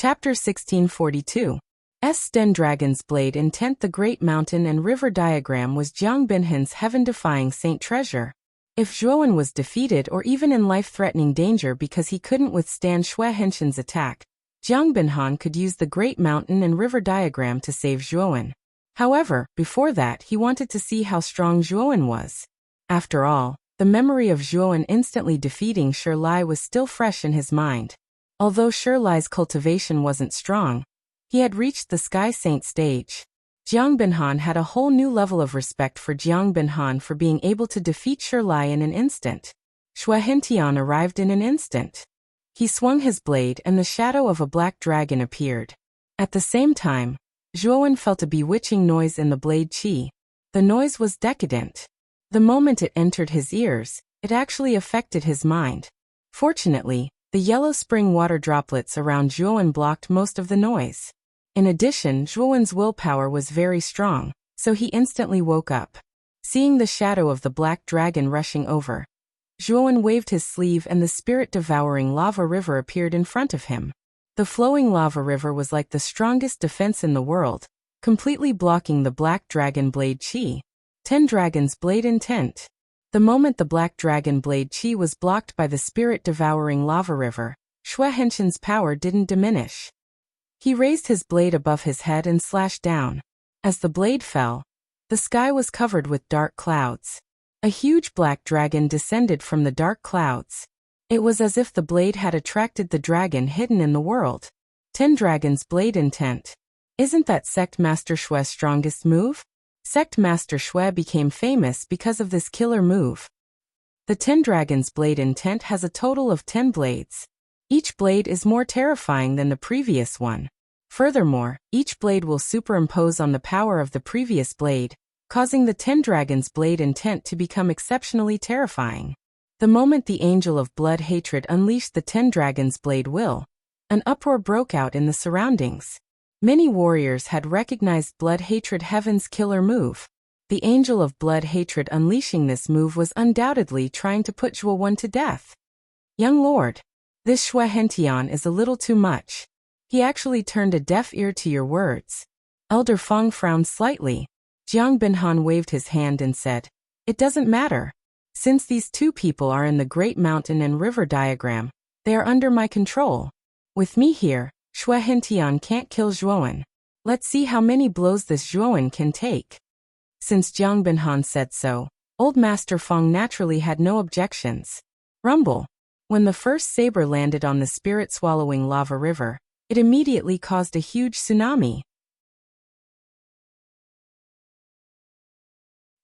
Chapter 1642. Sten Dragon's Blade Intent. The Great Mountain and River Diagram was Jiang Binhan's heaven-defying saint treasure. If Zhuowen was defeated or even in life-threatening danger because he couldn't withstand Xue Henshin's attack, Jiang Binhan could use the Great Mountain and River Diagram to save Zhuowen. However, before that he wanted to see how strong Zhuowen was. After all, the memory of Zhuowen instantly defeating Shi Lai was still fresh in his mind. Although Shi Lai's cultivation wasn't strong, he had reached the Sky Saint stage. Jiang Binhan had a whole new level of respect for Jiang Binhan for being able to defeat Shi Lai in an instant. Xue Hentian arrived in an instant. He swung his blade and the shadow of a black dragon appeared. At the same time, Zhuowen felt a bewitching noise in the blade qi. The noise was decadent. The moment it entered his ears, it actually affected his mind. Fortunately, the yellow spring water droplets around Zhuowen blocked most of the noise. In addition, Zhuowen's willpower was very strong, so he instantly woke up. Seeing the shadow of the black dragon rushing over, Zhuowen waved his sleeve and the spirit-devouring lava river appeared in front of him. The flowing lava river was like the strongest defense in the world, completely blocking the black dragon blade qi. 10 Dragon's Blade Intent. The moment the black dragon blade qi was blocked by the spirit-devouring lava river, Xue Henshin's power didn't diminish. He raised his blade above his head and slashed down. As the blade fell, the sky was covered with dark clouds. A huge black dragon descended from the dark clouds. It was as if the blade had attracted the dragon hidden in the world. 10 Dragon's Blade Intent. Isn't that Sect Master Xue's strongest move? Sect Master Xue became famous because of this killer move. The 10 Dragon's Blade Intent has a total of 10 blades. Each blade is more terrifying than the previous one. Furthermore, each blade will superimpose on the power of the previous blade, causing the 10 Dragon's Blade Intent to become exceptionally terrifying. The moment the Angel of Blood Hatred unleashed the 10 Dragon's Blade will, an uproar broke out in the surroundings. Many warriors had recognized Blood Hatred Heaven's killer move. The Angel of Blood Hatred unleashing this move was undoubtedly trying to put Zhuowen to death. Young Lord, this Xue Hentian is a little too much. He actually turned a deaf ear to your words. Elder Feng frowned slightly. Jiang Binhan waved his hand and said, "It doesn't matter. Since these two people are in the Great Mountain and River Diagram, they are under my control. With me here, Xue Hentian can't kill Zhuowen. Let's see how many blows this Zhuowen can take." Since Jiang Binhan said so, Old Master Feng naturally had no objections. Rumble. When the first saber landed on the spirit-swallowing lava river, it immediately caused a huge tsunami.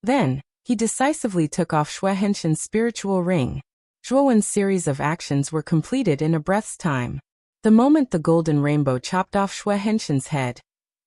Then, he decisively took off Xue Henshin's spiritual ring. Zhuowen's series of actions were completed in a breath's time. The moment the golden rainbow chopped off Xue Henshin's head,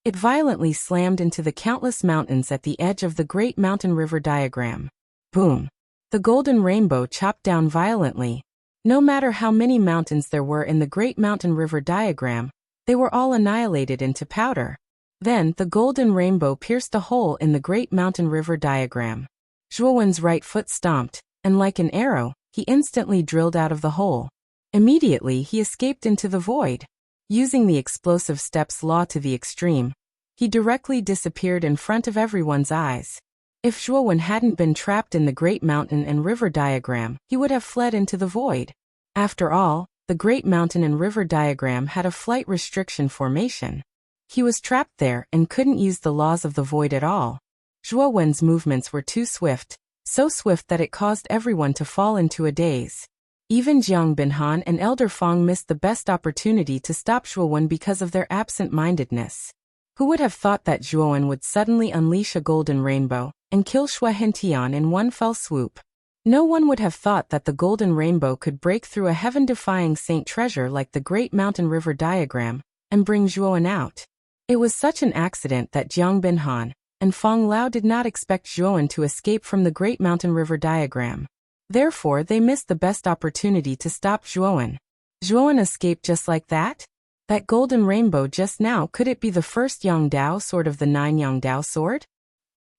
it violently slammed into the countless mountains at the edge of the Great Mountain River Diagram. Boom! The golden rainbow chopped down violently. No matter how many mountains there were in the Great Mountain River Diagram, they were all annihilated into powder. Then the golden rainbow pierced a hole in the Great Mountain River Diagram. Zhuowen's right foot stomped, and like an arrow, he instantly drilled out of the hole. Immediately he escaped into the void. Using the explosive steps law to the extreme, he directly disappeared in front of everyone's eyes. If Zhuowen hadn't been trapped in the Great Mountain and River Diagram, he would have fled into the void. After all, the Great Mountain and River Diagram had a flight restriction formation. He was trapped there and couldn't use the laws of the void at all. Zhuowen's movements were too swift, so swift that it caused everyone to fall into a daze. Even Jiang Binhan and Elder Feng missed the best opportunity to stop Zhuowen because of their absent-mindedness. Who would have thought that Zhuowen would suddenly unleash a golden rainbow and kill Xue Hentian in one fell swoop? No one would have thought that the golden rainbow could break through a heaven-defying saint treasure like the Great Mountain River Diagram and bring Zhuowen out. It was such an accident that Jiang Binhan and Feng Lao did not expect Zhuowen to escape from the Great Mountain River Diagram. Therefore, they missed the best opportunity to stop Zhuowen. Zhuowen escaped just like that? That golden rainbow just now, could it be the first Yangdao sword of the 9 Yangdao sword?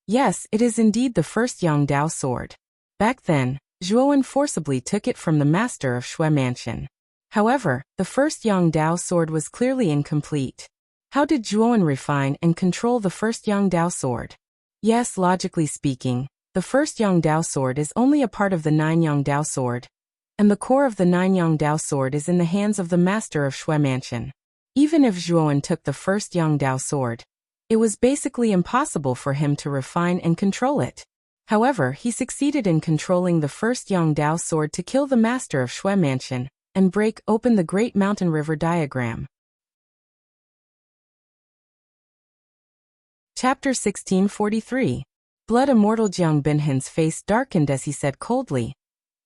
Yes, it is indeed the first Yangdao sword. Back then, Zhuowen forcibly took it from the master of Xue Mansion. However, the first Yongdao sword was clearly incomplete. How did Zhuowen refine and control the first Yongdao sword? Yes, logically speaking, the first Yongdao sword is only a part of the 9 Yongdao sword, and the core of the 9 Yongdao sword is in the hands of the master of Shui Mansion. Even if Zhuowen took the first Yongdao sword, it was basically impossible for him to refine and control it. However, he succeeded in controlling the first Yongdao sword to kill the master of Shui Mansion and break open the Great Mountain River diagram. Chapter 1643. Blood Immortal. Jiang Binhan's face darkened as he said coldly,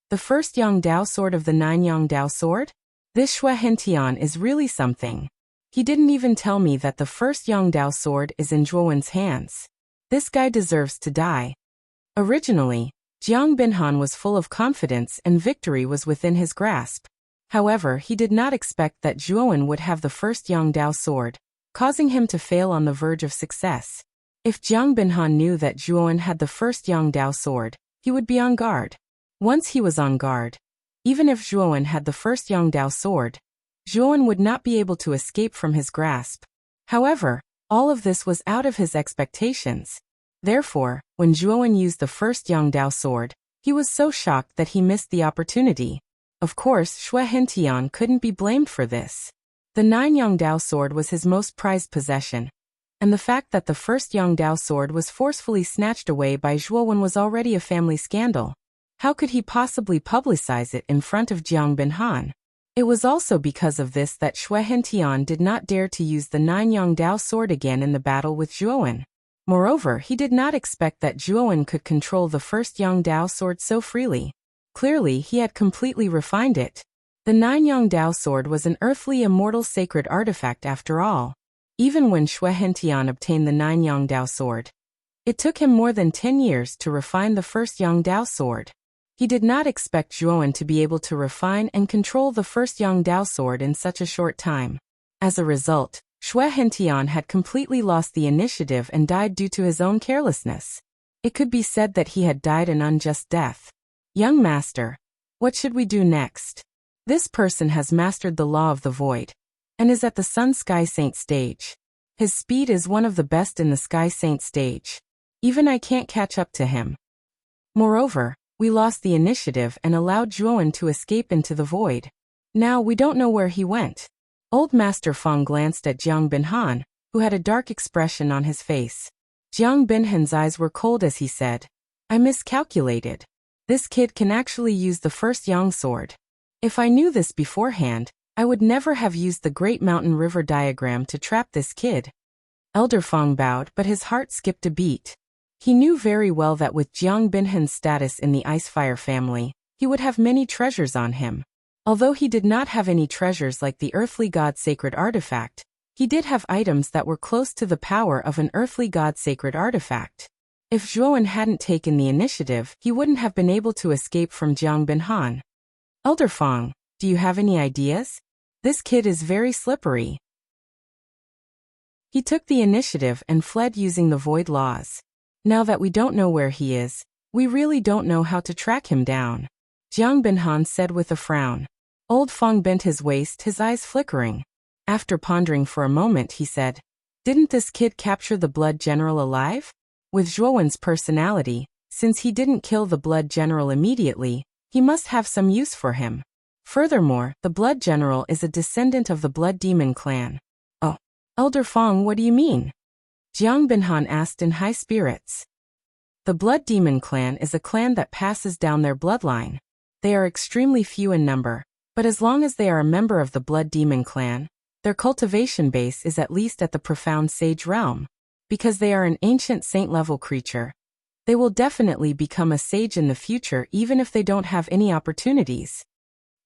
"The first Yongdao sword of the 9 Yongdao sword? This Shui Hentian is really something. He didn't even tell me that the first Yongdao sword is in Zhuowen's hands. This guy deserves to die." Originally, Jiang Binhan was full of confidence and victory was within his grasp. However, he did not expect that Zhuowen would have the first Yongdao sword, causing him to fail on the verge of success. If Jiang Binhan knew that Zhuowen had the first Yongdao sword, he would be on guard. Once he was on guard, even if Zhuowen had the first Yongdao sword, Zhuowen would not be able to escape from his grasp. However, all of this was out of his expectations. Therefore, when Zhuowen used the first Yongdao sword, he was so shocked that he missed the opportunity. Of course, Shui Hentian couldn't be blamed for this. The 9 Yongdao sword was his most prized possession, and the fact that the first Yongdao sword was forcefully snatched away by Zhuowen was already a family scandal. How could he possibly publicize it in front of Jiang Binhan? It was also because of this that Shui Hentian did not dare to use the 9 Yongdao sword again in the battle with Zhuowen. Moreover, he did not expect that Zhuowen could control the first Yongdao sword so freely. Clearly, he had completely refined it. The 9 Yongdao sword was an earthly immortal sacred artifact after all. Even when Shui Hentian obtained the 9 Yongdao sword, it took him more than 10 years to refine the first Yongdao sword. He did not expect Zhuowen to be able to refine and control the first Yongdao sword in such a short time. As a result, Shui Hentian had completely lost the initiative and died due to his own carelessness. It could be said that he had died an unjust death. "Young master, what should we do next? This person has mastered the law of the void, and is at the Sun Sky Saint stage. His speed is one of the best in the Sky Saint stage. Even I can't catch up to him. Moreover, we lost the initiative and allowed Zhuowen to escape into the void. Now we don't know where he went." Old Master Feng glanced at Jiang Binhan, who had a dark expression on his face. Jiang Binhan's eyes were cold as he said, "I miscalculated. This kid can actually use the first Yang sword. If I knew this beforehand, I would never have used the Great Mountain River diagram to trap this kid." Elder Feng bowed, but his heart skipped a beat. He knew very well that with Jiang Binhan's status in the Icefire family, he would have many treasures on him. Although he did not have any treasures like the earthly god sacred artifact, he did have items that were close to the power of an earthly god sacred artifact. If Zhuowen hadn't taken the initiative, he wouldn't have been able to escape from Jiang Binhan. "Elder Feng, do you have any ideas? This kid is very slippery." He took the initiative and fled using the void laws. Now that we don't know where he is, we really don't know how to track him down, Jiang Binhan said with a frown. Old Feng bent his waist, his eyes flickering. After pondering for a moment, he said, "Didn't this kid capture the Blood General alive? With Zhuowen's personality, since he didn't kill the Blood General immediately, he must have some use for him. Furthermore, the Blood General is a descendant of the Blood Demon clan." "Oh, Elder Feng, what do you mean?" Jiang Binhan asked in high spirits. "The Blood Demon clan is a clan that passes down their bloodline. They are extremely few in number, but as long as they are a member of the Blood Demon clan, their cultivation base is at least at the profound sage realm. Because they are an ancient saint-level creature, they will definitely become a sage in the future even if they don't have any opportunities.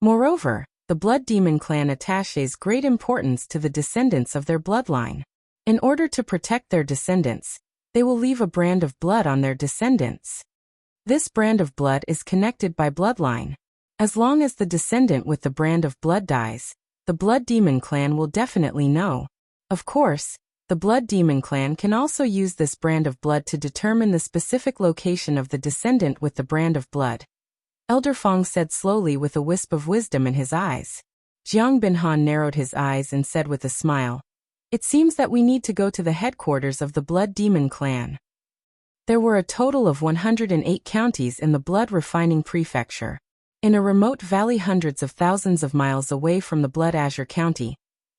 Moreover, the Blood Demon clan attaches great importance to the descendants of their bloodline. In order to protect their descendants, they will leave a brand of blood on their descendants. This brand of blood is connected by bloodline. As long as the descendant with the brand of blood dies, the Blood Demon clan will definitely know. Of course, the Blood Demon clan can also use this brand of blood to determine the specific location of the descendant with the brand of blood," Elder Feng said slowly with a wisp of wisdom in his eyes. Jiang Binhan narrowed his eyes and said with a smile, "It seems that we need to go to the headquarters of the Blood Demon clan." There were a total of 108 counties in the Blood Refining Prefecture. In a remote valley hundreds of thousands of miles away from the Blood Azure County,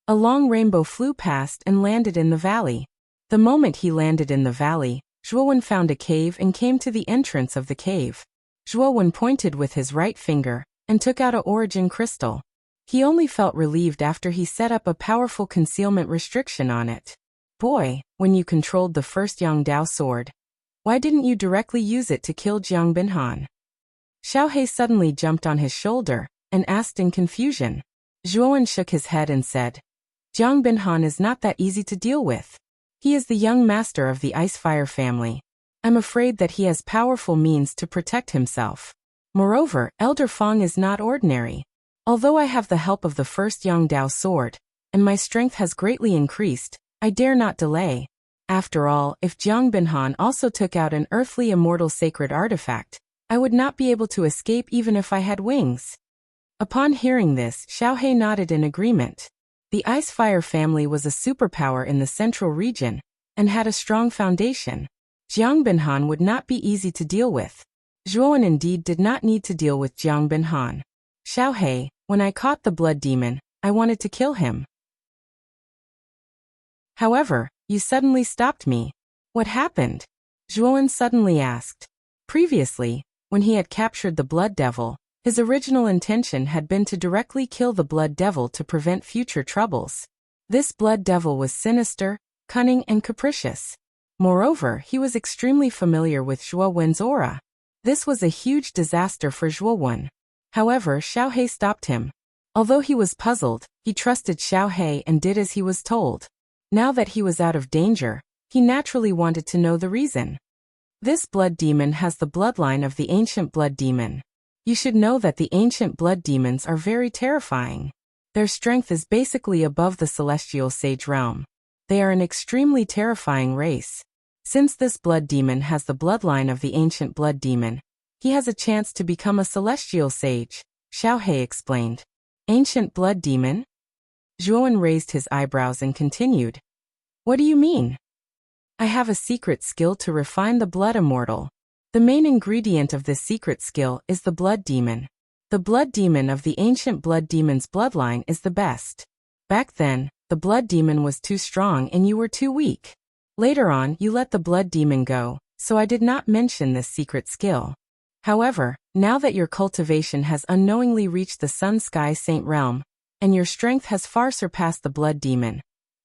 a long rainbow flew past and landed in the valley. The moment he landed in the valley, Zhuowen found a cave and came to the entrance of the cave. Zhuowen pointed with his right finger and took out a origin crystal. He only felt relieved after he set up a powerful concealment restriction on it. "Boy, when you controlled the first Yangdao sword, why didn't you directly use it to kill Jiang Binhan?" Xiaohe suddenly jumped on his shoulder and asked in confusion. Zhuowen shook his head and said, "Jiang Binhan is not that easy to deal with. He is the young master of the Ice Fire family. I'm afraid that he has powerful means to protect himself. Moreover, Elder Fang is not ordinary. Although I have the help of the first Yangdao sword, and my strength has greatly increased, I dare not delay. After all, if Jiang Binhan also took out an earthly immortal sacred artifact, I would not be able to escape even if I had wings." Upon hearing this, Xiaohe nodded in agreement. The Ice Fire family was a superpower in the central region and had a strong foundation. Jiang Binhan would not be easy to deal with. Zhuowen indeed did not need to deal with Jiang Binhan. "Xiaohe, when I caught the blood demon, I wanted to kill him. However, you suddenly stopped me. What happened?" Zhuowen suddenly asked. Previously, when he had captured the Blood Devil, his original intention had been to directly kill the Blood Devil to prevent future troubles. This Blood Devil was sinister, cunning, and capricious. Moreover, he was extremely familiar with Zhuowen's aura. This was a huge disaster for Zhuowen. However, Xiaohe stopped him. Although he was puzzled, he trusted Xiaohe and did as he was told. Now that he was out of danger, he naturally wanted to know the reason. "This blood demon has the bloodline of the ancient blood demon. You should know that the ancient blood demons are very terrifying. Their strength is basically above the celestial sage realm. They are an extremely terrifying race. Since this blood demon has the bloodline of the ancient blood demon, he has a chance to become a celestial sage," Xiaohe explained. "Ancient blood demon?" Zhuowen raised his eyebrows and continued. "What do you mean?" "I have a secret skill to refine the blood immortal. The main ingredient of this secret skill is the blood demon. The blood demon of the ancient blood demon's bloodline is the best. Back then, the blood demon was too strong and you were too weak. Later on, you let the blood demon go, so I did not mention this secret skill. However, now that your cultivation has unknowingly reached the Sun Sky Saint realm, and your strength has far surpassed the blood demon,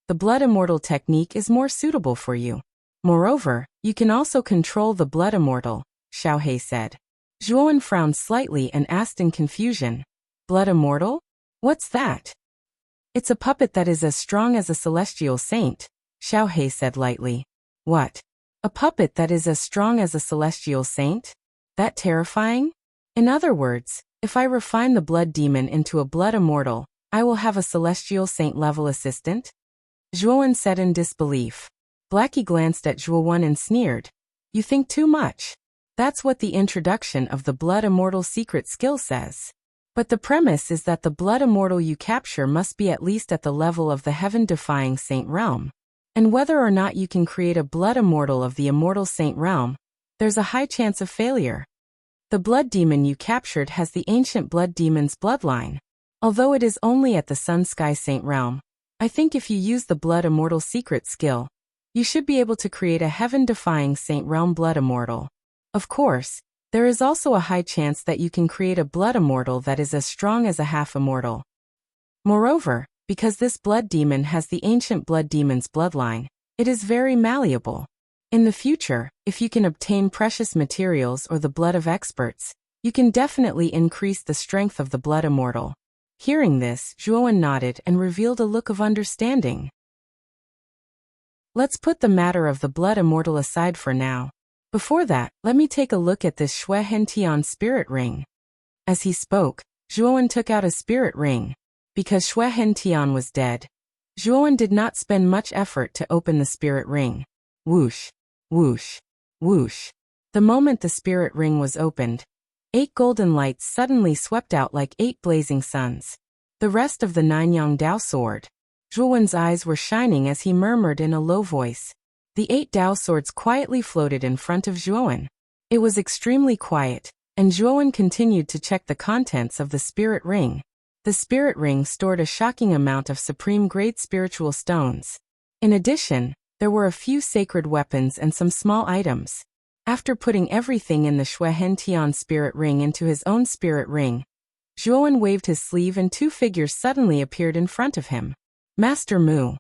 the blood immortal technique is more suitable for you. Moreover, you can also control the blood immortal," Xiaohe said. Zhuowen frowned slightly and asked in confusion, "Blood immortal? What's that?" "It's a puppet that is as strong as a celestial saint," Xiaohe said lightly. "What? A puppet that is as strong as a celestial saint? That terrifying? In other words, if I refine the blood demon into a blood immortal, I will have a celestial saint-level assistant?" Zhuowen said in disbelief. Blackie glanced at Zhuowen and sneered. "You think too much. That's what the introduction of the blood immortal secret skill says. But the premise is that the blood immortal you capture must be at least at the level of the heaven-defying saint realm. And whether or not you can create a blood immortal of the immortal saint realm, there's a high chance of failure. The blood demon you captured has the ancient blood demon's bloodline. Although it is only at the Sun Sky Saint realm, I think if you use the blood immortal secret skill, you should be able to create a heaven-defying saint realm blood immortal. Of course, there is also a high chance that you can create a blood immortal that is as strong as a half immortal. Moreover, because this blood demon has the ancient blood demon's bloodline, it is very malleable. In the future, if you can obtain precious materials or the blood of experts, you can definitely increase the strength of the blood immortal." Hearing this, Zhuowen nodded and revealed a look of understanding. "Let's put the matter of the blood immortal aside for now. Before that, let me take a look at this Shui Hentian spirit ring." As he spoke, Zhuowen took out a spirit ring. Because Shui Hentian was dead, Zhuowen did not spend much effort to open the spirit ring. Whoosh, whoosh, whoosh. The moment the spirit ring was opened, 8 golden lights suddenly swept out like 8 blazing suns. The rest of the Nine-Yang Dao sword. Zhuowen's eyes were shining as he murmured in a low voice. The 8 Dao swords quietly floated in front of Zhuowen. It was extremely quiet, and Zhuowen continued to check the contents of the spirit ring. The spirit ring stored a shocking amount of supreme-grade spiritual stones. In addition, there were a few sacred weapons and some small items. After putting everything in the Xue Hentian spirit ring into his own spirit ring, Zhuowen waved his sleeve and 2 figures suddenly appeared in front of him. Master Mu.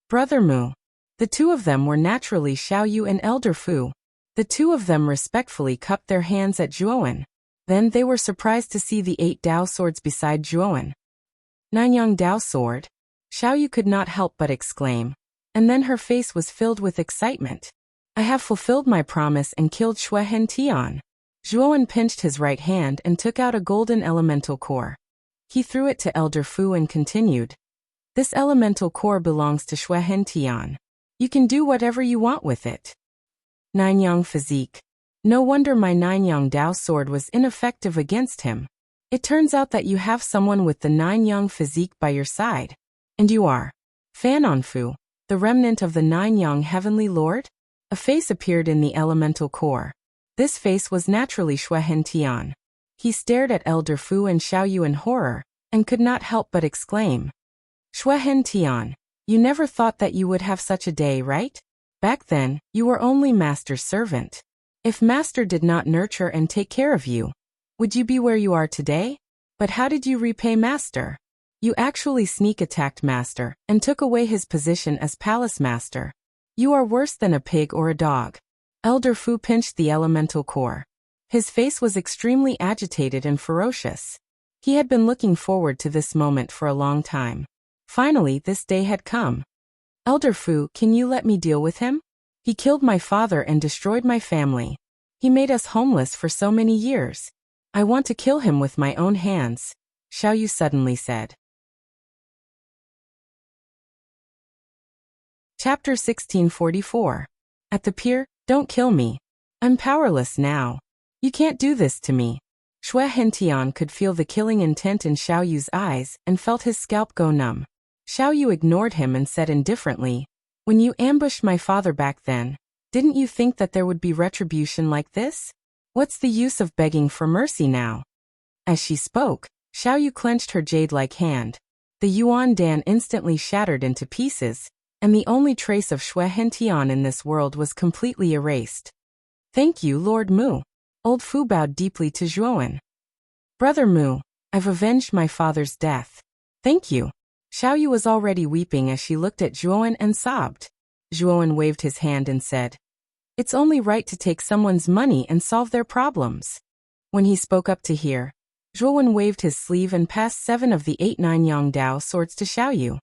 Brother Mu. The 2 of them were naturally Xiaoyu and Elder Fu. The 2 of them respectfully cupped their hands at Zhuowen. Then they were surprised to see the 8 Dao swords beside Zhuowen. Nine-Yang Dao sword? Xiaoyu could not help but exclaim. And then her face was filled with excitement. I have fulfilled my promise and killed Xue Hentian. Zhuowen pinched his right hand and took out a golden elemental core. He threw it to Elder Fu and continued. This elemental core belongs to Xue Hentian. You can do whatever you want with it. Nine-Yang physique. No wonder my Nine-Yang Dao sword was ineffective against him. It turns out that you have someone with the Nine-Yang physique by your side. And you are Fanon Fu, the remnant of the Nine-Yang Heavenly Lord? A face appeared in the elemental core. This face was naturally Xue Hentian. He stared at Elder Fu and Xiaoyu in horror, and could not help but exclaim. Xue Hentian, you never thought that you would have such a day, right? Back then, you were only Master's servant. If Master did not nurture and take care of you, would you be where you are today? But how did you repay Master? You actually sneak attacked Master, and took away his position as Palace Master. You are worse than a pig or a dog. Elder Fu pinched the elemental core. His face was extremely agitated and ferocious. He had been looking forward to this moment for a long time. Finally, this day had come. Elder Fu, can you let me deal with him? He killed my father and destroyed my family. He made us homeless for so many years. I want to kill him with my own hands, Xiaoyu suddenly said. Chapter 1644. At the pier, don't kill me. I'm powerless now. You can't do this to me. Xue Hentian could feel the killing intent in Xiaoyu's eyes and felt his scalp go numb. Xiaoyu ignored him and said indifferently, when you ambushed my father back then, didn't you think that there would be retribution like this? What's the use of begging for mercy now? As she spoke, Xiaoyu clenched her jade-like hand. The Yuan Dan instantly shattered into pieces, and the only trace of Xue Hentian in this world was completely erased. Thank you, Lord Mu. Old Fu bowed deeply to Zhuowen. Brother Mu, I've avenged my father's death. Thank you. Xiaoyu was already weeping as she looked at Zhuowen and sobbed. Zhuowen waved his hand and said, it's only right to take someone's money and solve their problems. When he spoke up to hear, Zhuowen waved his sleeve and passed 7 of the 8 Nine-Yang Dao swords to Xiaoyu.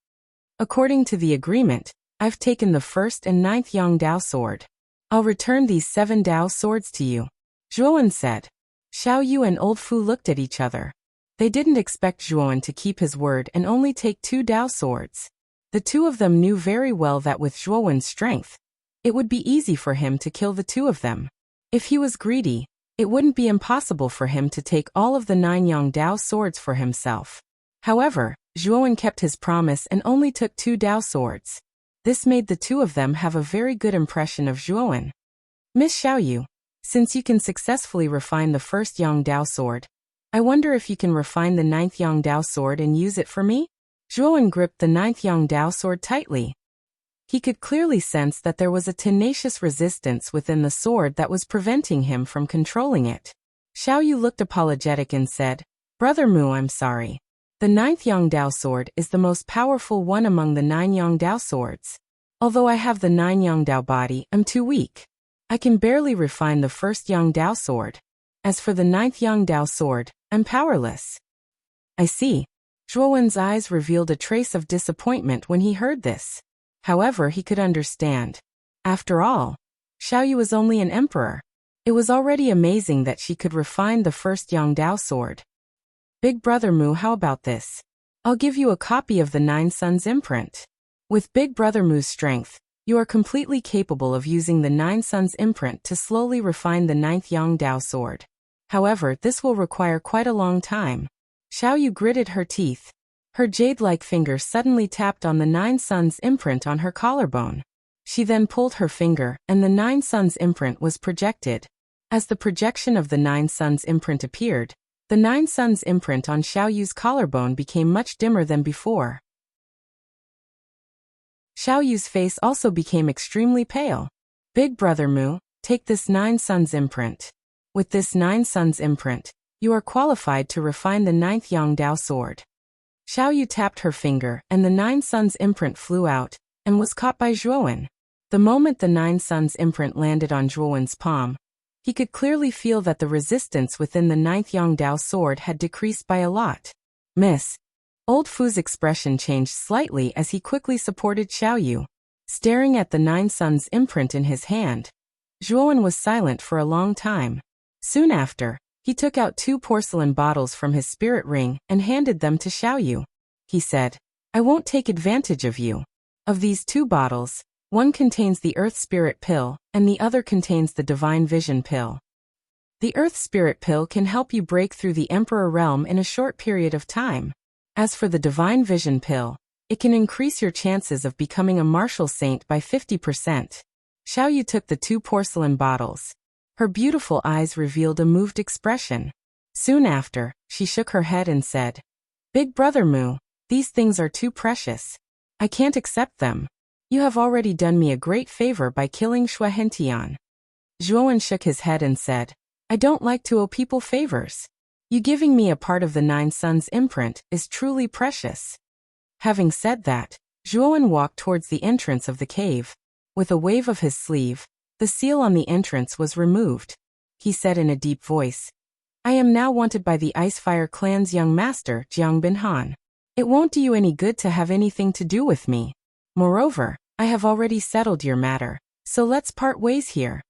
According to the agreement, I've taken the 1st and 9th Yang Dao sword. I'll return these 7 Dao swords to you, Zhuowen said. Xiaoyu and Old Fu looked at each other. They didn't expect Zhuowen to keep his word and only take 2 Dao swords. The 2 of them knew very well that with Zhuowen's strength, it would be easy for him to kill the 2 of them. If he was greedy, it wouldn't be impossible for him to take all of the 9 Yang Dao swords for himself. However, Zhuowen kept his promise and only took 2 Dao swords. This made the 2 of them have a very good impression of Zhuowen. Miss Xiaoyu, since you can successfully refine the 1st Yang Dao sword, I wonder if you can refine the 9th Yang Dao sword and use it for me? Zhuowen gripped the 9th Yang Dao sword tightly. He could clearly sense that there was a tenacious resistance within the sword that was preventing him from controlling it. Xiaoyu looked apologetic and said, Brother Mu, I'm sorry. The 9th Yang Dao sword is the most powerful one among the 9 Yang Dao swords. Although I have the 9 Yang Dao body, I'm too weak. I can barely refine the 1st Yang Dao sword. As for the 9th Yang Dao sword, I'm powerless. I see. Zhuowen's eyes revealed a trace of disappointment when he heard this. However, he could understand. After all, Xiaoyu was only an emperor. It was already amazing that she could refine the 1st Yang Dao sword. Big Brother Mu, how about this? I'll give you a copy of the 9 Suns imprint. With Big Brother Mu's strength, you are completely capable of using the 9 Suns imprint to slowly refine the 9th Yang Dao sword. However, this will require quite a long time. Xiaoyu gritted her teeth. Her jade-like finger suddenly tapped on the 9 suns imprint on her collarbone. She then pulled her finger, and the 9 suns imprint was projected. As the projection of the 9 suns imprint appeared, the 9 suns imprint on Xiaoyu's collarbone became much dimmer than before. Xiaoyu's face also became extremely pale. Big brother Mu, take this 9 suns imprint. With this 9 suns imprint, you are qualified to refine the 9th Yangdao sword. Xiaoyu tapped her finger, and the 9 suns imprint flew out, and was caught by Zhuowen. The moment the 9 suns imprint landed on Zhuowen's palm, he could clearly feel that the resistance within the 9th Yangdao sword had decreased by a lot. Miss. Old Fu's expression changed slightly as he quickly supported Xiaoyu. Staring at the 9 suns imprint in his hand, Zhuowen was silent for a long time. Soon after, he took out 2 porcelain bottles from his spirit ring and handed them to Xiaoyu. He said, I won't take advantage of you. Of these 2 bottles, one contains the Earth Spirit Pill, and the other contains the Divine Vision Pill. The Earth Spirit Pill can help you break through the Emperor realm in a short period of time. As for the Divine Vision Pill, it can increase your chances of becoming a martial saint by 50%. Xiaoyu took the 2 porcelain bottles. Her beautiful eyes revealed a moved expression. Soon after, she shook her head and said, Big brother Mu, these things are too precious. I can't accept them. You have already done me a great favor by killing Xue Hentian. Zhuowen shook his head and said, I don't like to owe people favors. You giving me a part of the 9 suns imprint is truly precious. Having said that, Zhuowen walked towards the entrance of the cave. With a wave of his sleeve, the seal on the entrance was removed. He said in a deep voice, I am now wanted by the Icefire clan's young master, Jiang Binhan. It won't do you any good to have anything to do with me. Moreover, I have already settled your matter, so let's part ways here.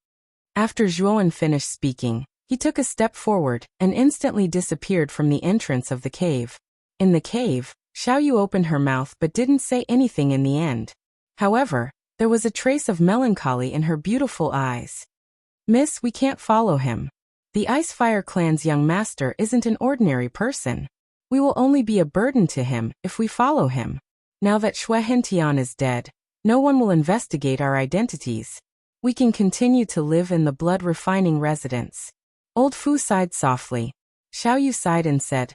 After Zhuowen finished speaking, he took a step forward and instantly disappeared from the entrance of the cave. In the cave, Xiaoyu opened her mouth but didn't say anything in the end. However, there was a trace of melancholy in her beautiful eyes. Miss, we can't follow him. The Icefire clan's young master isn't an ordinary person. We will only be a burden to him if we follow him. Now that Xue Hentian is dead, no one will investigate our identities. We can continue to live in the blood-refining residence. Old Fu sighed softly. Xiaoyu sighed and said,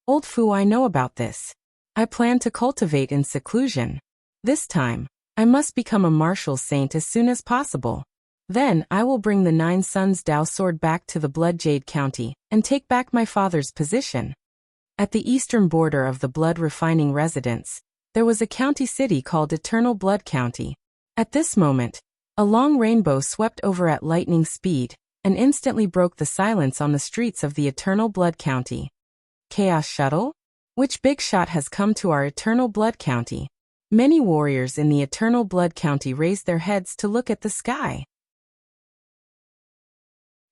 Old Fu, I know about this. I plan to cultivate in seclusion. This time, I must become a martial saint as soon as possible. Then I will bring the 9 suns Dao sword back to the Blood Jade County and take back my father's position. At the eastern border of the blood-refining residence, there was a county city called Eternal Blood County. At this moment, a long rainbow swept over at lightning speed and instantly broke the silence on the streets of the Eternal Blood County. Chaos Shuttle? Which big shot has come to our Eternal Blood County? Many warriors in the Eternal Blood County raised their heads to look at the sky.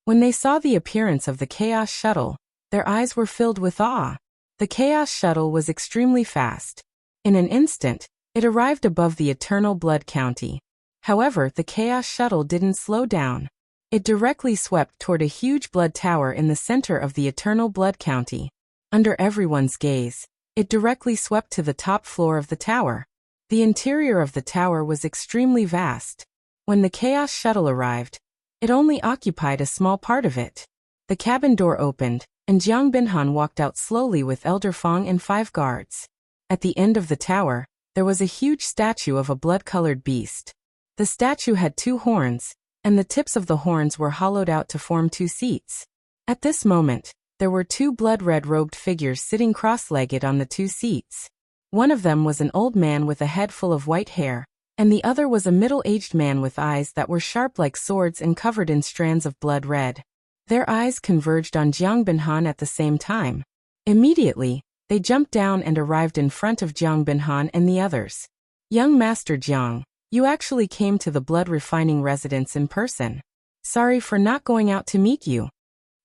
When they saw the appearance of the Chaos Shuttle, their eyes were filled with awe. The Chaos Shuttle was extremely fast. In an instant, it arrived above the Eternal Blood County. However, the Chaos Shuttle didn't slow down. It directly swept toward a huge blood tower in the center of the Eternal Blood County. Under everyone's gaze, it directly swept to the top floor of the tower. The interior of the tower was extremely vast. When the Chaos Shuttle arrived, it only occupied a small part of it. The cabin door opened, and Jiang Binhan walked out slowly with Elder Fong and 5 guards. At the end of the tower, there was a huge statue of a blood-colored beast. The statue had 2 horns, and the tips of the horns were hollowed out to form 2 seats. At this moment, there were 2 blood-red robed figures sitting cross-legged on the 2 seats. One of them was an old man with a head full of white hair, and the other was a middle-aged man with eyes that were sharp like swords and covered in strands of blood red. Their eyes converged on Jiang Binhan at the same time. Immediately, they jumped down and arrived in front of Jiang Binhan and the others. Young Master Jiang, you actually came to the blood-refining residence in person. Sorry for not going out to meet you.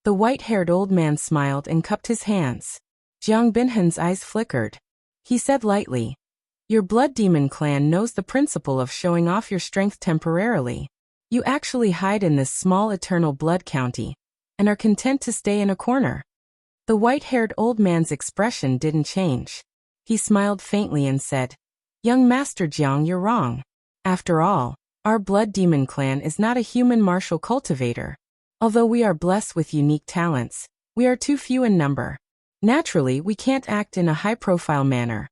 The white-haired old man smiled and cupped his hands. Jiang Binhan's eyes flickered. He said lightly, Your blood demon clan knows the principle of showing off your strength temporarily. You actually hide in this small Eternal Blood County, and are content to stay in a corner. The white-haired old man's expression didn't change. He smiled faintly and said, "Young Master Jiang, you're wrong. After all, our blood demon clan is not a human martial cultivator. Although we are blessed with unique talents, we are too few in number. Naturally, we can't act in a high-profile manner.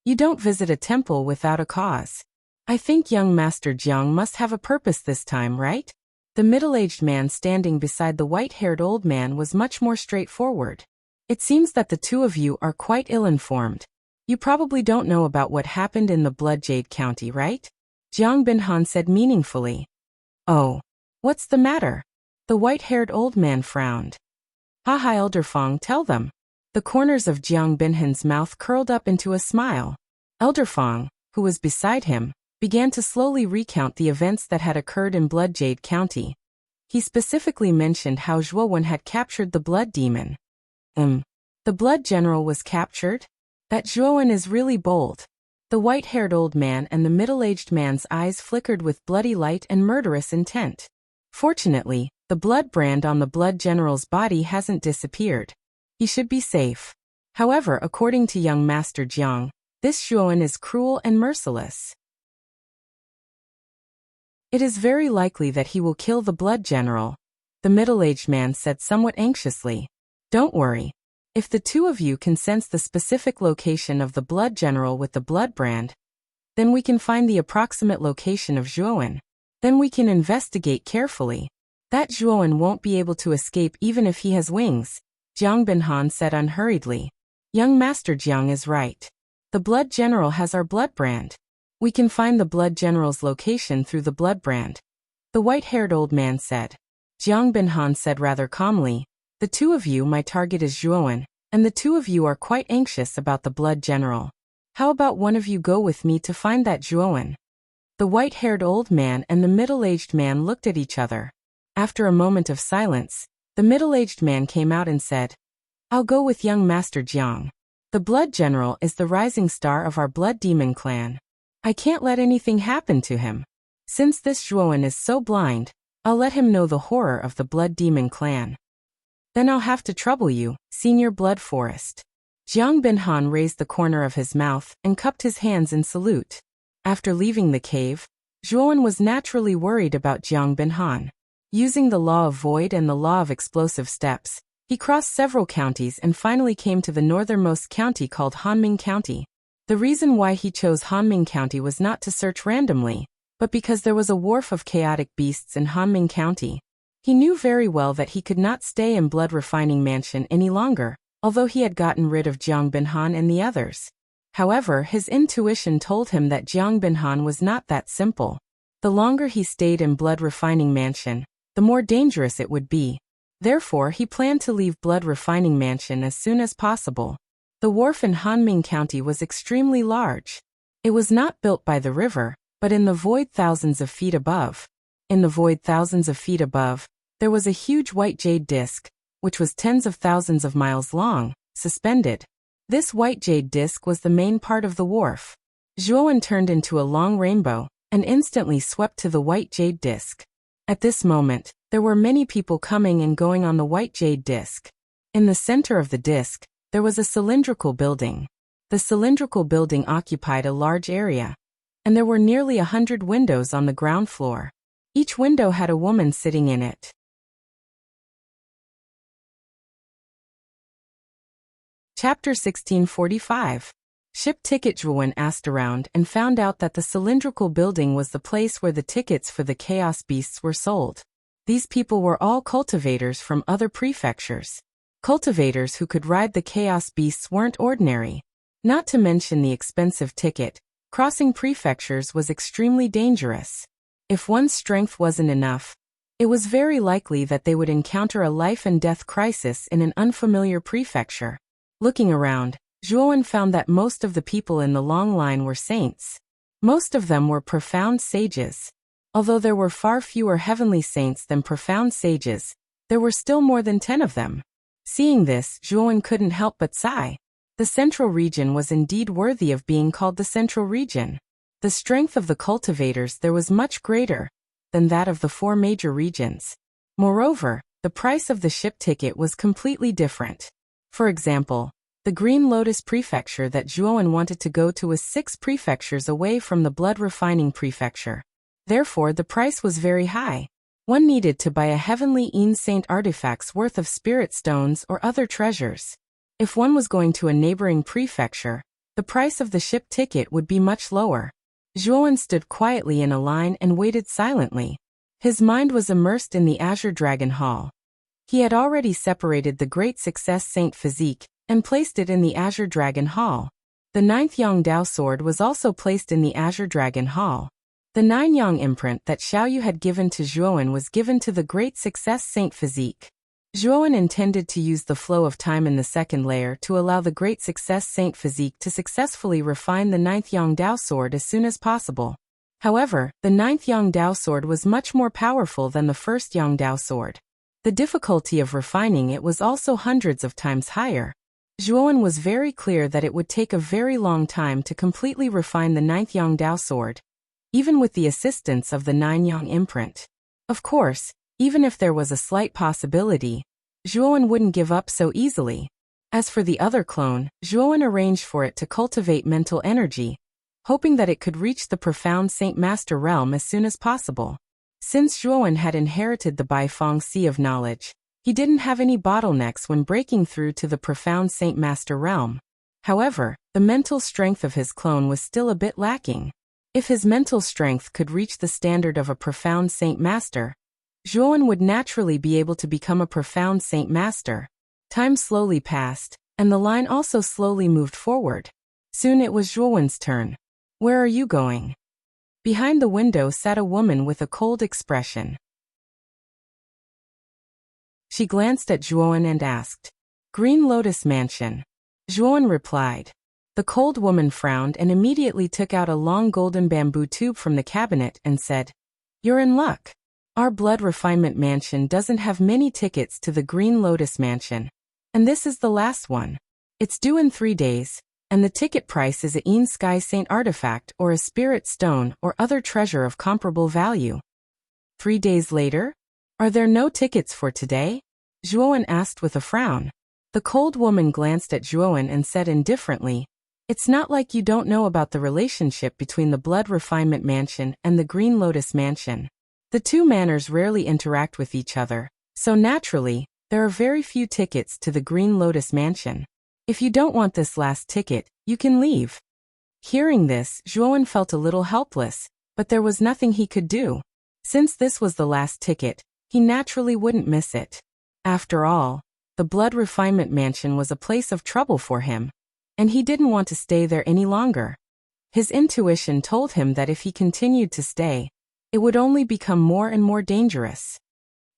You don't visit a temple without a cause. I think young Master Jiang must have a purpose this time, right?" The middle-aged man standing beside the white-haired old man was much more straightforward. "It seems that the two of you are quite ill-informed. You probably don't know about what happened in the Blood Jade County, right?" Jiang Binhan said meaningfully. "Oh, what's the matter?" The white-haired old man frowned. "Haha, Elder Fong, tell them." The corners of Jiang Binhan's mouth curled up into a smile. Elder Fong, who was beside him, began to slowly recount the events that had occurred in Blood Jade County. He specifically mentioned how Zhuowen had captured the blood demon. The blood general was captured? That Zhuowen is really bold." The white-haired old man and the middle-aged man's eyes flickered with bloody light and murderous intent. Fortunately, the blood brand on the blood general's body hasn't disappeared. He should be safe. However, according to young Master Jiang, this Zhuowen is cruel and merciless. It is very likely that he will kill the blood general, the middle-aged man said somewhat anxiously. "Don't worry. If the two of you can sense the specific location of the blood general with the blood brand, then we can find the approximate location of Zhuowen. Then we can investigate carefully. That Zhuowen won't be able to escape even if he has wings," Jiang Binhan said unhurriedly. "Young Master Jiang is right. The blood general has our blood brand. We can find the blood general's location through the blood brand," the white-haired old man said. Jiang Binhan said rather calmly, "The two of you, my target is Zhuowen, and the two of you are quite anxious about the blood general. How about one of you go with me to find that Zhuowen?" The white-haired old man and the middle-aged man looked at each other. After a moment of silence, the middle-aged man came out and said, "I'll go with young Master Jiang. The blood general is the rising star of our blood demon clan. I can't let anything happen to him. Since this Zhuowen is so blind, I'll let him know the horror of the blood demon clan. Then I'll have to trouble you, Senior Blood Forest." Jiang Binhan raised the corner of his mouth and cupped his hands in salute. After leaving the cave, Zhuowen was naturally worried about Jiang Binhan. Using the law of void and the law of explosive steps, he crossed several counties and finally came to the northernmost county called Hanming County. The reason why he chose Hanming County was not to search randomly, but because there was a wharf of chaotic beasts in Hanming County. He knew very well that he could not stay in Blood Refining Mansion any longer, although he had gotten rid of Jiang Binhan and the others. However, his intuition told him that Jiang Binhan was not that simple. The longer he stayed in Blood Refining Mansion, the more dangerous it would be. Therefore, he planned to leave Blood Refining Mansion as soon as possible. The wharf in Hanming County was extremely large. It was not built by the river, but in the void thousands of feet above. In the void thousands of feet above, there was a huge white jade disk, which was tens of thousands of miles long, suspended. This white jade disk was the main part of the wharf. Zhuowen turned into a long rainbow, and instantly swept to the white jade disk. At this moment, there were many people coming and going on the white jade disk. In the center of the disk, there was a cylindrical building. The cylindrical building occupied a large area, and there were nearly 100 windows on the ground floor. Each window had a woman sitting in it. Chapter 1645. Ship Ticket. Zhuowen asked around and found out that the cylindrical building was the place where the tickets for the chaos beasts were sold. These people were all cultivators from other prefectures. Cultivators who could ride the chaos beasts weren't ordinary. Not to mention the expensive ticket, crossing prefectures was extremely dangerous. If one's strength wasn't enough, it was very likely that they would encounter a life-and-death crisis in an unfamiliar prefecture. Looking around, Zhuowen found that most of the people in the long line were saints. Most of them were profound sages. Although there were far fewer heavenly saints than profound sages, there were still more than 10 of them. Seeing this, Zhuowen couldn't help but sigh. The central region was indeed worthy of being called the central region. The strength of the cultivators there was much greater than that of the 4 major regions. Moreover, the price of the ship ticket was completely different. For example, The Green Lotus Prefecture that Zhuowen wanted to go to was 6 prefectures away from the blood refining prefecture. Therefore, the price was very high. One needed to buy a heavenly saint artifacts worth of spirit stones or other treasures. If one was going to a neighboring prefecture, the price of the ship ticket would be much lower. Zhuowen stood quietly in a line and waited silently. His mind was immersed in the Azure Dragon Hall. He had already separated the Great Success Saint Physique and placed it in the Azure Dragon Hall. The 9th Yongdao sword was also placed in the Azure Dragon Hall. The 9 Yang imprint that Xiaoyu had given to Zhuowen was given to the Great Success Saint Physique. Zhuowen intended to use the flow of time in the second layer to allow the Great Success Saint Physique to successfully refine the 9th Yongdao sword as soon as possible. However, the 9th Yongdao sword was much more powerful than the 1st Yongdao sword. The difficulty of refining it was also hundreds of times higher. Zhuowen was very clear that it would take a very long time to completely refine the 9th Yongdao sword, even with the assistance of the 9 Yang imprint. Of course, even if there was a slight possibility, Zhuowen wouldn't give up so easily. As for the other clone, Zhuowen arranged for it to cultivate mental energy, hoping that it could reach the profound Saint Master realm as soon as possible. Since Zhuowen had inherited the Baifeng Sea of Knowledge, he didn't have any bottlenecks when breaking through to the profound Saint Master realm. However, the mental strength of his clone was still a bit lacking. If his mental strength could reach the standard of a profound Saint Master, Zhuowen would naturally be able to become a profound Saint Master. Time slowly passed, and the line also slowly moved forward. Soon it was Zhuowen's turn. "Where are you going?" Behind the window sat a woman with a cold expression. She glanced at Zhuowen and asked, "Green Lotus Mansion." Zhuowen replied. The cold woman frowned and immediately took out a long golden bamboo tube from the cabinet and said, "You're in luck. Our blood refinement mansion doesn't have many tickets to the Green Lotus Mansion, and this is the last one. It's due in 3 days, and the ticket price is a Sky Saint artifact or a spirit stone or other treasure of comparable value." 3 days later? "Are there no tickets for today?" Zhuowen asked with a frown. The cold woman glanced at Zhuowen and said indifferently, "It's not like you don't know about the relationship between the Blood Refinement Mansion and the Green Lotus Mansion. The two manors rarely interact with each other, so naturally, there are very few tickets to the Green Lotus Mansion. If you don't want this last ticket, you can leave." Hearing this, Zhuowen felt a little helpless, but there was nothing he could do. Since this was the last ticket, he naturally wouldn't miss it. After all, the Blood Refinement Mansion was a place of trouble for him, and he didn't want to stay there any longer. His intuition told him that if he continued to stay, it would only become more and more dangerous.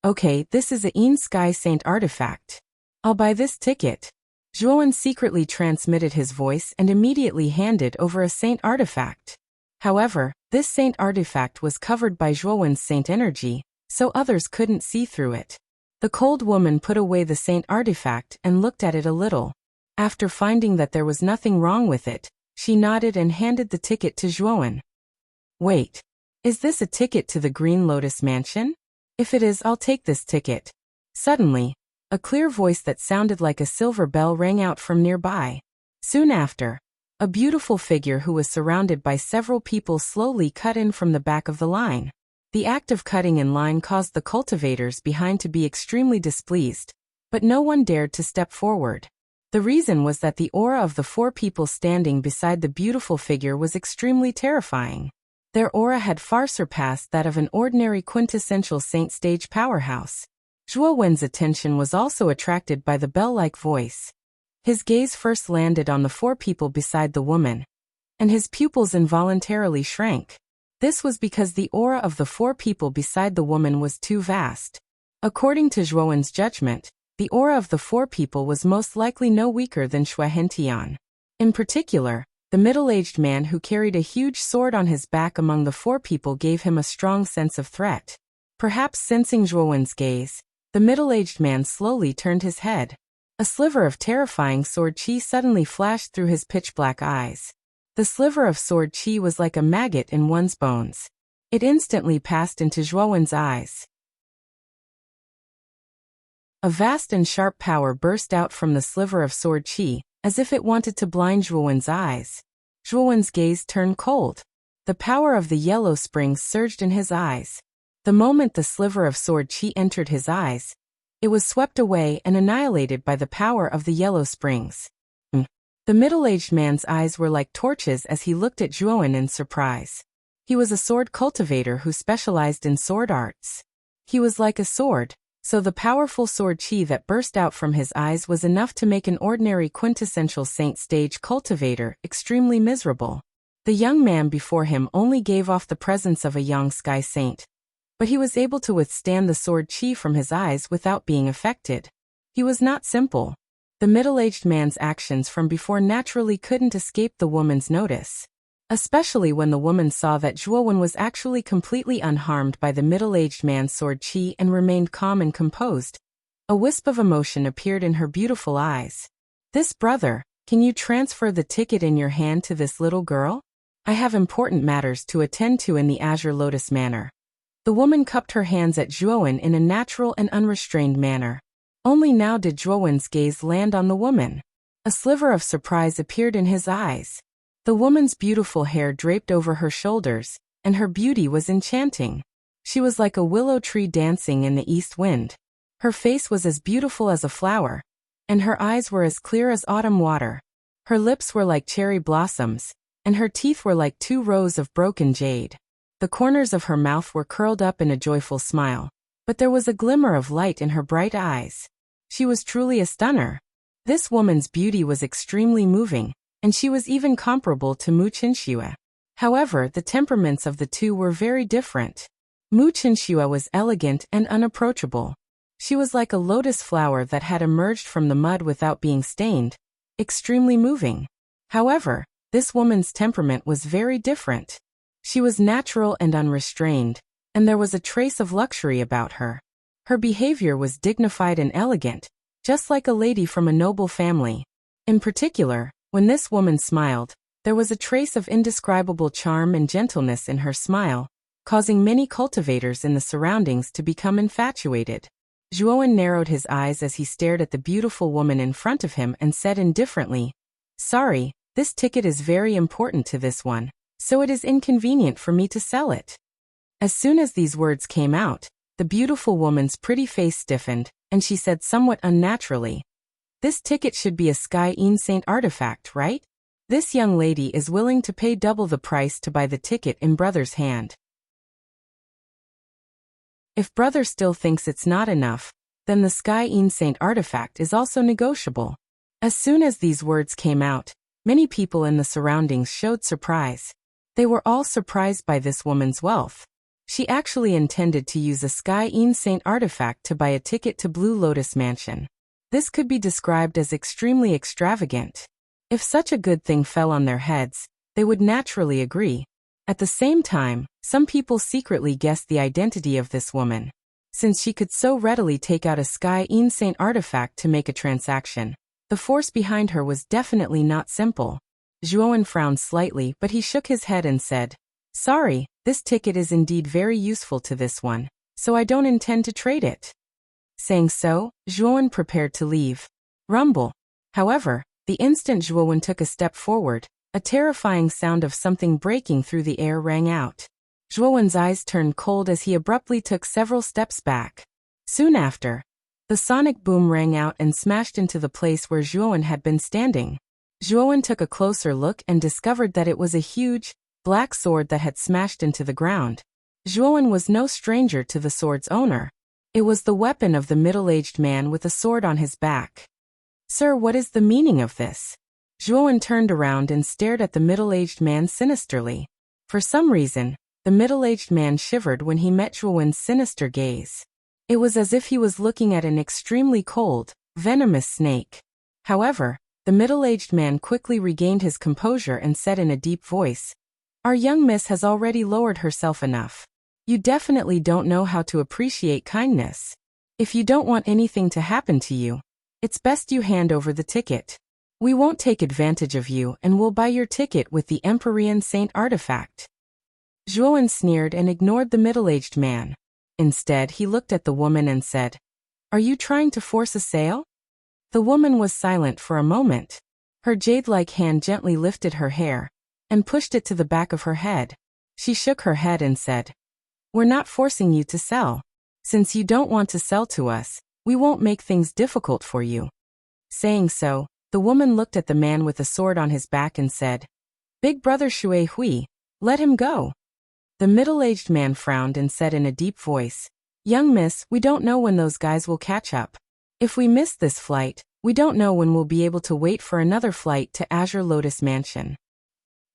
"Okay, this is a Sky Saint artifact. I'll buy this ticket." Zhuowen secretly transmitted his voice and immediately handed over a saint artifact. However, this saint artifact was covered by Zhuowen's saint energy, so others couldn't see through it. The cold woman put away the saint artifact and looked at it a little. After finding that there was nothing wrong with it, she nodded and handed the ticket to Zhuowen. "Wait. Is this a ticket to the Green Lotus Mansion? If it is, I'll take this ticket." Suddenly, a clear voice that sounded like a silver bell rang out from nearby. Soon after, a beautiful figure who was surrounded by several people slowly cut in from the back of the line. The act of cutting in line caused the cultivators behind to be extremely displeased, but no one dared to step forward. The reason was that the aura of the 4 people standing beside the beautiful figure was extremely terrifying. Their aura had far surpassed that of an ordinary quintessential saint stage powerhouse. Zhuowen's attention was also attracted by the bell-like voice. His gaze first landed on the 4 people beside the woman, and his pupils involuntarily shrank. This was because the aura of the 4 people beside the woman was too vast. According to Zhuowen's judgment, the aura of the 4 people was most likely no weaker than Shui Hentian. In particular, the middle-aged man who carried a huge sword on his back among the 4 people gave him a strong sense of threat. Perhaps sensing Zhuowen's gaze, the middle-aged man slowly turned his head. A sliver of terrifying sword chi suddenly flashed through his pitch-black eyes. The sliver of sword chi was like a maggot in one's bones. It instantly passed into Zhuowen's eyes. A vast and sharp power burst out from the sliver of sword chi, as if it wanted to blind Zhuowen's eyes. Zhuowen's gaze turned cold. The power of the yellow springs surged in his eyes. The moment the sliver of sword qi entered his eyes, it was swept away and annihilated by the power of the yellow springs. The middle-aged man's eyes were like torches as he looked at Zhuowen in surprise. He was a sword cultivator who specialized in sword arts. He was like a sword, so the powerful sword qi that burst out from his eyes was enough to make an ordinary quintessential saint stage cultivator extremely miserable. The young man before him only gave off the presence of a young sky saint, but he was able to withstand the sword qi from his eyes without being affected. He was not simple. The middle-aged man's actions from before naturally couldn't escape the woman's notice, especially when the woman saw that Zhuowen was actually completely unharmed by the middle-aged man's sword qi and remained calm and composed. A wisp of emotion appeared in her beautiful eyes. "This brother, can you transfer the ticket in your hand to this little girl? I have important matters to attend to in the Azure Lotus manner." The woman cupped her hands at Zhuowen in a natural and unrestrained manner. Only now did Zhuowen's gaze land on the woman. A sliver of surprise appeared in his eyes. The woman's beautiful hair draped over her shoulders, and her beauty was enchanting. She was like a willow tree dancing in the east wind. Her face was as beautiful as a flower, and her eyes were as clear as autumn water. Her lips were like cherry blossoms, and her teeth were like 2 rows of broken jade. The corners of her mouth were curled up in a joyful smile, but there was a glimmer of light in her bright eyes. She was truly a stunner. This woman's beauty was extremely moving, and she was even comparable to Mu Qinxue. However, the temperaments of the two were very different. Mu Qinxue was elegant and unapproachable. She was like a lotus flower that had emerged from the mud without being stained, extremely moving. However, this woman's temperament was very different. She was natural and unrestrained, and there was a trace of luxury about her. Her behavior was dignified and elegant, just like a lady from a noble family. In particular, when this woman smiled, there was a trace of indescribable charm and gentleness in her smile, causing many cultivators in the surroundings to become infatuated. Zhuowen narrowed his eyes as he stared at the beautiful woman in front of him and said indifferently, "Sorry, this ticket is very important to this one, so it is inconvenient for me to sell it." As soon as these words came out, the beautiful woman's pretty face stiffened, and she said somewhat unnaturally, "This ticket should be a Sky Yin Saint artifact, right? This young lady is willing to pay double the price to buy the ticket in brother's hand. If brother still thinks it's not enough, then the Sky Yin Saint artifact is also negotiable." As soon as these words came out, many people in the surroundings showed surprise. They were all surprised by this woman's wealth. She actually intended to use a Sky Yin Saint artifact to buy a ticket to Blue Lotus Mansion. This could be described as extremely extravagant. If such a good thing fell on their heads, they would naturally agree. At the same time, some people secretly guessed the identity of this woman. Since she could so readily take out a Sky Yin Saint artifact to make a transaction, the force behind her was definitely not simple. Zhuowen frowned slightly, but he shook his head and said, "Sorry, this ticket is indeed very useful to this one, so I don't intend to trade it." Saying so, Zhuowen prepared to leave. Rumble. However, the instant Zhuowen took a step forward, a terrifying sound of something breaking through the air rang out. Zhuowen's eyes turned cold as he abruptly took several steps back. Soon after, the sonic boom rang out and smashed into the place where Zhuowen had been standing. Zhuowen took a closer look and discovered that it was a huge, black sword that had smashed into the ground. Zhuowen was no stranger to the sword's owner. It was the weapon of the middle-aged man with a sword on his back. "Sir, what is the meaning of this?" Zhuowen turned around and stared at the middle-aged man sinisterly. For some reason, the middle-aged man shivered when he met Zhuowen's sinister gaze. It was as if he was looking at an extremely cold, venomous snake. However, the middle-aged man quickly regained his composure and said in a deep voice, "Our young miss has already lowered herself enough. You definitely don't know how to appreciate kindness. If you don't want anything to happen to you, it's best you hand over the ticket. We won't take advantage of you and we'll buy your ticket with the Empyrean Saint artifact." Zhuowen sneered and ignored the middle-aged man. Instead, he looked at the woman and said, "Are you trying to force a sale?" The woman was silent for a moment. Her jade-like hand gently lifted her hair and pushed it to the back of her head. She shook her head and said, "We're not forcing you to sell. Since you don't want to sell to us, we won't make things difficult for you." Saying so, the woman looked at the man with a sword on his back and said, "Big brother Shui Hui, let him go." The middle-aged man frowned and said in a deep voice, "Young miss, we don't know when those guys will catch up. If we miss this flight, we don't know when we'll be able to wait for another flight to Azure Lotus Mansion.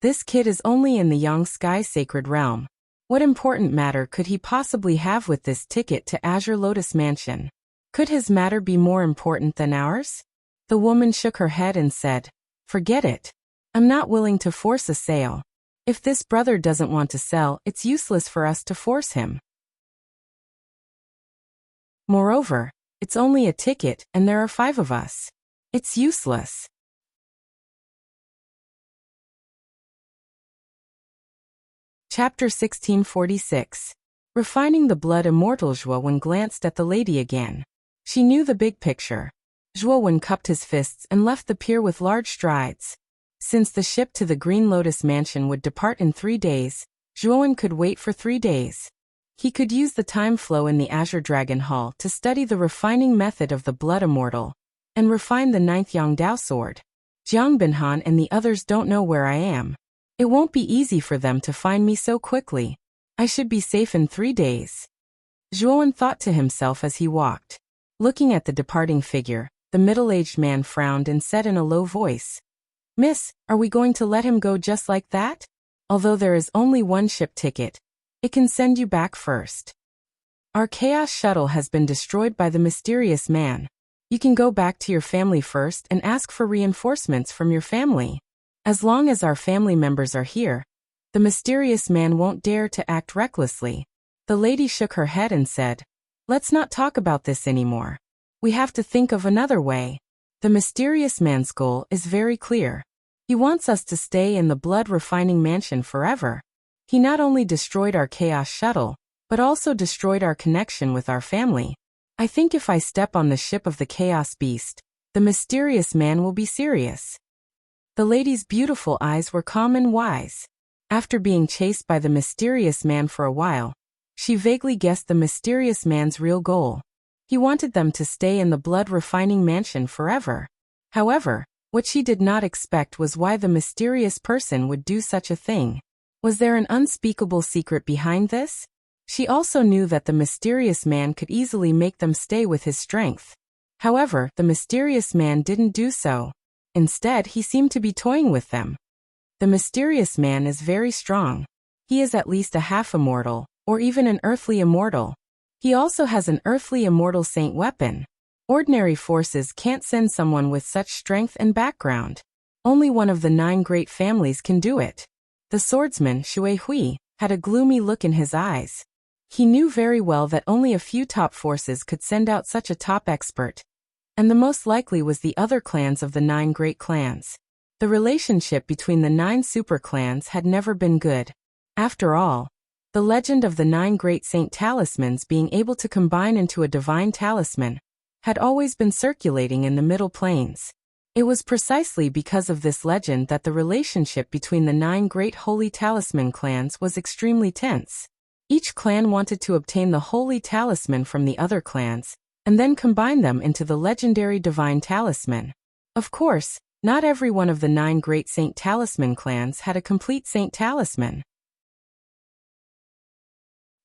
This kid is only in the Yang Sky Sacred Realm. What important matter could he possibly have with this ticket to Azure Lotus Mansion? Could his matter be more important than ours?" The woman shook her head and said, "Forget it. I'm not willing to force a sale. If this brother doesn't want to sell, it's useless for us to force him. Moreover, it's only a ticket and there are 5 of us. It's useless." Chapter 1646. Refining the blood. Immortal Zhuowen glanced at the lady again. She knew the big picture. Zhuowen cupped his fists and left the pier with large strides. Since the ship to the Green Lotus Mansion would depart in 3 days, Zhuowen could wait for 3 days. He could use the time flow in the Azure Dragon Hall to study the refining method of the Blood Immortal and refine the 9th Yangdao sword. Jiang Binhan and the others don't know where I am. It won't be easy for them to find me so quickly. I should be safe in 3 days. Zhuowen thought to himself as he walked. Looking at the departing figure, the middle-aged man frowned and said in a low voice, "Miss, are we going to let him go just like that? Although there is only 1 ship ticket, it can send you back first. Our chaos shuttle has been destroyed by the mysterious man. You can go back to your family first and ask for reinforcements from your family. As long as our family members are here, the mysterious man won't dare to act recklessly." The lady shook her head and said, "Let's not talk about this anymore. We have to think of another way. The mysterious man's goal is very clear. He wants us to stay in the blood refining mansion forever. He not only destroyed our chaos shuttle, but also destroyed our connection with our family. I think if I step on the ship of the chaos beast, the mysterious man will be serious." The lady's beautiful eyes were calm and wise. After being chased by the mysterious man for a while, she vaguely guessed the mysterious man's real goal. He wanted them to stay in the blood refining mansion forever. However, what she did not expect was why the mysterious person would do such a thing. Was there an unspeakable secret behind this? She also knew that the mysterious man could easily make them stay with his strength. However, the mysterious man didn't do so. Instead, he seemed to be toying with them. The mysterious man is very strong. He is at least a half immortal, or even an earthly immortal. He also has an earthly immortal saint weapon. Ordinary forces can't send someone with such strength and background. Only one of the 9 great families can do it. The swordsman, Shui Hui, had a gloomy look in his eyes. He knew very well that only a few top forces could send out such a top expert. And the most likely was the other clans of the 9 great clans. The relationship between the 9 super clans had never been good. After all, the legend of the 9 great saint talismans being able to combine into a divine talisman had always been circulating in the Middle Plains. It was precisely because of this legend that the relationship between the 9 great holy talisman clans was extremely tense. Each clan wanted to obtain the holy talisman from the other clans, and then combine them into the legendary divine talisman. Of course, not every one of the 9 great saint talisman clans had a complete saint talisman.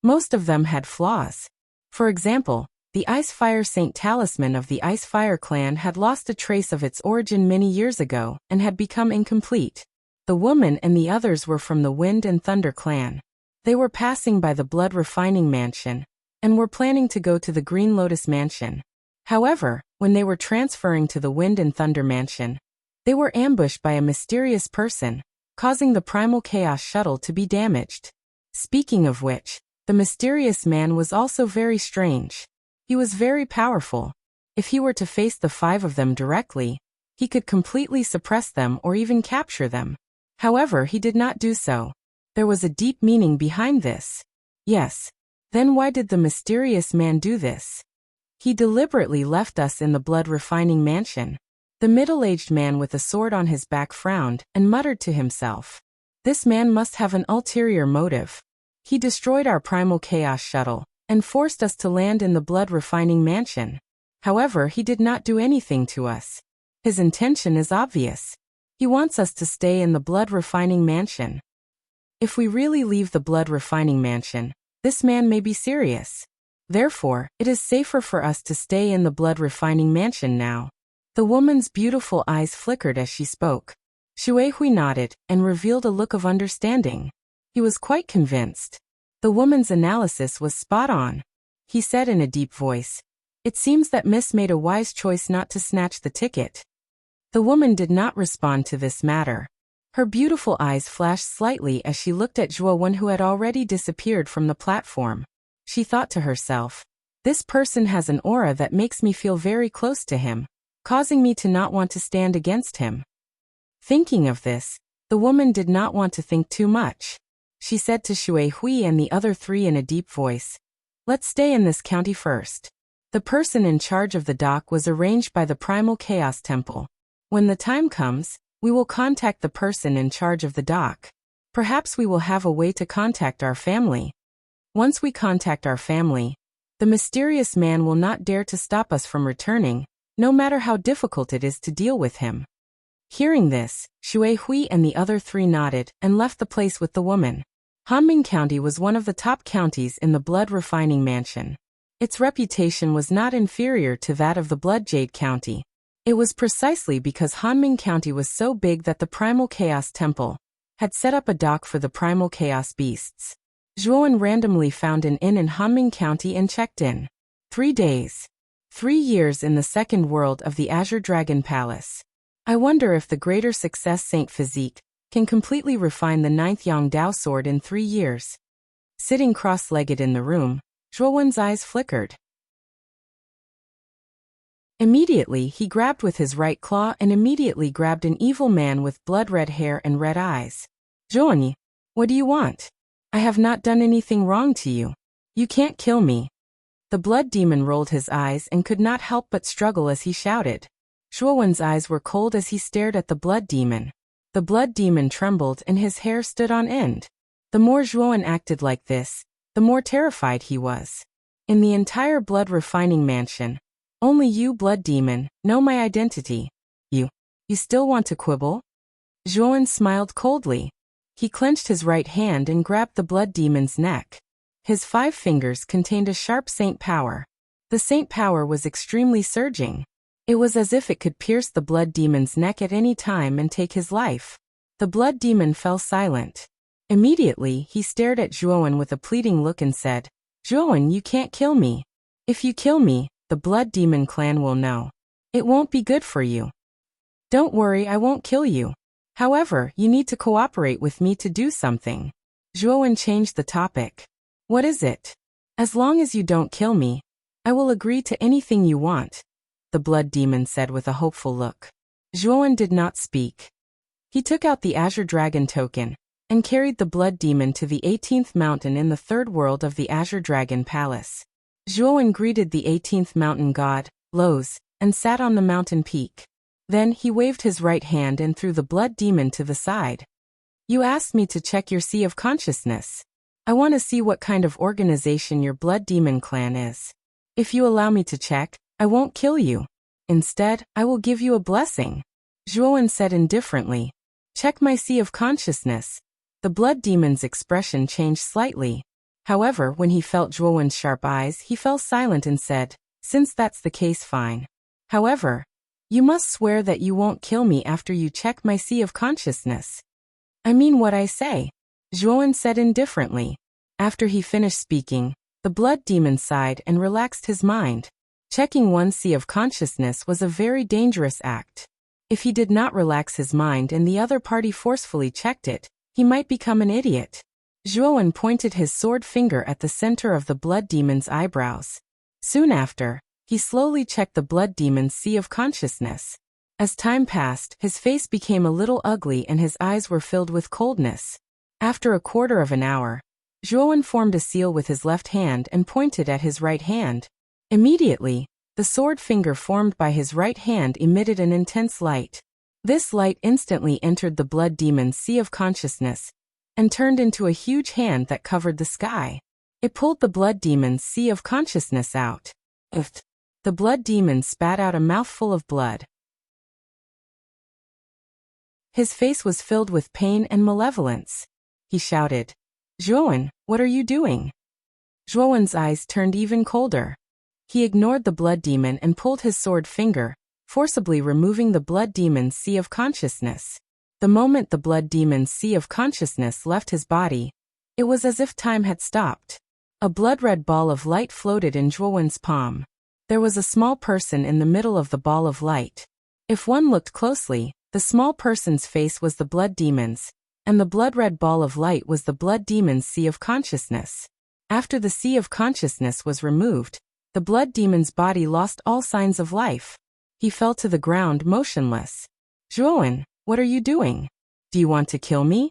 Most of them had flaws. For example, the Ice-Fire Saint Talisman of the Ice-Fire clan had lost a trace of its origin many years ago and had become incomplete. The woman and the others were from the Wind and Thunder clan. They were passing by the Blood Refining Mansion and were planning to go to the Green Lotus Mansion. However, when they were transferring to the Wind and Thunder Mansion, they were ambushed by a mysterious person, causing the Primal Chaos Shuttle to be damaged. Speaking of which, the mysterious man was also very strange. He was very powerful. If he were to face the 5 of them directly, he could completely suppress them or even capture them. However, he did not do so. There was a deep meaning behind this. Yes. Then why did the mysterious man do this? He deliberately left us in the Blood Refining Mansion. The middle-aged man with a sword on his back frowned and muttered to himself. This man must have an ulterior motive. He destroyed our primal chaos shuttle and forced us to land in the blood-refining mansion. However, he did not do anything to us. His intention is obvious. He wants us to stay in the blood-refining mansion. If we really leave the blood-refining mansion, this man may be serious. Therefore, it is safer for us to stay in the blood-refining mansion now. The woman's beautiful eyes flickered as she spoke. Shui Hui nodded and revealed a look of understanding. He was quite convinced. The woman's analysis was spot on. He said in a deep voice, "It seems that Miss made a wise choice not to snatch the ticket." The woman did not respond to this matter. Her beautiful eyes flashed slightly as she looked at Zhuowen, who had already disappeared from the platform. She thought to herself, "This person has an aura that makes me feel very close to him, causing me to not want to stand against him." Thinking of this, the woman did not want to think too much. She said to Shui Hui and the other three in a deep voice, "Let's stay in this county first." The person in charge of the dock was arranged by the Primal Chaos Temple. When the time comes, we will contact the person in charge of the dock. Perhaps we will have a way to contact our family. Once we contact our family, the mysterious man will not dare to stop us from returning, no matter how difficult it is to deal with him. Hearing this, Shui Hui and the other three nodded and left the place with the woman. Hanming County was one of the top counties in the blood refining mansion. Its reputation was not inferior to that of the Blood Jade County. It was precisely because Hanming County was so big that the Primal Chaos Temple had set up a dock for the Primal Chaos beasts. Zhuowen randomly found an inn in Hanming County and checked in. 3 days. 3 years in the second world of the Azure Dragon Palace. I wonder if the greater success Saint Physique can completely refine the 9th Yang Dao sword in 3 years. Sitting cross-legged in the room, Zhuowen's eyes flickered. Immediately he grabbed with his right claw and immediately grabbed an evil man with blood-red hair and red eyes. "Zhuowen, what do you want? I have not done anything wrong to you. You can't kill me." The blood demon rolled his eyes and could not help but struggle as he shouted. Zhuowen's eyes were cold as he stared at the blood demon. The blood demon trembled and his hair stood on end. The more Zhuowen acted like this, the more terrified he was. In the entire blood refining mansion, only you, blood demon, know my identity. You still want to quibble? Zhuowen smiled coldly. He clenched his right hand and grabbed the blood demon's neck. His 5 fingers contained a sharp saint power. The saint power was extremely surging. It was as if it could pierce the blood demon's neck at any time and take his life. The blood demon fell silent. Immediately, he stared at Zhuowen with a pleading look and said, "Zhuowen, you can't kill me. If you kill me, the blood demon clan will know. It won't be good for you. Don't worry, I won't kill you. However, you need to cooperate with me to do something." Zhuowen changed the topic. "What is it?" "As long as you don't kill me, I will agree to anything you want," the blood demon said with a hopeful look. Zhuowen did not speak. He took out the Azure Dragon token and carried the blood demon to the 18th mountain in the 3rd world of the Azure Dragon Palace. Zhuowen greeted the 18th mountain god, Loz, and sat on the mountain peak. Then he waved his right hand and threw the blood demon to the side. "You asked me to check your sea of consciousness. I want to see what kind of organization your blood demon clan is. If you allow me to check, I won't kill you. Instead, I will give you a blessing," Zhuowen said indifferently. "Check my sea of consciousness." The blood demon's expression changed slightly. However, when he felt Zhuowen's sharp eyes, he fell silent and said, "Since that's the case, fine. However, you must swear that you won't kill me after you check my sea of consciousness." "I mean what I say," Zhuowen said indifferently. After he finished speaking, the blood demon sighed and relaxed his mind. Checking one sea of consciousness was a very dangerous act. If he did not relax his mind and the other party forcefully checked it, he might become an idiot. Zhuowen pointed his sword finger at the center of the blood demon's eyebrows. Soon after, he slowly checked the blood demon's sea of consciousness. As time passed, his face became a little ugly and his eyes were filled with coldness. After a quarter of an hour, Zhuowen formed a seal with his left hand and pointed at his right hand. Immediately, The sword finger formed by his right hand emitted an intense light. This light instantly entered the blood demon's sea of consciousness and turned into a huge hand that covered the sky. It pulled the blood demon's sea of consciousness out. The blood demon spat out a mouthful of blood. His face was filled with pain and malevolence. He shouted, "Zhuowen, what are you doing?" Zhuowen's eyes turned even colder. He ignored the blood demon and pulled his sword finger, forcibly removing the blood demon's sea of consciousness. The moment the blood demon's sea of consciousness left his body, it was as if time had stopped. A blood-red ball of light floated in Zhuowen's palm. There was a small person in the middle of the ball of light. If one looked closely, the small person's face was the blood demon's, and the blood-red ball of light was the blood demon's sea of consciousness. After the sea of consciousness was removed, the blood demon's body lost all signs of life. He fell to the ground motionless. "Zhuowen, what are you doing? Do you want to kill me?"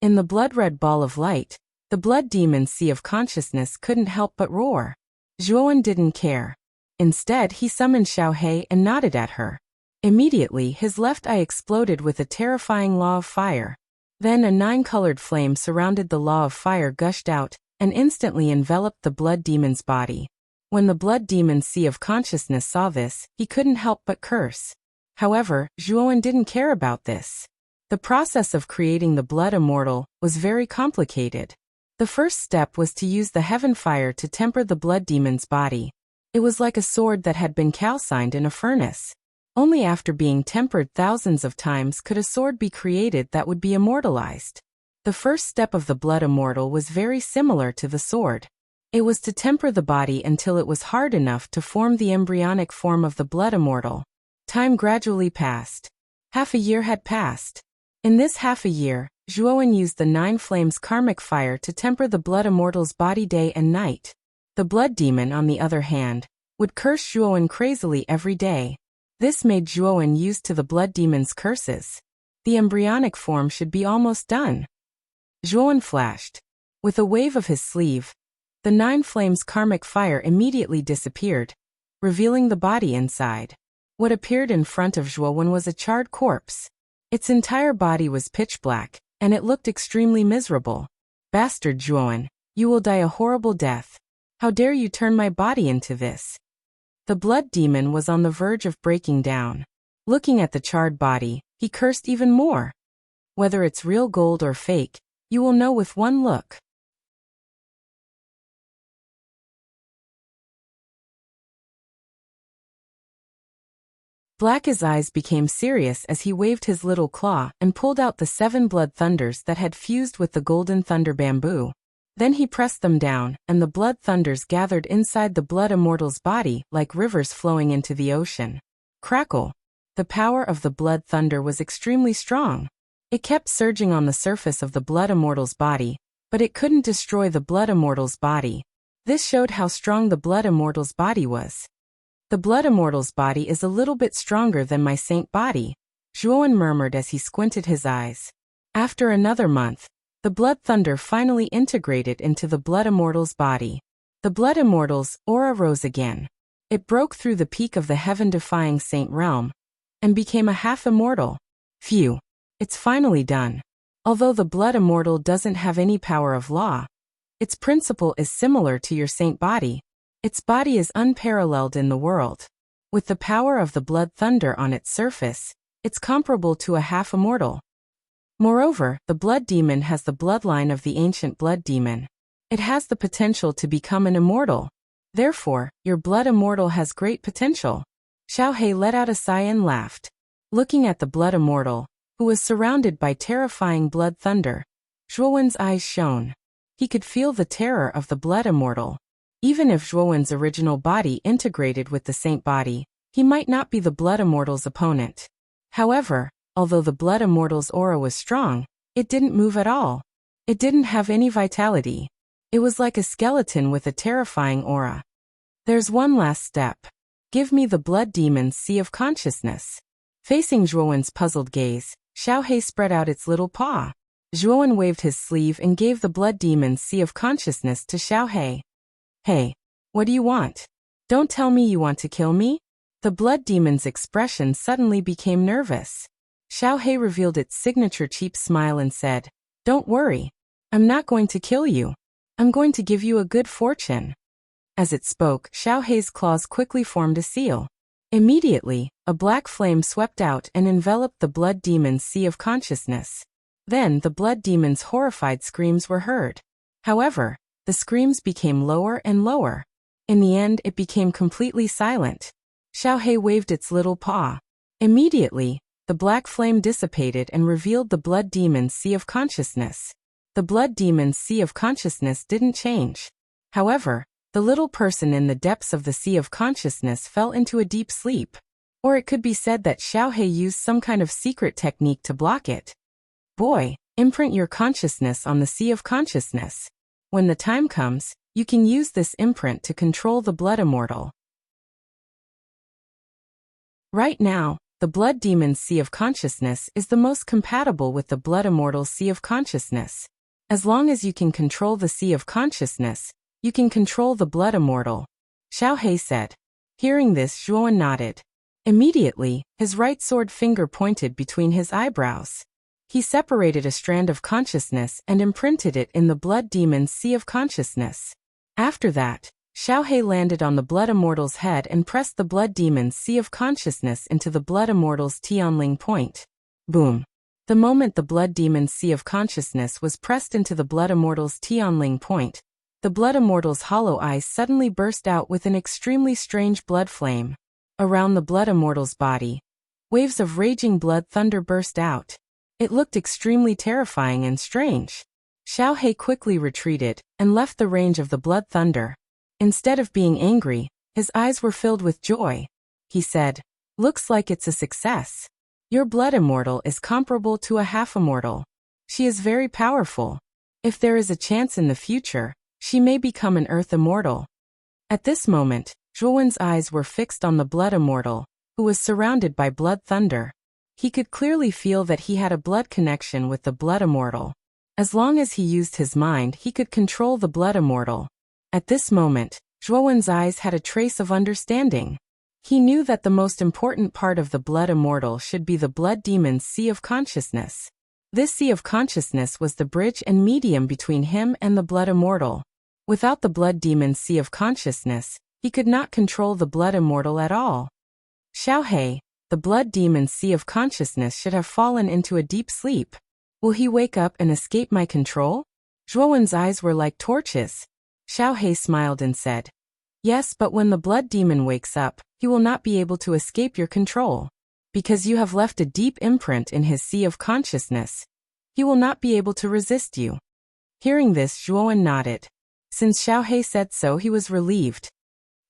In the blood-red ball of light, the blood demon's sea of consciousness couldn't help but roar. Zhuowen didn't care. Instead, he summoned Xiaohei and nodded at her. Immediately, his left eye exploded with a terrifying law of fire. Then a 9-colored flame surrounded the law of fire gushed out and instantly enveloped the blood demon's body. When the blood demon's sea of consciousness saw this, he couldn't help but curse. However, Zhuowen didn't care about this. The process of creating the blood immortal was very complicated. The first step was to use the heaven fire to temper the blood demon's body. It was like a sword that had been calcined in a furnace. Only after being tempered thousands of times could a sword be created that would be immortalized. The first step of the blood immortal was very similar to the sword. It was to temper the body until it was hard enough to form the embryonic form of the blood immortal. Time gradually passed. Half a year had passed. In this half a year, Zhuowen used the 9 flames karmic fire to temper the blood immortal's body day and night. The blood demon, on the other hand, would curse Zhuowen crazily every day. This made Zhuowen used to the blood demon's curses. The embryonic form should be almost done. Zhuowen flashed. With a wave of his sleeve, the 9 flames karmic fire immediately disappeared, revealing the body inside. What appeared in front of Zhuowen was a charred corpse. Its entire body was pitch black, and it looked extremely miserable. "Bastard Zhuowen, you will die a horrible death. How dare you turn my body into this?" The blood demon was on the verge of breaking down. Looking at the charred body, he cursed even more. "Whether it's real gold or fake, you will know with one look." Black's eyes became serious as he waved his little claw and pulled out the 7 blood thunders that had fused with the golden thunder bamboo. Then he pressed them down, and the blood thunders gathered inside the blood immortal's body like rivers flowing into the ocean. Crackle! The power of the blood thunder was extremely strong. It kept surging on the surface of the blood immortal's body, but it couldn't destroy the blood immortal's body. This showed how strong the blood immortal's body was. "The blood immortal's body is a little bit stronger than my saint body," Zhuowen murmured as he squinted his eyes. After another month, the blood thunder finally integrated into the blood immortal's body. The blood immortal's aura rose again. It broke through the peak of the heaven-defying saint realm and became a half-immortal. Phew! It's finally done. Although the blood immortal doesn't have any power of law, its principle is similar to your saint body. Its body is unparalleled in the world. With the power of the blood thunder on its surface, it's comparable to a half-immortal. Moreover, the blood demon has the bloodline of the ancient blood demon. It has the potential to become an immortal. Therefore, your blood immortal has great potential. Xiaohei let out a sigh and laughed. Looking at the blood immortal, who was surrounded by terrifying blood thunder, Zhuowen's eyes shone. He could feel the terror of the blood immortal. Even if Zhuowen's original body integrated with the saint body, he might not be the blood immortal's opponent. However, although the blood immortal's aura was strong, it didn't move at all. It didn't have any vitality. It was like a skeleton with a terrifying aura. "There's one last step. Give me the blood demon's sea of consciousness." Facing Zhuowen's puzzled gaze, Xiaohei spread out its little paw. Zhuowen waved his sleeve and gave the blood demon's sea of consciousness to Xiaohei. "Hey, what do you want?" Don't tell me you want to kill me? The blood demon's expression suddenly became nervous. Xiaohei revealed its signature cheap smile and said, "Don't worry. I'm not going to kill you. I'm going to give you a good fortune." As it spoke, Xiaohei's claws quickly formed a seal. Immediately, a black flame swept out and enveloped the blood demon's sea of consciousness. Then the blood demon's horrified screams were heard. However, the screams became lower and lower. In the end, it became completely silent. Xiaohei waved its little paw. Immediately, the black flame dissipated and revealed the blood demon's sea of consciousness. The blood demon's sea of consciousness didn't change. However, the little person in the depths of the sea of consciousness fell into a deep sleep. Or it could be said that Xiaohei used some kind of secret technique to block it. Boy, imprint your consciousness on the sea of consciousness. When the time comes, you can use this imprint to control the blood immortal. Right now, the blood demon's sea of consciousness is the most compatible with the blood immortal's sea of consciousness. As long as you can control the sea of consciousness, you can control the blood immortal, Xiaohei said. Hearing this, Zhuowen nodded. Immediately, his right sword finger pointed between his eyebrows. He separated a strand of consciousness and imprinted it in the blood demon's sea of consciousness. After that, Xiaohei landed on the blood immortal's head and pressed the blood demon's sea of consciousness into the blood immortal's Tianling point. Boom! The moment the blood demon's sea of consciousness was pressed into the blood immortal's Tianling point, the blood immortal's hollow eyes suddenly burst out with an extremely strange blood flame. Around the blood immortal's body, waves of raging blood thunder burst out. It looked extremely terrifying and strange. Xiaohei quickly retreated and left the range of the blood thunder. Instead of being angry, his eyes were filled with joy. He said, "Looks like it's a success. Your blood immortal is comparable to a half-immortal. She is very powerful. If there is a chance in the future, she may become an earth immortal." At this moment, Zhuowen's eyes were fixed on the blood immortal, who was surrounded by blood thunder. He could clearly feel that he had a blood connection with the blood immortal. As long as he used his mind, he could control the blood immortal. At this moment, Zhuowen's eyes had a trace of understanding. He knew that the most important part of the blood immortal should be the blood demon's sea of consciousness. This sea of consciousness was the bridge and medium between him and the blood immortal. Without the blood demon's sea of consciousness, he could not control the blood immortal at all. Xiaohei, the blood demon's sea of consciousness should have fallen into a deep sleep. Will he wake up and escape my control? Zhuowen's eyes were like torches. Xiaohei smiled and said, "Yes, but when the blood demon wakes up, he will not be able to escape your control. Because you have left a deep imprint in his sea of consciousness, he will not be able to resist you." Hearing this, Zhuowen nodded. Since Xiaohei said so, he was relieved.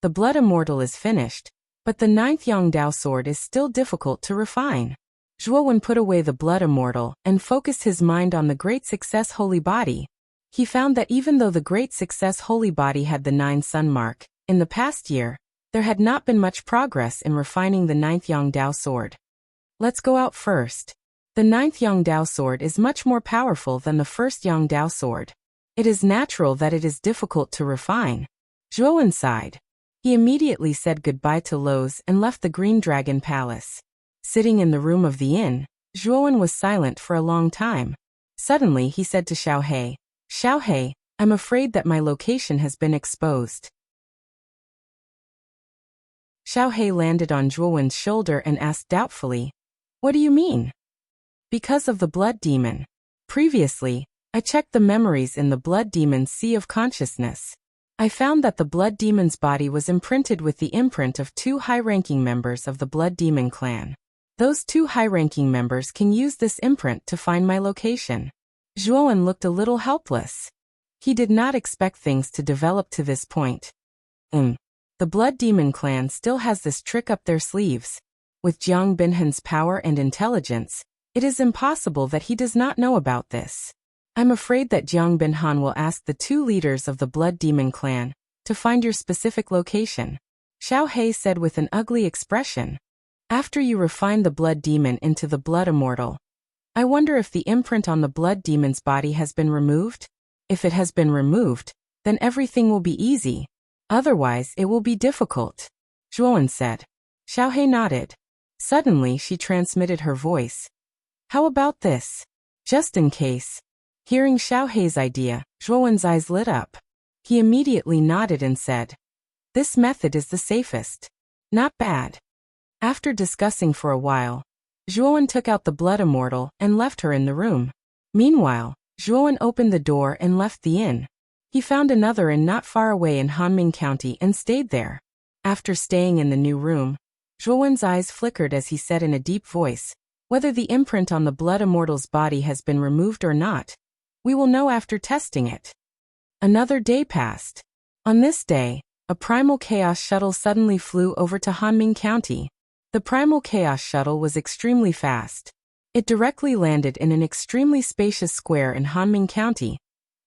The blood immortal is finished, but the 9th Yongdao sword is still difficult to refine. Zhuowen put away the blood immortal and focused his mind on the Great Success Holy Body. He found that even though the Great Success Holy Body had the 9 sun mark, in the past year, there had not been much progress in refining the 9th Yongdao sword. Let's go out first. The 9th Yongdao sword is much more powerful than the 1st Yongdao sword. It is natural that it is difficult to refine. Zhuowen sighed. He immediately said goodbye to Lowe's and left the Green Dragon Palace. Sitting in the room of the inn, Zhuowen was silent for a long time. Suddenly he said to Xiaohei, "Xiaohei, I'm afraid that my location has been exposed." Xiaohei landed on Zhuowen's shoulder and asked doubtfully, "What do you mean?" "Because of the blood demon. Previously, I checked the memories in the blood demon's sea of consciousness. I found that the blood demon's body was imprinted with the imprint of 2 high-ranking members of the blood demon clan. Those 2 high-ranking members can use this imprint to find my location." Zhuowen looked a little helpless. He did not expect things to develop to this point. The blood demon clan still has this trick up their sleeves. With Jiang Binhan's power and intelligence, it is impossible that he does not know about this. I'm afraid that Jiang Binhan will ask the 2 leaders of the blood demon clan to find your specific location, Xiaohei said with an ugly expression. After you refine the blood demon into the blood immortal, I wonder if the imprint on the blood demon's body has been removed? If it has been removed, then everything will be easy. Otherwise, it will be difficult, Zhuowen said. Xiaohe nodded. Suddenly, she transmitted her voice. How about this? Just in case. Hearing Xiaohe's idea, Zhuowen's eyes lit up. He immediately nodded and said, this method is the safest. Not bad. After discussing for a while, Zhuowen took out the blood immortal and left her in the room. Meanwhile, Zhuowen opened the door and left the inn. He found another inn not far away in Hanming County and stayed there. After staying in the new room, Zhuowen's eyes flickered as he said in a deep voice, whether the imprint on the blood immortal's body has been removed or not, we will know after testing it. Another day passed. On this day, a primal chaos shuttle suddenly flew over to Hanming County. The primal chaos shuttle was extremely fast. It directly landed in an extremely spacious square in Hanming County,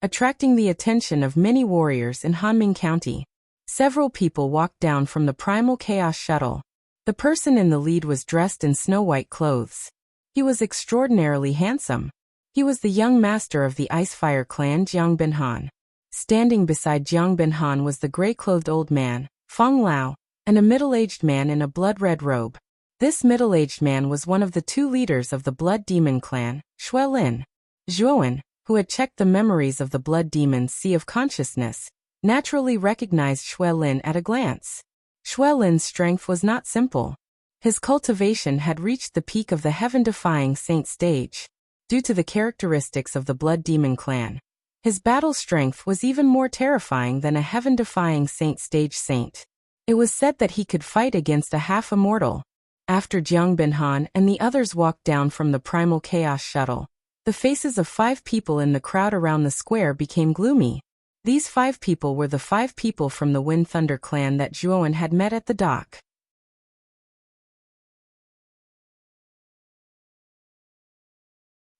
attracting the attention of many warriors in Hanming County. Several people walked down from the primal chaos shuttle. The person in the lead was dressed in snow-white clothes. He was extraordinarily handsome. He was the young master of the Icefire clan Jiang Binhan. Standing beside Jiang Binhan was the gray-clothed old man, Feng Lao, and a middle-aged man in a blood-red robe. This middle-aged man was one of the two leaders of the Blood Demon clan, Xuelin. Zhuowen, who had checked the memories of the Blood Demon's Sea of Consciousness, naturally recognized Xuelin at a glance. Xuelin's strength was not simple. His cultivation had reached the peak of the heaven-defying saint stage. Due to the characteristics of the Blood Demon clan, his battle strength was even more terrifying than a heaven-defying saint stage saint. It was said that he could fight against a half-immortal. After Jiang Binhan and the others walked down from the primal chaos shuttle, the faces of 5 people in the crowd around the square became gloomy. These 5 people were the 5 people from the Wind Thunder clan that Zhuowen had met at the dock.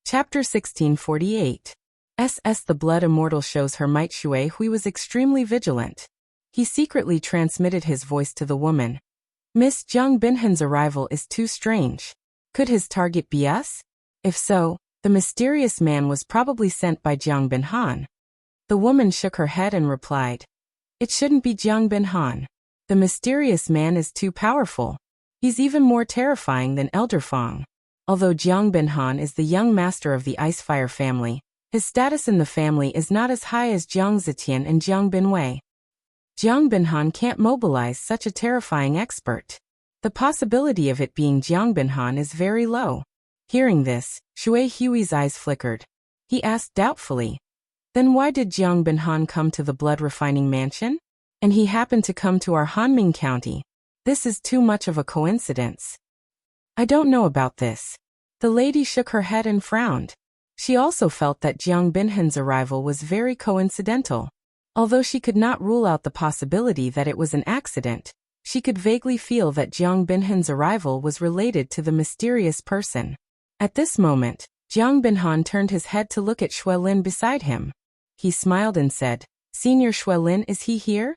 Chapter 1648. The Blood Immortal shows her might. Shui Hui was extremely vigilant. He secretly transmitted his voice to the woman. Miss Jiang Binhan's arrival is too strange. Could his target be us? If so, the mysterious man was probably sent by Jiang Binhan. The woman shook her head and replied, it shouldn't be Jiang Binhan. The mysterious man is too powerful. He's even more terrifying than Elder Feng. Although Jiang Binhan is the young master of the Icefire family, his status in the family is not as high as Jiang Zetian and Jiang Binwei. Jiang Binhan can't mobilize such a terrifying expert. The possibility of it being Jiang Binhan is very low. Hearing this, Shui Hui's eyes flickered. He asked doubtfully, then why did Jiang Binhan come to the blood refining mansion? And he happened to come to our Hanming County. This is too much of a coincidence. I don't know about this. The lady shook her head and frowned. She also felt that Jiang Binhan's arrival was very coincidental. Although she could not rule out the possibility that it was an accident, she could vaguely feel that Jiang Binhan's arrival was related to the mysterious person. At this moment, Jiang Binhan turned his head to look at Xuelin beside him. He smiled and said, Senior Xuelin, is he here?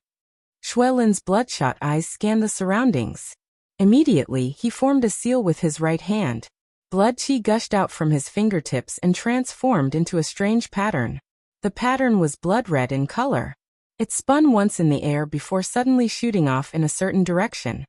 Xuelin's bloodshot eyes scanned the surroundings. Immediately, he formed a seal with his right hand. Blood qi gushed out from his fingertips and transformed into a strange pattern. The pattern was blood-red in color. It spun once in the air before suddenly shooting off in a certain direction.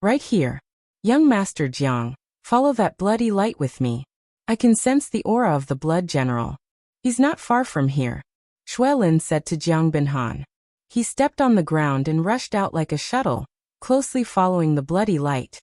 Right here. Young Master Jiang, follow that bloody light with me. I can sense the aura of the blood general. He's not far from here, Xuelin said to Jiang Binhan. He stepped on the ground and rushed out like a shuttle, closely following the bloody light.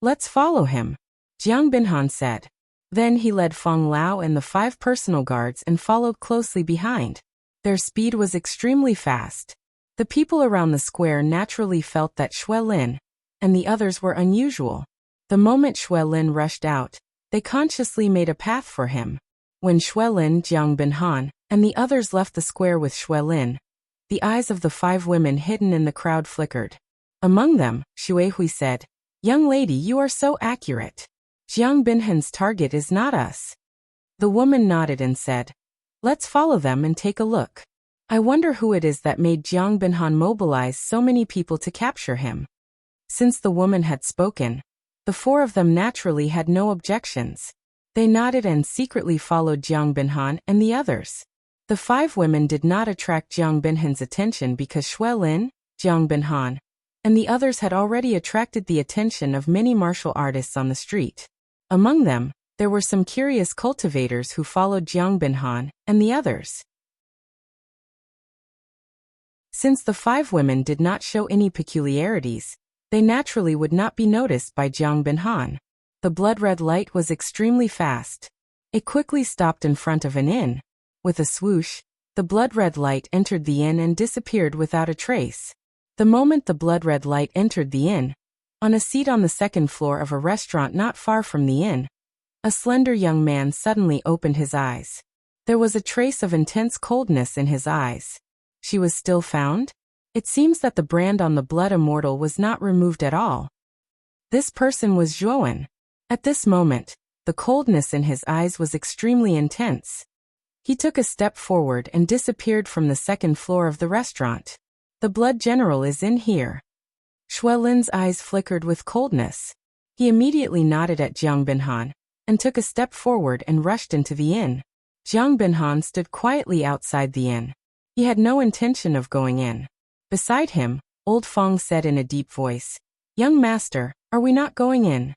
Let's follow him, Jiang Binhan said. Then he led Feng Lao and the 5 personal guards and followed closely behind. Their speed was extremely fast. The people around the square naturally felt that Xuelin and the others were unusual. The moment Xuelin rushed out, they consciously made a path for him. When Xuelin, Jiang Binhan, and the others left the square with Xuelin, the eyes of the 5 women hidden in the crowd flickered. Among them, Shui Hui said, Young lady, you are so accurate. Jiang Binhan's target is not us. The woman nodded and said, let's follow them and take a look. I wonder who it is that made Jiang Binhan mobilize so many people to capture him. Since the woman had spoken, the 4 of them naturally had no objections. They nodded and secretly followed Jiang Binhan and the others. The 5 women did not attract Jiang Binhan's attention because Xuelin, Jiang Binhan, and the others had already attracted the attention of many martial artists on the street. Among them, there were some curious cultivators who followed Jiang Binhan and the others. Since the 5 women did not show any peculiarities, they naturally would not be noticed by Jiang Binhan. The blood-red light was extremely fast. It quickly stopped in front of an inn. With a swoosh, the blood-red light entered the inn and disappeared without a trace. The moment the blood-red light entered the inn, on a seat on the second floor of a restaurant not far from the inn, a slender young man suddenly opened his eyes. There was a trace of intense coldness in his eyes. She was still found? It seems that the brand on the blood immortal was not removed at all. This person was Zhuowen. At this moment, the coldness in his eyes was extremely intense. He took a step forward and disappeared from the second floor of the restaurant. The blood general is in here. Xue Lin's eyes flickered with coldness. He immediately nodded at Jiang Binhan and took a step forward and rushed into the inn. Jiang Binhan stood quietly outside the inn. He had no intention of going in. Beside him, Old Fong said in a deep voice, "Young master, are we not going in?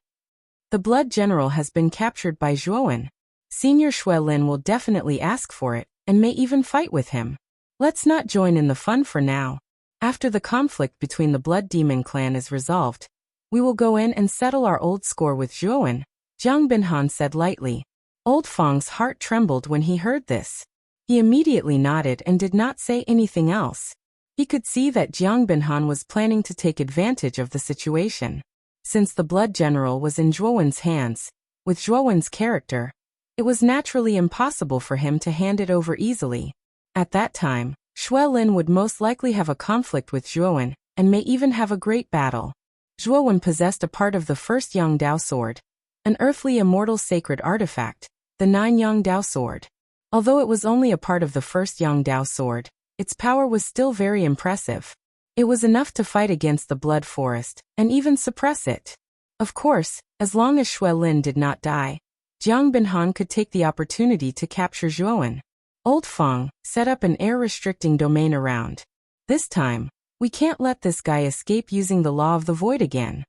The blood general has been captured by Zhuowen. Senior Xue Lin will definitely ask for it, and may even fight with him. Let's not join in the fun for now. After the conflict between the Blood Demon clan is resolved, we will go in and settle our old score with Zhuowen," Jiang Binhan said lightly. Old Fong's heart trembled when he heard this. He immediately nodded and did not say anything else. He could see that Jiang Binhan was planning to take advantage of the situation. Since the blood general was in Zhuowen's hands, with Zhuowen's character, it was naturally impossible for him to hand it over easily. At that time, Xue Lin would most likely have a conflict with Zhuowen, and may even have a great battle. Zhuowen possessed a part of the first Yang Dao sword, an earthly immortal sacred artifact, the 9 Yang Dao sword. Although it was only a part of the first Yang Dao sword, its power was still very impressive. It was enough to fight against the Blood Forest, and even suppress it. Of course, as long as Xue Lin did not die, Jiang Binhan could take the opportunity to capture Zhuowen. Old Fong set up an air-restricting domain around. This time, we can't let this guy escape using the law of the void again.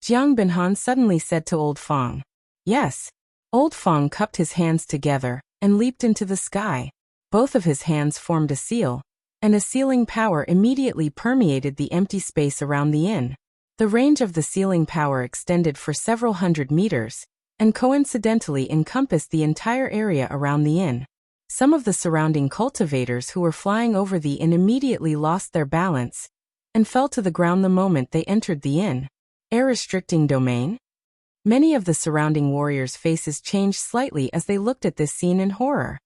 Jiang Binhan suddenly said to Old Fong. Yes. Old Fong cupped his hands together and leaped into the sky. Both of his hands formed a seal, and a sealing power immediately permeated the empty space around the inn. The range of the sealing power extended for several hundred meters, and coincidentally encompassed the entire area around the inn. Some of the surrounding cultivators who were flying over the inn immediately lost their balance and fell to the ground the moment they entered the inn. Air-restricting domain? Many of the surrounding warriors' faces changed slightly as they looked at this scene in horror.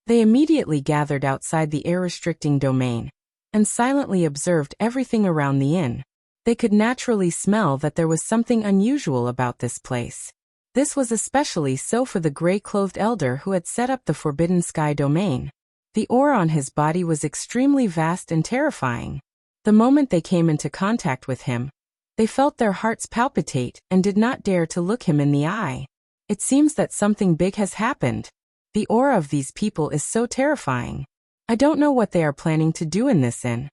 They immediately gathered outside the air-restricting domain and silently observed everything around the inn. They could naturally smell that there was something unusual about this place. This was especially so for the gray-clothed elder who had set up the Forbidden Sky domain. The aura on his body was extremely vast and terrifying. The moment they came into contact with him, they felt their hearts palpitate and did not dare to look him in the eye. It seems that something big has happened. The aura of these people is so terrifying. I don't know what they are planning to do in this inn.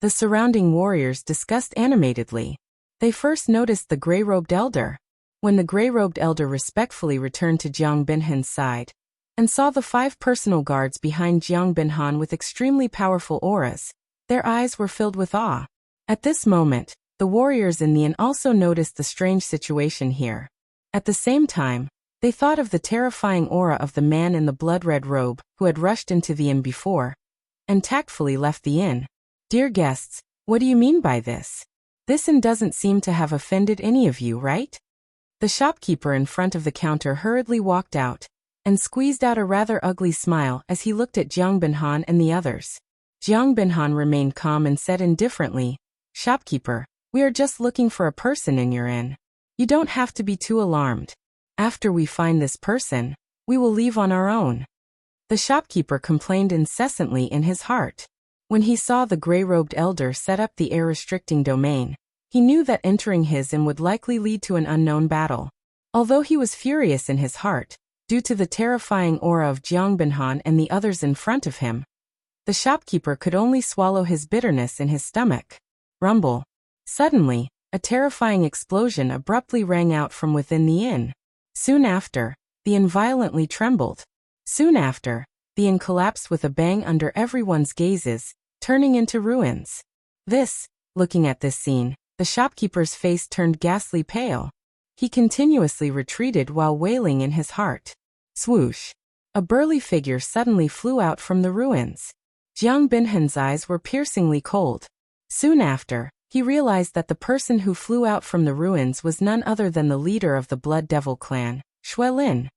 The surrounding warriors discussed animatedly. They first noticed the gray-robed elder. When the gray-robed elder respectfully returned to Jiang Binhan's side and saw the 5 personal guards behind Jiang Binhan with extremely powerful auras, their eyes were filled with awe. At this moment, the warriors in the inn also noticed the strange situation here. At the same time, they thought of the terrifying aura of the man in the blood-red robe who had rushed into the inn before and tactfully left the inn. Dear guests, what do you mean by this? This inn doesn't seem to have offended any of you, right? The shopkeeper in front of the counter hurriedly walked out and squeezed out a rather ugly smile as he looked at Jiang Binhan and the others. Jiang Binhan remained calm and said indifferently, "Shopkeeper, we are just looking for a person in your inn. You don't have to be too alarmed. After we find this person, we will leave on our own." The shopkeeper complained incessantly in his heart. When he saw the gray-robed elder set up the air-restricting domain, he knew that entering his inn would likely lead to an unknown battle. Although he was furious in his heart, due to the terrifying aura of Jiang Binhan and the others in front of him, The shopkeeper could only swallow his bitterness in his stomach. Rumble. Suddenly, a terrifying explosion abruptly rang out from within the inn. Soon after, the inn violently trembled. Soon after, the inn collapsed with a bang under everyone's gazes, turning into ruins. Looking at this scene, the shopkeeper's face turned ghastly pale. He continuously retreated while wailing in his heart. Swoosh! A burly figure suddenly flew out from the ruins. Jiang Binhan's eyes were piercingly cold. Soon after, he realized that the person who flew out from the ruins was none other than the leader of the Blood Devil clan, Xue Lin.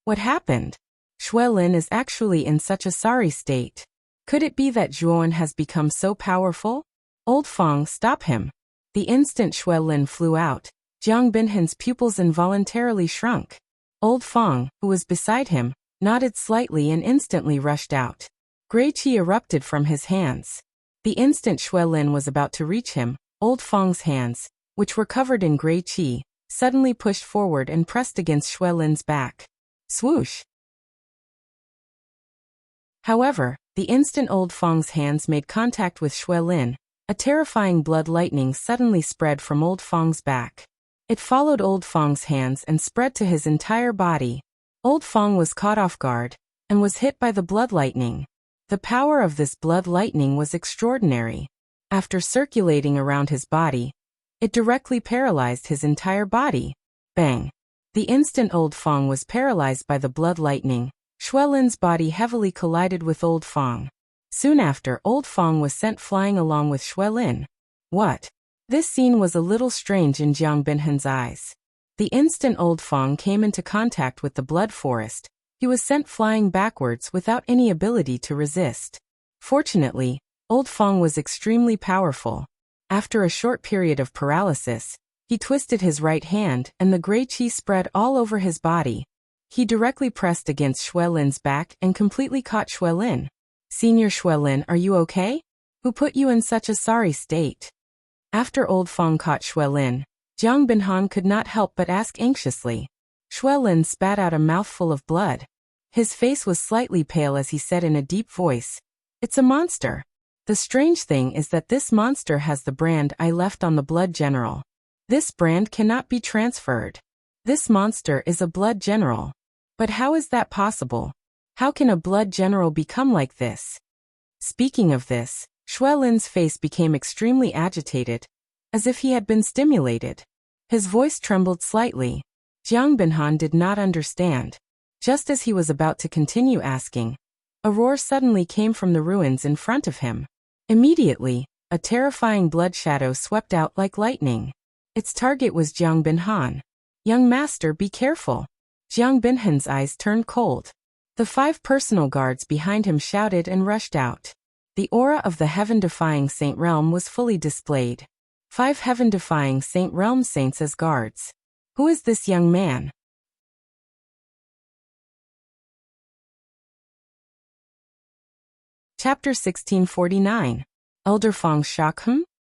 What happened? Xue Lin is actually in such a sorry state. Could it be that Zhuan has become so powerful? Old Fong, stop him. The instant Xue Lin flew out, Jiang Binhan's pupils involuntarily shrunk. Old Fong, who was beside him, nodded slightly and instantly rushed out. Grey qi erupted from his hands. The instant Xue Lin was about to reach him, Old Fong's hands, which were covered in grey qi, suddenly pushed forward and pressed against Xue Lin's back. Swoosh! However, the instant Old Fong's hands made contact with Xue Lin, a terrifying blood lightning suddenly spread from Old Fong's back. It followed Old Fong's hands and spread to his entire body. Old Fong was caught off guard and was hit by the blood lightning. The power of this blood lightning was extraordinary. After circulating around his body, it directly paralyzed his entire body. Bang! The instant Old Fong was paralyzed by the blood lightning, Xue Lin's body heavily collided with Old Fong. Soon after, Old Fong was sent flying along with Xue Lin. What? This scene was a little strange in Jiang Binhan's eyes. The instant Old Fong came into contact with the blood forest, he was sent flying backwards without any ability to resist. Fortunately, Old Fong was extremely powerful. After a short period of paralysis, he twisted his right hand and the grey qi spread all over his body. He directly pressed against Xue Lin's back and completely caught Xue Lin. Senior Xue Lin, are you okay? Who put you in such a sorry state? After Old Fong caught Xue Lin, Jiang Binhan could not help but ask anxiously. Xue Lin spat out a mouthful of blood. His face was slightly pale as he said in a deep voice, "It's a monster. The strange thing is that this monster has the brand I left on the Blood General. This brand cannot be transferred. This monster is a Blood General. But how is that possible? How can a Blood General become like this?" Speaking of this, Xue Lin's face became extremely agitated, as if he had been stimulated. His voice trembled slightly. Jiang Binhan did not understand. Just as he was about to continue asking, a roar suddenly came from the ruins in front of him. Immediately, a terrifying blood shadow swept out like lightning. Its target was Jiang Binhan. "Young master, be careful." Jiang Binhan's eyes turned cold. The 5 personal guards behind him shouted and rushed out. The aura of the heaven-defying Saint Realm was fully displayed. 5 heaven-defying Saint Realm saints as guards. Who is this young man? Chapter 1649. Elder Fong's shock.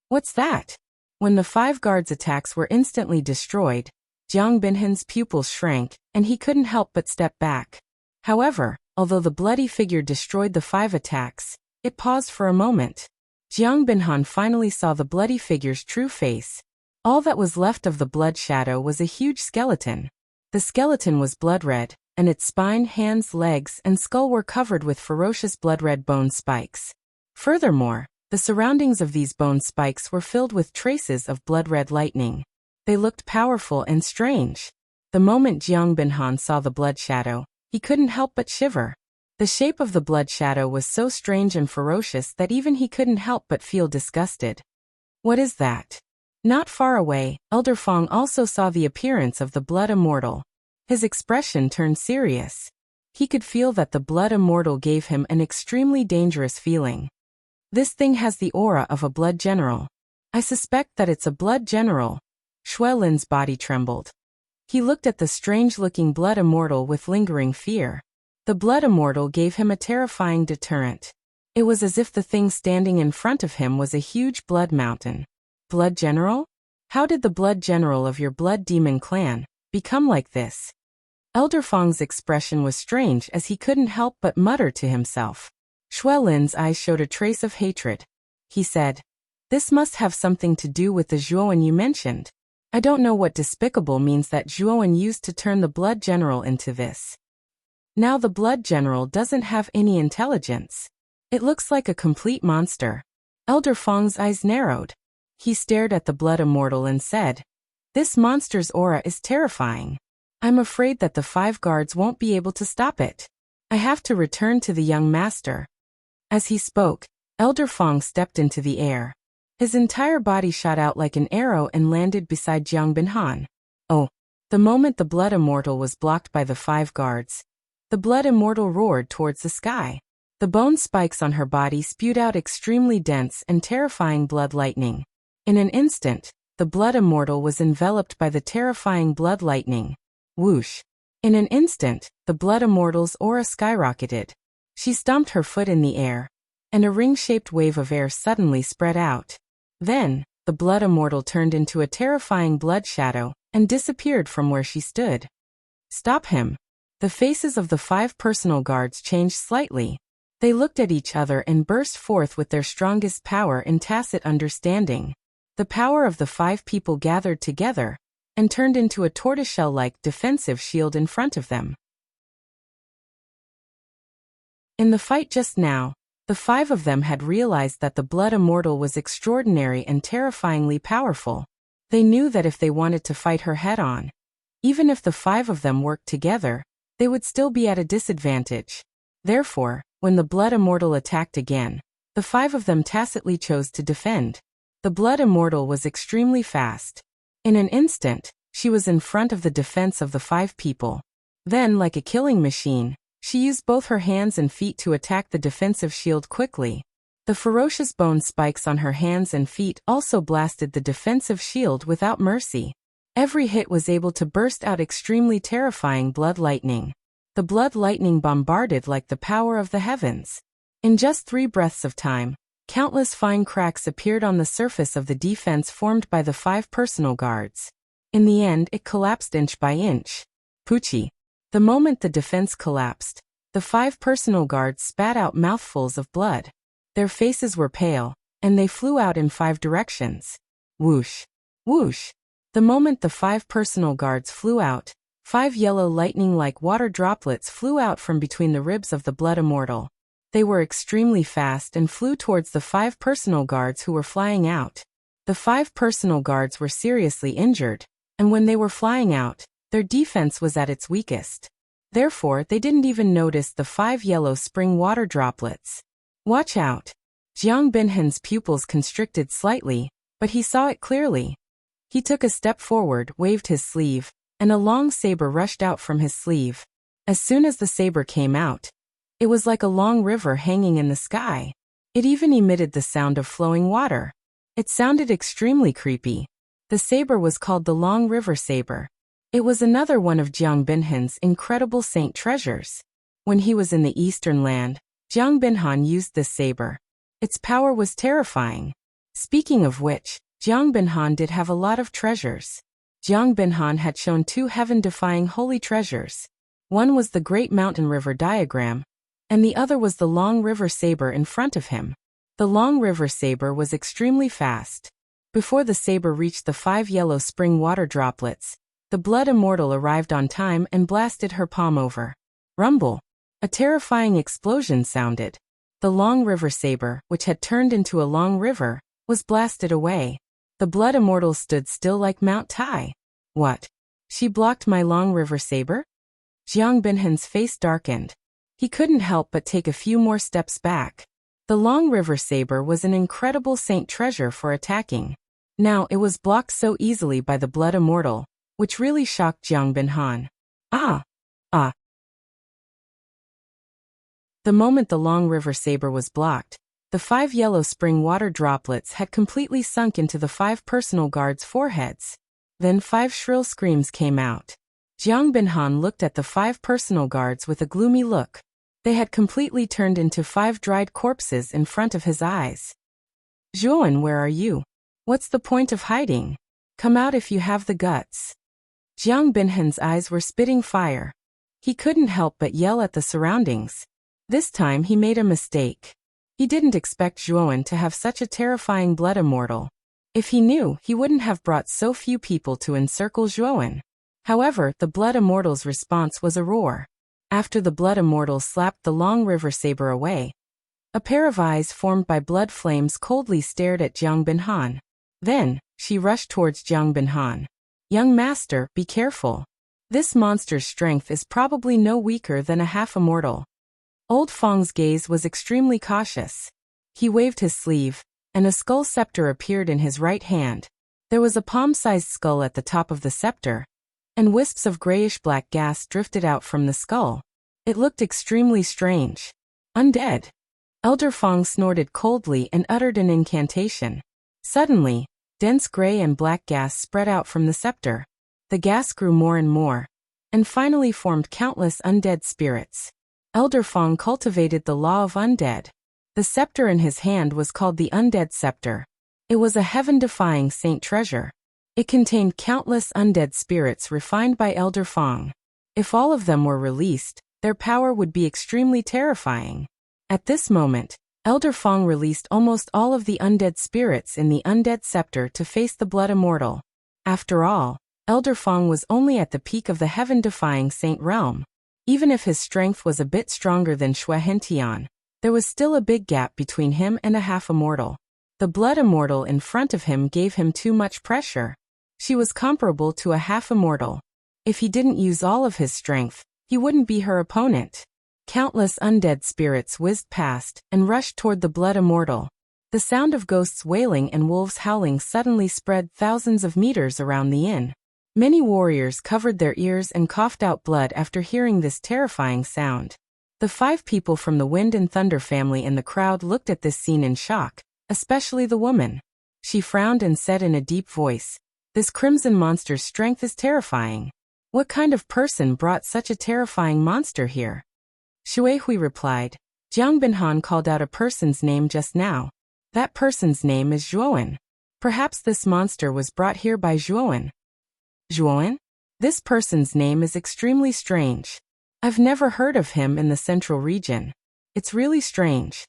What's that? When the 5 guards' attacks were instantly destroyed, Jiang Binhan's pupils shrank, and he couldn't help but step back. However, although the bloody figure destroyed the 5 attacks, it paused for a moment. Jiang Binhan finally saw the bloody figure's true face. All that was left of the blood shadow was a huge skeleton. The skeleton was blood red, and its spine, hands, legs, and skull were covered with ferocious blood-red bone spikes. Furthermore, the surroundings of these bone spikes were filled with traces of blood-red lightning. They looked powerful and strange. The moment Jiang Binhan saw the blood shadow, he couldn't help but shiver. The shape of the blood shadow was so strange and ferocious that even he couldn't help but feel disgusted. What is that? Not far away, Elder Fong also saw the appearance of the blood immortal. His expression turned serious. He could feel that the blood immortal gave him an extremely dangerous feeling. This thing has the aura of a blood general. I suspect that it's a blood general. Xue Lin's body trembled. He looked at the strange-looking blood immortal with lingering fear. The blood immortal gave him a terrifying deterrent. It was as if the thing standing in front of him was a huge blood mountain. Blood general? How did the blood general of your blood demon clan become like this? Elder Fong's expression was strange as he couldn't help but mutter to himself. Shui Lin's eyes showed a trace of hatred. He said, "This must have something to do with the Zhuowen you mentioned. I don't know what despicable means that Zhuowen used to turn the blood general into this. Now the blood general doesn't have any intelligence. It looks like a complete monster." Elder Feng's eyes narrowed. He stared at the blood immortal and said, "This monster's aura is terrifying. I'm afraid that the 5 guards won't be able to stop it. I have to return to the young master." As he spoke, Elder Feng stepped into the air. His entire body shot out like an arrow and landed beside Jiang Binhan. Oh! The moment the blood immortal was blocked by the 5 guards, the blood immortal roared towards the sky. The bone spikes on her body spewed out extremely dense and terrifying blood lightning. In an instant, the blood immortal was enveloped by the terrifying blood lightning. Whoosh! In an instant, the blood immortal's aura skyrocketed. She stomped her foot in the air, and a ring-shaped wave of air suddenly spread out. Then, the blood immortal turned into a terrifying blood shadow and disappeared from where she stood. "Stop him!" The faces of the 5 personal guards changed slightly. They looked at each other and burst forth with their strongest power in tacit understanding. The power of the 5 people gathered together and turned into a tortoiseshell-like defensive shield in front of them. In the fight just now, the 5 of them had realized that the blood immortal was extraordinary and terrifyingly powerful. They knew that if they wanted to fight her head-on, even if the 5 of them worked together, they would still be at a disadvantage. Therefore, when the blood immortal attacked again, the 5 of them tacitly chose to defend. The blood immortal was extremely fast. In an instant, she was in front of the defense of the 5 people. Then, like a killing machine, she used both her hands and feet to attack the defensive shield quickly. The ferocious bone spikes on her hands and feet also blasted the defensive shield without mercy. Every hit was able to burst out extremely terrifying blood lightning. The blood lightning bombarded like the power of the heavens. In just 3 breaths of time, countless fine cracks appeared on the surface of the defense formed by the 5 personal guards. In the end, it collapsed inch by inch. Poochie! The moment the defense collapsed, the 5 personal guards spat out mouthfuls of blood. Their faces were pale, and they flew out in 5 directions. Whoosh! Whoosh! The moment the 5 personal guards flew out, 5 yellow lightning-like water droplets flew out from between the ribs of the blood immortal. They were extremely fast and flew towards the 5 personal guards who were flying out. The 5 personal guards were seriously injured, and when they were flying out, their defense was at its weakest. Therefore, they didn't even notice the 5 yellow spring water droplets. Watch out! Jiang Binhan's pupils constricted slightly, but he saw it clearly. He took a step forward, waved his sleeve, and a long saber rushed out from his sleeve. As soon as the saber came out, it was like a long river hanging in the sky. It even emitted the sound of flowing water. It sounded extremely creepy. The saber was called the Long River Saber. It was another one of Jiang Binhan's incredible saint treasures. When he was in the Eastern Land, Jiang Binhan used this saber. Its power was terrifying. Speaking of which, Jiang Binhan did have a lot of treasures. Jiang Binhan had shown 2 heaven-defying holy treasures. One was the Great Mountain River diagram, and the other was the Long River Saber in front of him. The Long River Saber was extremely fast. Before the saber reached the 5 yellow spring water droplets, the blood immortal arrived on time and blasted her palm over. Rumble! A terrifying explosion sounded. The Long River Saber, which had turned into a long river, was blasted away. The blood immortal stood still like Mount Tai. What? She blocked my Long River Saber? Jiang Binhan's face darkened. He couldn't help but take a few more steps back. The Long River Saber was an incredible saint treasure for attacking. Now it was blocked so easily by the blood immortal, which really shocked Jiang Binhan. Ah! Ah! The moment the Long River Saber was blocked, the 5 yellow spring water droplets had completely sunk into the 5 personal guards' foreheads. Then 5 shrill screams came out. Jiang Binhan looked at the 5 personal guards with a gloomy look. They had completely turned into 5 dried corpses in front of his eyes. Zhuowen, where are you? What's the point of hiding? Come out if you have the guts. Jiang Binhan's eyes were spitting fire. He couldn't help but yell at the surroundings. This time he made a mistake. He didn't expect Zhuowen to have such a terrifying blood immortal. If he knew, he wouldn't have brought so few people to encircle Zhuowen. However, the blood immortal's response was a roar. After the blood immortal slapped the long river saber away, a pair of eyes formed by blood flames coldly stared at Jiang Binhan. Then, she rushed towards Jiang Binhan. Young master, be careful. This monster's strength is probably no weaker than a half-immortal. Old Feng's gaze was extremely cautious. He waved his sleeve, and a skull scepter appeared in his right hand. There was a palm-sized skull at the top of the scepter, and wisps of grayish-black gas drifted out from the skull. It looked extremely strange. Undead. Elder Feng snorted coldly and uttered an incantation. Suddenly, dense gray and black gas spread out from the scepter. The gas grew more and more, and finally formed countless undead spirits. Elder Feng cultivated the law of undead. The scepter in his hand was called the Undead Scepter. It was a heaven-defying saint treasure. It contained countless undead spirits refined by Elder Feng. If all of them were released, their power would be extremely terrifying. At this moment, Elder Feng released almost all of the undead spirits in the Undead Scepter to face the Blood Immortal. After all, Elder Feng was only at the peak of the heaven-defying saint realm. Even if his strength was a bit stronger than Xue Hentian, there was still a big gap between him and a half-immortal. The Blood Immortal in front of him gave him too much pressure. She was comparable to a half-immortal. If he didn't use all of his strength, he wouldn't be her opponent. Countless undead spirits whizzed past and rushed toward the Blood Immortal. The sound of ghosts wailing and wolves howling suddenly spread thousands of meters around the inn. Many warriors covered their ears and coughed out blood after hearing this terrifying sound. The 5 people from the Wind and Thunder family in the crowd looked at this scene in shock, especially the woman. She frowned and said in a deep voice, "This crimson monster's strength is terrifying. What kind of person brought such a terrifying monster here?" Shui Hui replied, "Jiang Binhan called out a person's name just now. That person's name is Zhuowen. Perhaps this monster was brought here by Zhuowen." Zhuowen? This person's name is extremely strange. I've never heard of him in the central region. It's really strange.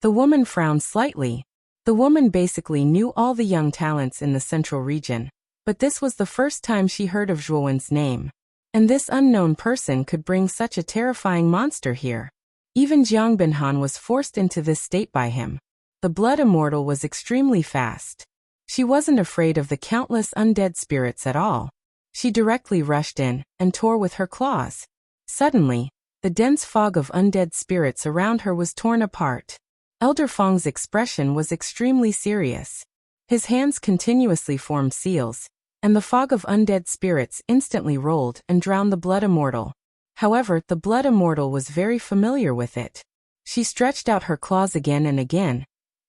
The woman frowned slightly. The woman basically knew all the young talents in the central region, but this was the first time she heard of Zhuowen's name. And this unknown person could bring such a terrifying monster here. Even Jiang Binhan was forced into this state by him. The Blood Immortal was extremely fast. She wasn't afraid of the countless undead spirits at all. She directly rushed in and tore with her claws. Suddenly, the dense fog of undead spirits around her was torn apart. Elder Feng's expression was extremely serious. His hands continuously formed seals, and the fog of undead spirits instantly rolled and drowned the Blood Immortal. However, the Blood Immortal was very familiar with it. She stretched out her claws again and again,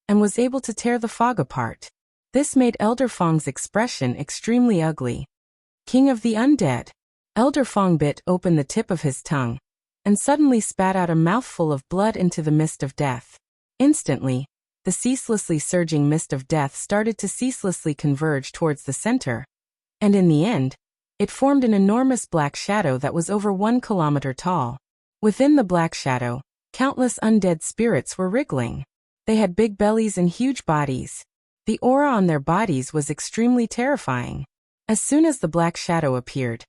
and was able to tear the fog apart. This made Elder Feng's expression extremely ugly. King of the Undead. Elder Feng bit open the tip of his tongue, and suddenly spat out a mouthful of blood into the mist of death. Instantly, the ceaselessly surging mist of death started to ceaselessly converge towards the center, and in the end, it formed an enormous black shadow that was over 1 kilometer tall. Within the black shadow, countless undead spirits were wriggling. They had big bellies and huge bodies. The aura on their bodies was extremely terrifying. As soon as the black shadow appeared,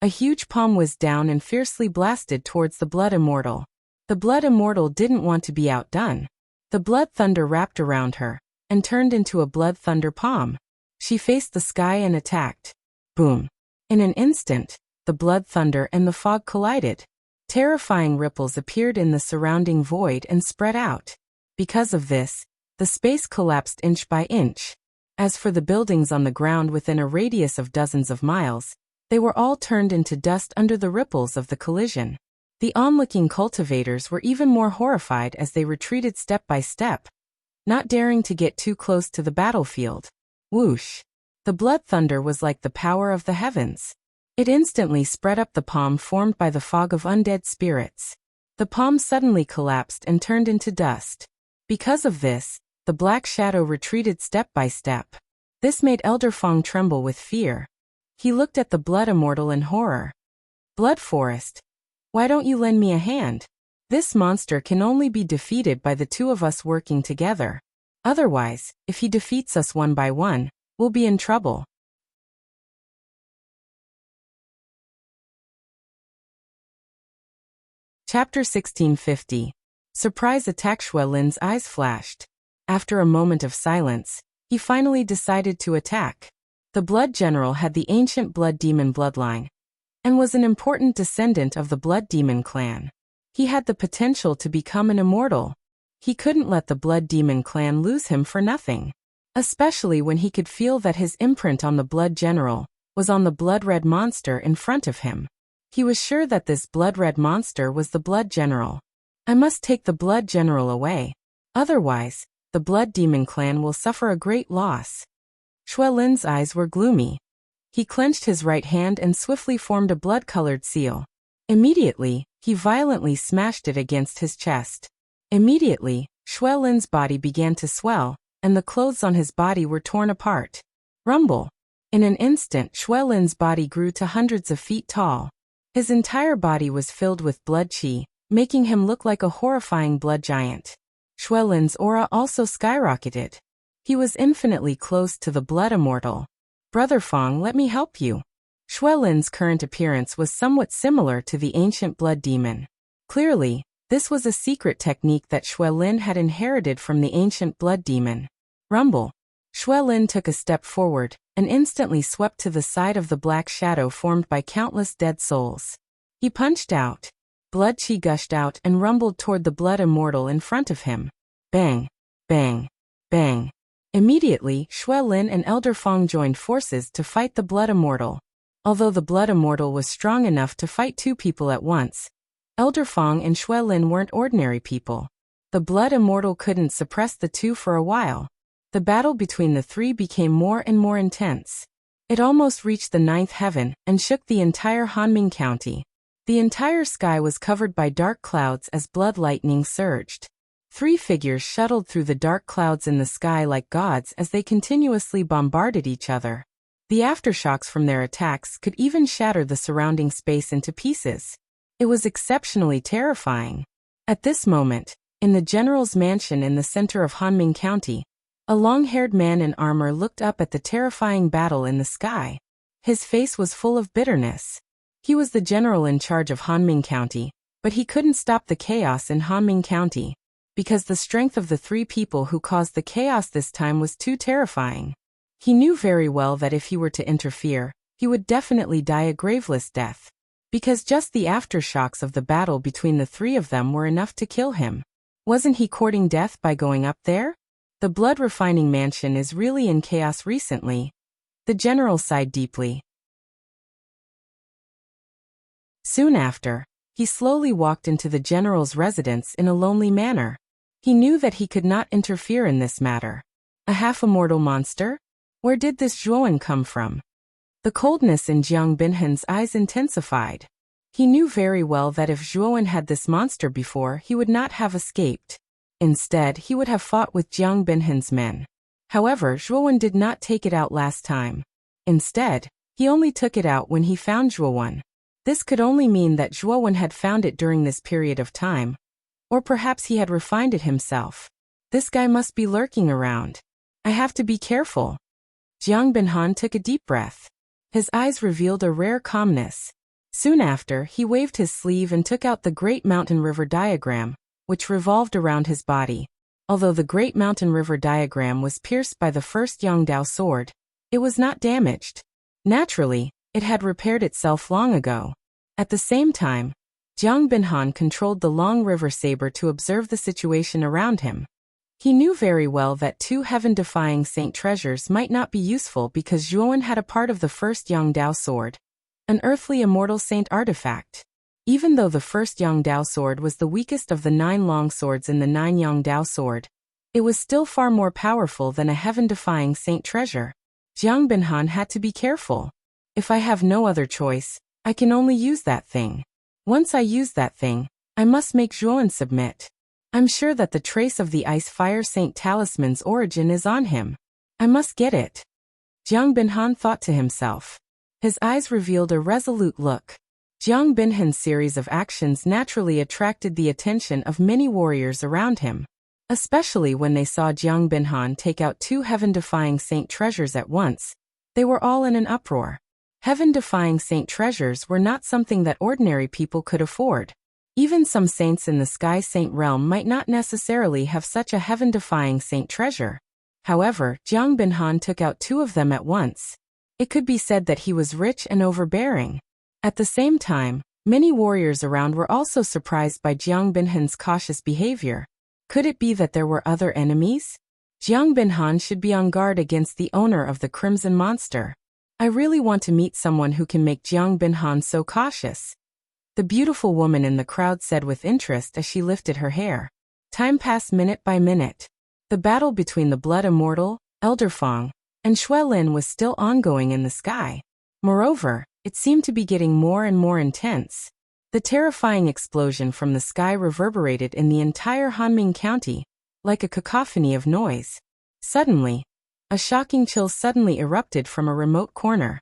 a huge palm whizzed down and fiercely blasted towards the Blood Immortal. The Blood Immortal didn't want to be outdone. The blood thunder wrapped around her, and turned into a blood thunder palm. She faced the sky and attacked. Boom! In an instant, the blood thunder and the fog collided. Terrifying ripples appeared in the surrounding void and spread out. Because of this, the space collapsed inch by inch. As for the buildings on the ground within a radius of dozens of miles, they were all turned into dust under the ripples of the collision. The onlooking cultivators were even more horrified as they retreated step by step, not daring to get too close to the battlefield. Whoosh! The blood thunder was like the power of the heavens. It instantly spread up the palm formed by the fog of undead spirits. The palm suddenly collapsed and turned into dust. Because of this, the black shadow retreated step by step. This made Elder Feng tremble with fear. He looked at the Blood Immortal in horror. Blood Forest. Why don't you lend me a hand? This monster can only be defeated by the two of us working together. Otherwise, if he defeats us one by one, we'll be in trouble. Chapter 1650. Surprise attack. Xuelin's eyes flashed. After a moment of silence, he finally decided to attack. The Blood General had the ancient Blood Demon bloodline, and was an important descendant of the Blood Demon clan. He had the potential to become an immortal. He couldn't let the Blood Demon clan lose him for nothing. Especially when he could feel that his imprint on the Blood General was on the blood-red monster in front of him. He was sure that this blood-red monster was the Blood General. I must take the Blood General away. Otherwise, the Blood Demon clan will suffer a great loss. Xuelin's eyes were gloomy. He clenched his right hand and swiftly formed a blood-colored seal. Immediately, he violently smashed it against his chest. Immediately, Xuelin's body began to swell, and the clothes on his body were torn apart. Rumble! In an instant, Xuelin's body grew to hundreds of feet tall. His entire body was filled with blood qi, making him look like a horrifying blood giant. Xuelin's aura also skyrocketed. He was infinitely close to the blood immortal. Brother Fong, let me help you. Xuelin's current appearance was somewhat similar to the ancient blood demon. Clearly, this was a secret technique that Xuelin had inherited from the ancient blood demon. Rumble! Xuelin took a step forward, and instantly swept to the side of the black shadow formed by countless dead souls. He punched out. Blood qi gushed out and rumbled toward the blood immortal in front of him. Bang! Bang! Bang! Immediately, Xuelin and Elder Fong joined forces to fight the blood immortal. Although the blood immortal was strong enough to fight two people at once, Elder Fong and Xuelin weren't ordinary people. The blood immortal couldn't suppress the two for a while. The battle between the three became more and more intense. It almost reached the ninth heaven and shook the entire Hanming County. The entire sky was covered by dark clouds as blood lightning surged. Three figures shuttled through the dark clouds in the sky like gods as they continuously bombarded each other. The aftershocks from their attacks could even shatter the surrounding space into pieces. It was exceptionally terrifying. At this moment, in the general's mansion in the center of Hanming County, a long-haired man in armor looked up at the terrifying battle in the sky. His face was full of bitterness. He was the general in charge of Hanming County, but he couldn't stop the chaos in Hanming County, because the strength of the three people who caused the chaos this time was too terrifying. He knew very well that if he were to interfere, he would definitely die a graveless death, because just the aftershocks of the battle between the three of them were enough to kill him. Wasn't he courting death by going up there? The blood refining mansion is really in chaos recently. The general sighed deeply. Soon after, he slowly walked into the general's residence in a lonely manner. He knew that he could not interfere in this matter. A half-immortal monster? Where did this Zhuowen come from? The coldness in Jiang Binhen's eyes intensified. He knew very well that if Zhuowen had this monster before, he would not have escaped. Instead, he would have fought with Jiang Binhen's men. However, Zhuowen did not take it out last time. Instead, he only took it out when he found Zhuowen. This could only mean that Zhuowen had found it during this period of time. Or perhaps he had refined it himself. This guy must be lurking around. I have to be careful. Jiang Binhan took a deep breath. His eyes revealed a rare calmness. Soon after, he waved his sleeve and took out the Great Mountain River diagram, which revolved around his body. Although the Great Mountain River diagram was pierced by the first Yongdao sword, it was not damaged. Naturally, it had repaired itself long ago. At the same time, Jiang Binhan controlled the long river saber to observe the situation around him. He knew very well that two heaven-defying saint treasures might not be useful because Zhuowen had a part of the first Yongdao sword, an earthly immortal saint artifact. Even though the first Yongdao sword was the weakest of the 9 long swords in the 9 Yongdao sword, it was still far more powerful than a heaven-defying saint treasure. Jiang Binhan had to be careful. If I have no other choice, I can only use that thing. Once I use that thing, I must make Zhuowen submit. I'm sure that the trace of the Ice Fire Saint Talisman's origin is on him. I must get it. Jiang Binhan thought to himself. His eyes revealed a resolute look. Jiang Binhan's series of actions naturally attracted the attention of many warriors around him. Especially when they saw Jiang Binhan take out two heaven-defying saint treasures at once, they were all in an uproar. Heaven-defying saint treasures were not something that ordinary people could afford. Even some saints in the sky saint realm might not necessarily have such a heaven-defying saint treasure. However, Jiang Binhan took out two of them at once. It could be said that he was rich and overbearing. At the same time, many warriors around were also surprised by Jiang Binhan's cautious behavior. Could it be that there were other enemies? Jiang Binhan should be on guard against the owner of the Crimson Monster. I really want to meet someone who can make Jiang Binhan so cautious. The beautiful woman in the crowd said with interest as she lifted her hair. Time passed minute by minute. The battle between the Blood Immortal, Elder Fong, and Xue Lin was still ongoing in the sky. Moreover, it seemed to be getting more and more intense. The terrifying explosion from the sky reverberated in the entire Hanming County, like a cacophony of noise. Suddenly, a shocking chill suddenly erupted from a remote corner.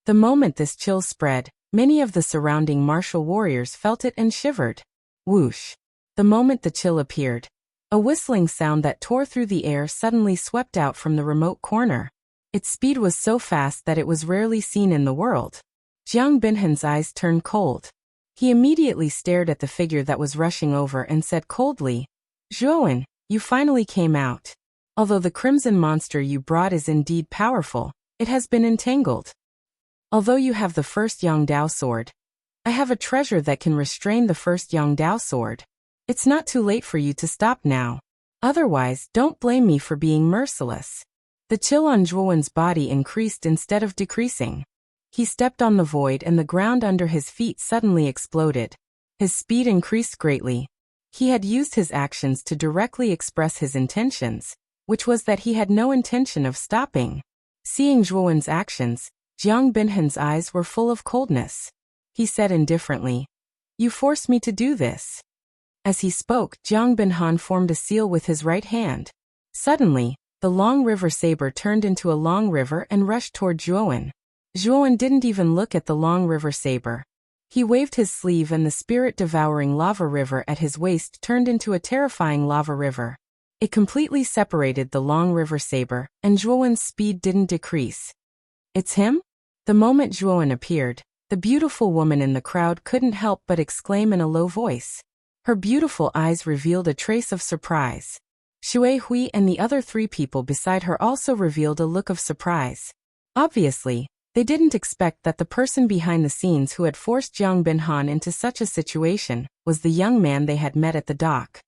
The moment this chill spread, many of the surrounding martial warriors felt it and shivered. Whoosh! The moment the chill appeared, a whistling sound that tore through the air suddenly swept out from the remote corner. Its speed was so fast that it was rarely seen in the world. Jiang Binhan's eyes turned cold. He immediately stared at the figure that was rushing over and said coldly, "Zhuowen, you finally came out. Although the crimson monster you brought is indeed powerful, it has been entangled. Although you have the first Yongdao sword, I have a treasure that can restrain the first Yongdao sword. It's not too late for you to stop now. Otherwise, don't blame me for being merciless." The chill on Zhuowen's body increased instead of decreasing. He stepped on the void and the ground under his feet suddenly exploded. His speed increased greatly. He had used his actions to directly express his intentions, which was that he had no intention of stopping. Seeing Zhuowen's actions, Jiang Binhan's eyes were full of coldness. He said indifferently, "You forced me to do this." As he spoke, Jiang Binhan formed a seal with his right hand. Suddenly, the long river saber turned into a long river and rushed toward Zhuowen. Zhuowen didn't even look at the long river saber. He waved his sleeve and the spirit-devouring lava river at his waist turned into a terrifying lava river. It completely separated the long river saber, and Zhuowen's speed didn't decrease. "It's him?" The moment Zhuowen appeared, the beautiful woman in the crowd couldn't help but exclaim in a low voice. Her beautiful eyes revealed a trace of surprise. Xue Hui and the other three people beside her also revealed a look of surprise. Obviously, they didn't expect that the person behind the scenes who had forced Jiang Binhan into such a situation was the young man they had met at the dock.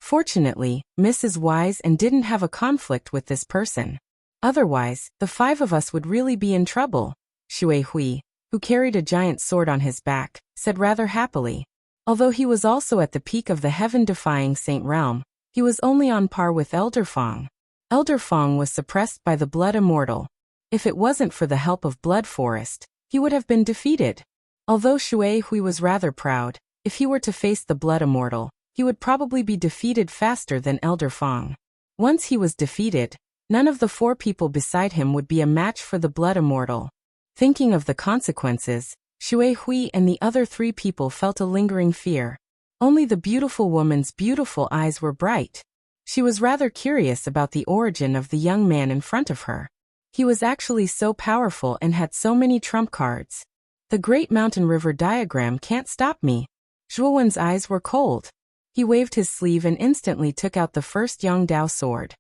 Fortunately, Mrs. Wise and didn't have a conflict with this person. Otherwise, the five of us would really be in trouble, Xue Hui, who carried a giant sword on his back, said rather happily. Although he was also at the peak of the heaven-defying Saint Realm, he was only on par with Elder Fong. Elder Fong was suppressed by the Blood Immortal. If it wasn't for the help of Blood Forest, he would have been defeated. Although Xue Hui was rather proud, if he were to face the Blood Immortal, he would probably be defeated faster than Elder Fong. Once he was defeated, none of the four people beside him would be a match for the Blood Immortal. Thinking of the consequences, Xue Hui and the other three people felt a lingering fear. Only the beautiful woman's beautiful eyes were bright. She was rather curious about the origin of the young man in front of her. He was actually so powerful and had so many trump cards. The Great Mountain River diagram can't stop me. Zhuowen's eyes were cold. He waved his sleeve and instantly took out the first Yongdao sword.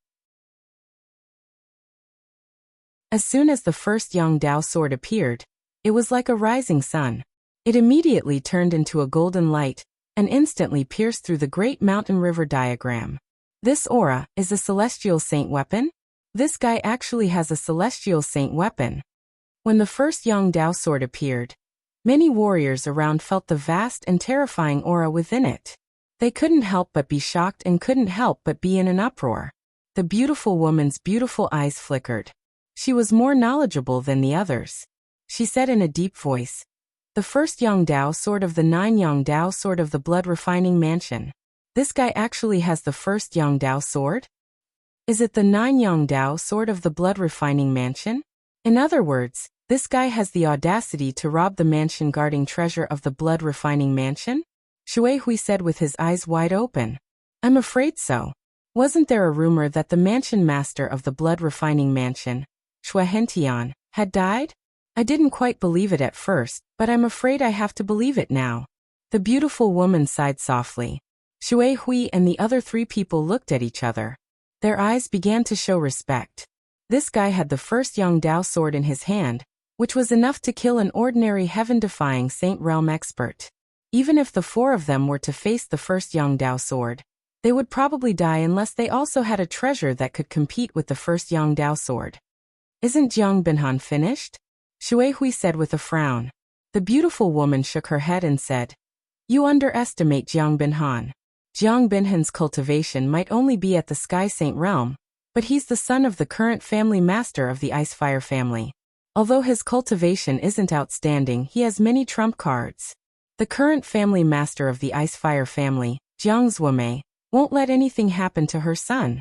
As soon as the first Yongdao sword appeared, it was like a rising sun. It immediately turned into a golden light and instantly pierced through the Great Mountain River diagram. This aura is a celestial saint weapon? This guy actually has a celestial saint weapon. When the first Yongdao sword appeared, many warriors around felt the vast and terrifying aura within it. They couldn't help but be shocked and couldn't help but be in an uproar. The beautiful woman's beautiful eyes flickered. She was more knowledgeable than the others. She said in a deep voice, "The first Yongdao sword of the 9 Yongdao sword of the blood refining mansion. This guy actually has the first Yongdao sword? Is it the 9 Yongdao sword of the blood refining mansion? In other words, This guy has the audacity to rob the mansion guarding treasure of the blood-refining mansion? Shui Hui said with his eyes wide open. I'm afraid so. Wasn't there a rumor that the mansion master of the blood-refining mansion, Shui Hentian, had died? I didn't quite believe it at first, but I'm afraid I have to believe it now. The beautiful woman sighed softly. Shui Hui and the other 3 people looked at each other. Their eyes began to show respect. This guy had the first Yongdao sword in his hand, which was enough to kill an ordinary heaven-defying Saint Realm expert. Even if the 4 of them were to face the first Yongdao sword, they would probably die unless they also had a treasure that could compete with the first Yongdao sword. Isn't Jiang Binhan finished? Shui Hui said with a frown. The beautiful woman shook her head and said, You underestimate Jiang Binhan. Jiang Binhan's cultivation might only be at the Sky Saint Realm, but he's the son of the current family master of the Ice-Fire family. Although his cultivation isn't outstanding, he has many trump cards. The current family master of the Ice-Fire family, Jiang Zuomei, won't let anything happen to her son.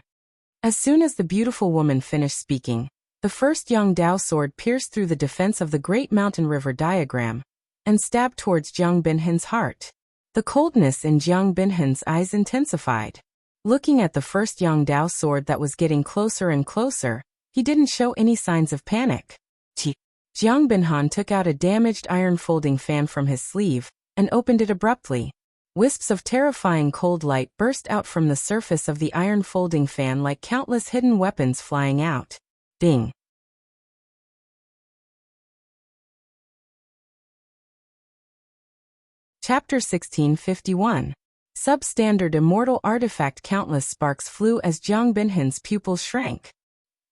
As soon as the beautiful woman finished speaking, the first Yongdao sword pierced through the defense of the Great Mountain River diagram and stabbed towards Jiang Binhan's heart. The coldness in Jiang Binhan's eyes intensified. Looking at the first Yongdao sword that was getting closer and closer, he didn't show any signs of panic. Jiang Binhan took out a damaged iron folding fan from his sleeve and opened it abruptly. Wisps of terrifying cold light burst out from the surface of the iron folding fan like countless hidden weapons flying out. Ding! Chapter 1651. Substandard Immortal Artifact. Countless sparks flew as Jiang Binhan's pupils shrank.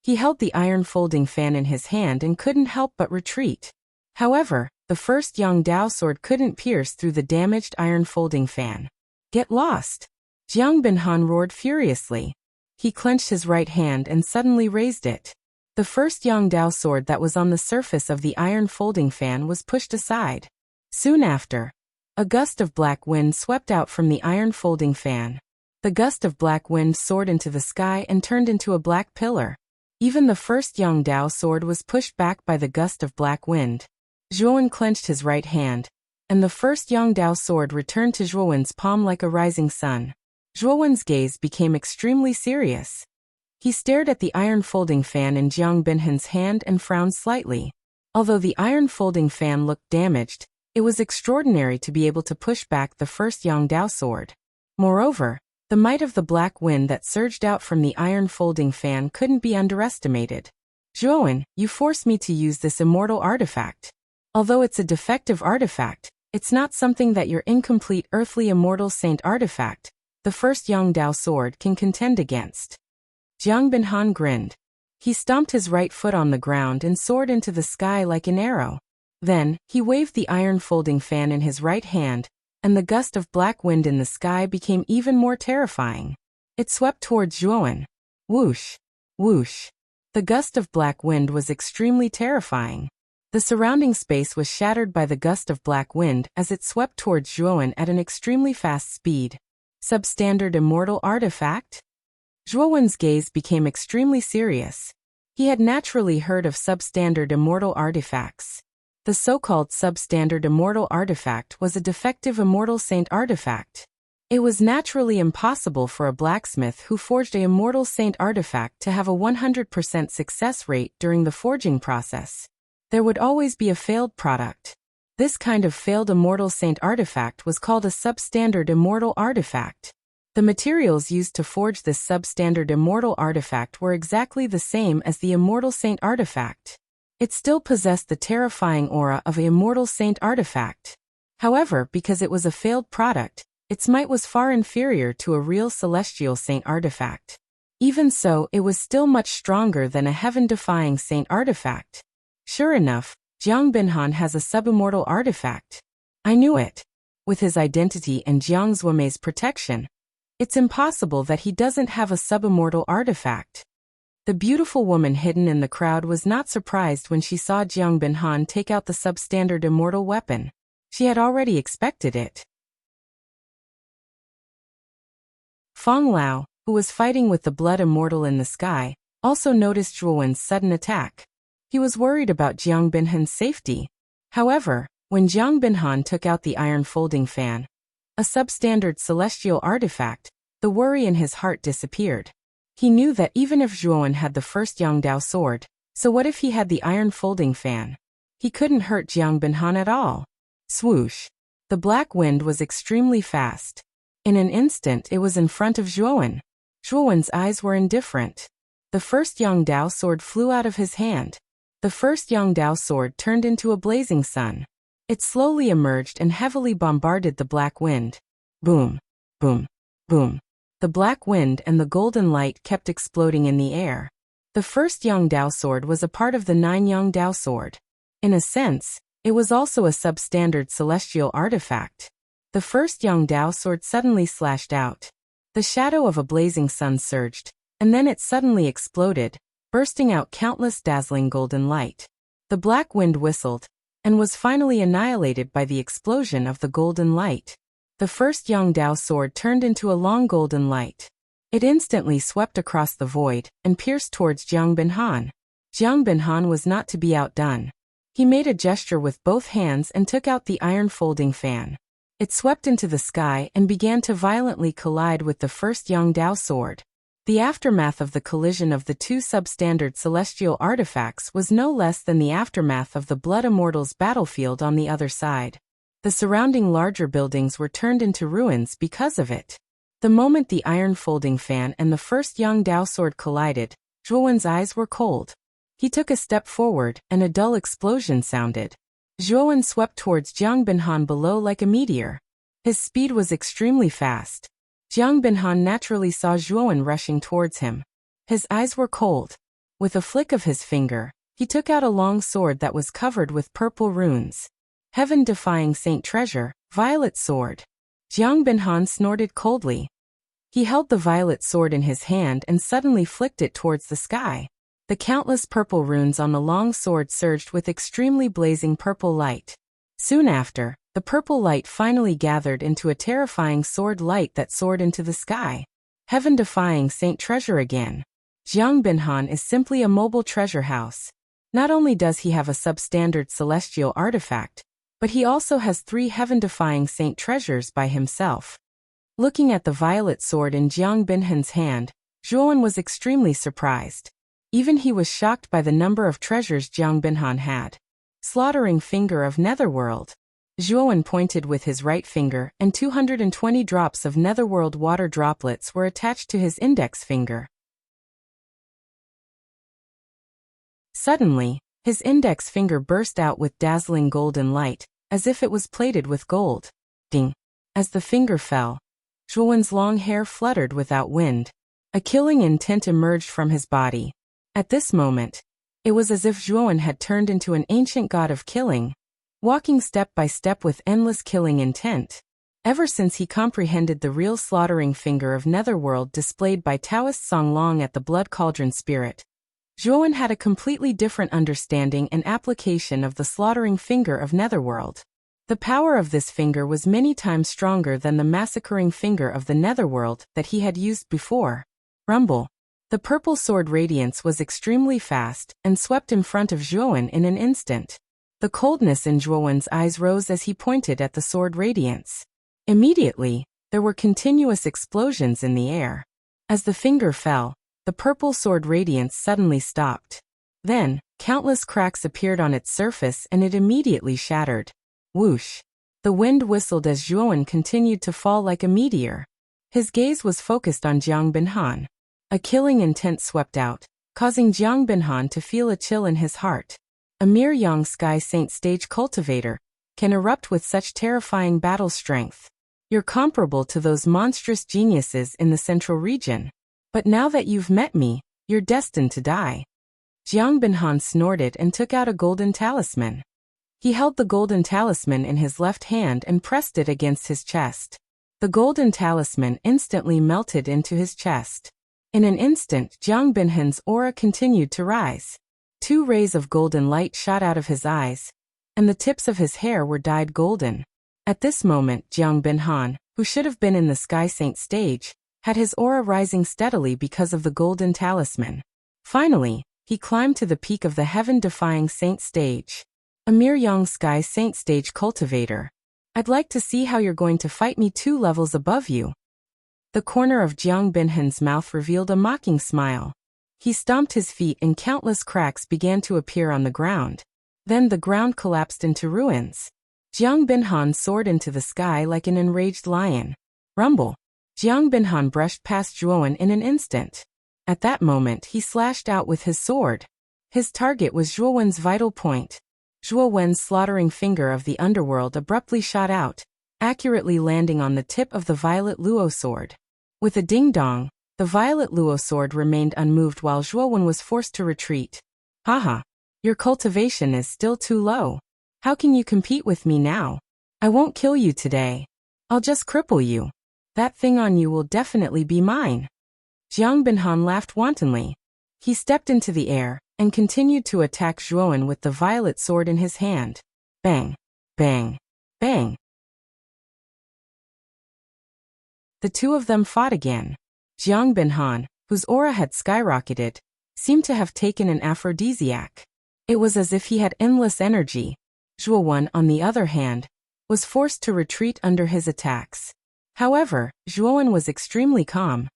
He held the iron folding fan in his hand and couldn't help but retreat. However, the first Yongdao sword couldn't pierce through the damaged iron folding fan. Get lost! Jiang Binhan roared furiously. He clenched his right hand and suddenly raised it. The first Yongdao sword that was on the surface of the iron folding fan was pushed aside. Soon after, a gust of black wind swept out from the iron folding fan. The gust of black wind soared into the sky and turned into a black pillar. Even the first Yongdao sword was pushed back by the gust of black wind. Zhuowen clenched his right hand, and the first Yongdao sword returned to Zhuowen's palm like a rising sun. Zhuowen's gaze became extremely serious. He stared at the iron folding fan in Jiang Binhan's hand and frowned slightly. Although the iron folding fan looked damaged, it was extraordinary to be able to push back the first Yongdao sword. Moreover, the might of the black wind that surged out from the iron folding fan couldn't be underestimated. Zhuowen, you forced me to use this immortal artifact. Although it's a defective artifact, it's not something that your incomplete earthly immortal saint artifact, the first Yongdao sword, can contend against. Jiang Binhan grinned. He stomped his right foot on the ground and soared into the sky like an arrow. Then, he waved the iron folding fan in his right hand, and the gust of black wind in the sky became even more terrifying. It swept towards Zhuowen. Whoosh! Whoosh! The gust of black wind was extremely terrifying. The surrounding space was shattered by the gust of black wind as it swept towards Zhuowen at an extremely fast speed. Substandard Immortal Artifact? Zhuowen's gaze became extremely serious. He had naturally heard of substandard immortal artifacts. The so-called substandard immortal artifact was a defective immortal saint artifact. It was naturally impossible for a blacksmith who forged an immortal saint artifact to have a 100% success rate during the forging process. There would always be a failed product. This kind of failed immortal saint artifact was called a substandard immortal artifact. The materials used to forge this substandard immortal artifact were exactly the same as the immortal saint artifact. It still possessed the terrifying aura of an immortal saint artifact. However, because it was a failed product, its might was far inferior to a real celestial saint artifact. Even so, it was still much stronger than a heaven-defying saint artifact. Sure enough, Jiang Binhan has a subimmortal artifact. I knew it. With his identity and Jiang Zuomei's protection, it's impossible that he doesn't have a subimmortal artifact. The beautiful woman hidden in the crowd was not surprised when she saw Jiang Binhan take out the substandard immortal weapon. She had already expected it. Feng Lao, who was fighting with the blood immortal in the sky, also noticed Zhuowen's sudden attack. He was worried about Jiang Binhan's safety. However, when Jiang Binhan took out the iron folding fan, a substandard celestial artifact, the worry in his heart disappeared. He knew that even if Zhuowen had the first Yangdao sword, so what if he had the iron folding fan? He couldn't hurt Jiang Binhan at all. Swoosh! The black wind was extremely fast. In an instant it was in front of Zhuowen. Zhuowen's eyes were indifferent. The first Yangdao sword flew out of his hand. The first Yangdao sword turned into a blazing sun. It slowly emerged and heavily bombarded the black wind. Boom! Boom! Boom! The black wind and the golden light kept exploding in the air. The first Yangdao sword was a part of the 9 Yangdao sword. In a sense, it was also a substandard celestial artifact. The first Yangdao sword suddenly slashed out. The shadow of a blazing sun surged, and then it suddenly exploded, bursting out countless dazzling golden light. The black wind whistled, and was finally annihilated by the explosion of the golden light. The first Yangdao sword turned into a long golden light. It instantly swept across the void and pierced towards Jiang Binhan. Jiang Binhan was not to be outdone. He made a gesture with both hands and took out the iron folding fan. It swept into the sky and began to violently collide with the first Yangdao sword. The aftermath of the collision of the two substandard celestial artifacts was no less than the aftermath of the Blood Immortals battlefield on the other side. The surrounding larger buildings were turned into ruins because of it. The moment the iron folding fan and the first Yangdao sword collided, Zhuowen's eyes were cold. He took a step forward, and a dull explosion sounded. Zhuowen swept towards Jiang Binhan below like a meteor. His speed was extremely fast. Jiang Binhan naturally saw Zhuowen rushing towards him. His eyes were cold. With a flick of his finger, he took out a long sword that was covered with purple runes. Heaven-defying Saint Treasure, Violet Sword. Jiang Binhan snorted coldly. He held the violet sword in his hand and suddenly flicked it towards the sky. The countless purple runes on the long sword surged with extremely blazing purple light. Soon after, the purple light finally gathered into a terrifying sword light that soared into the sky. Heaven-defying Saint Treasure again. Jiang Binhan is simply a mobile treasure house. Not only does he have a substandard celestial artifact, but he also has 3 heaven-defying Saint Treasures by himself. Looking at the violet sword in Jiang Binhan's hand, Zhuowen was extremely surprised. Even he was shocked by the number of treasures Jiang Binhan had. Slaughtering Finger of Netherworld. Zhuowen pointed with his right finger, and 220 drops of Netherworld water droplets were attached to his index finger. Suddenly, his index finger burst out with dazzling golden light, as if it was plated with gold. Ding! As the finger fell, Zhuowen's long hair fluttered without wind. A killing intent emerged from his body. At this moment, it was as if Zhuowen had turned into an ancient god of killing, walking step by step with endless killing intent. Ever since he comprehended the real slaughtering finger of Netherworld displayed by Taoist Songlong at the Blood Cauldron Spirit, Zhuowen had a completely different understanding and application of the slaughtering finger of Netherworld. The power of this finger was many times stronger than the massacring finger of the Netherworld that he had used before. Rumble. The purple sword radiance was extremely fast and swept in front of Zhuowen in an instant. The coldness in Zhuowen's eyes rose as he pointed at the sword radiance. Immediately, there were continuous explosions in the air. As the finger fell, the purple sword radiance suddenly stopped. Then, countless cracks appeared on its surface and it immediately shattered. Whoosh! The wind whistled as Zhuowen continued to fall like a meteor. His gaze was focused on Jiang Binhan. A killing intent swept out, causing Jiang Binhan to feel a chill in his heart. A mere Yang Sky Saint stage cultivator can erupt with such terrifying battle strength. You're comparable to those monstrous geniuses in the central region. But now that you've met me, you're destined to die. Jiang Binhan snorted and took out a golden talisman. He held the golden talisman in his left hand and pressed it against his chest. The golden talisman instantly melted into his chest. In an instant, Jiang Binhan's aura continued to rise. 2 rays of golden light shot out of his eyes, and the tips of his hair were dyed golden. At this moment, Jiang Binhan, who should have been in the Sky Saint stage, had his aura rising steadily because of the golden talisman. Finally, He climbed to the peak of the heaven-defying saint stage. A mere young sky saint stage cultivator. I'd like to see how you're going to fight me 2 levels above you. The corner of Jiang Binhen's mouth revealed a mocking smile. He stomped his feet and countless cracks began to appear on the ground. Then the ground collapsed into ruins. Jiang Binhan soared into the sky like an enraged lion. Rumble. Jiang Binhan brushed past Zhuowen in an instant. At that moment he slashed out with his sword. His target was Zhuowen's vital point. Zhuowen's slaughtering finger of the underworld abruptly shot out, accurately landing on the tip of the violet luo sword. With a ding-dong, the violet luo sword remained unmoved while Zhuowen was forced to retreat. Haha. Your cultivation is still too low. How can you compete with me now? I won't kill you today. I'll just cripple you. That thing on you will definitely be mine. Jiang Binhan laughed wantonly. He stepped into the air and continued to attack Zhuowen with the violet sword in his hand. Bang, bang, bang. The 2 of them fought again. Jiang Binhan, whose aura had skyrocketed, seemed to have taken an aphrodisiac. It was as if he had endless energy. Zhuowen, on the other hand, was forced to retreat under his attacks. However, Zhuowen was extremely calm.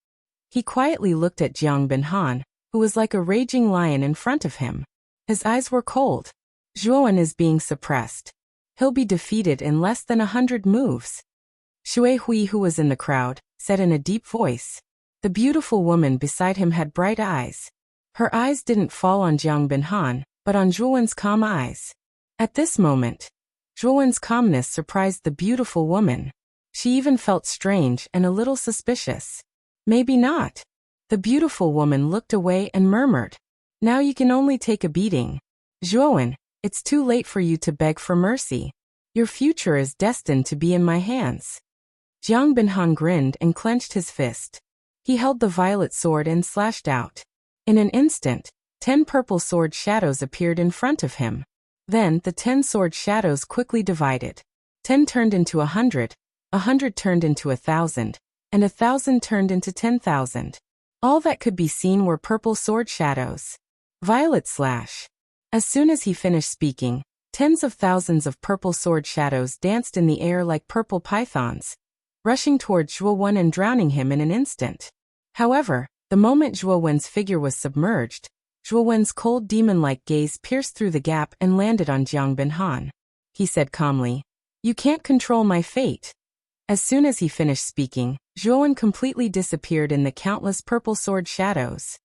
He quietly looked at Jiang Binhan, who was like a raging lion in front of him. His eyes were cold. Zhuowen is being suppressed. He'll be defeated in less than 100 moves. Shui Hui, who was in the crowd, said in a deep voice. The beautiful woman beside him had bright eyes. Her eyes didn't fall on Jiang Binhan, but on Zhuowen's calm eyes. At this moment, Zhuowen's calmness surprised the beautiful woman. She even felt strange and a little suspicious. Maybe not. The beautiful woman looked away and murmured. Now you can only take a beating. Zhuowen, it's too late for you to beg for mercy. Your future is destined to be in my hands. Jiang Binhan grinned and clenched his fist. He held the violet sword and slashed out. In an instant, 10 purple sword shadows appeared in front of him. Then the 10 sword shadows quickly divided. 10 turned into 100, 100 turned into 1,000, and 1,000 turned into 10,000. All that could be seen were purple sword shadows. Violet slash. As soon as he finished speaking, tens of thousands of purple sword shadows danced in the air like purple pythons, rushing toward Zhuowen and drowning him in an instant. However, the moment Zhuowen's figure was submerged, Zhuowen's cold demon-like gaze pierced through the gap and landed on Jiang Binhan. He said calmly, "You can't control my fate." As soon as he finished speaking, Zhuowen completely disappeared in the countless purple sword shadows.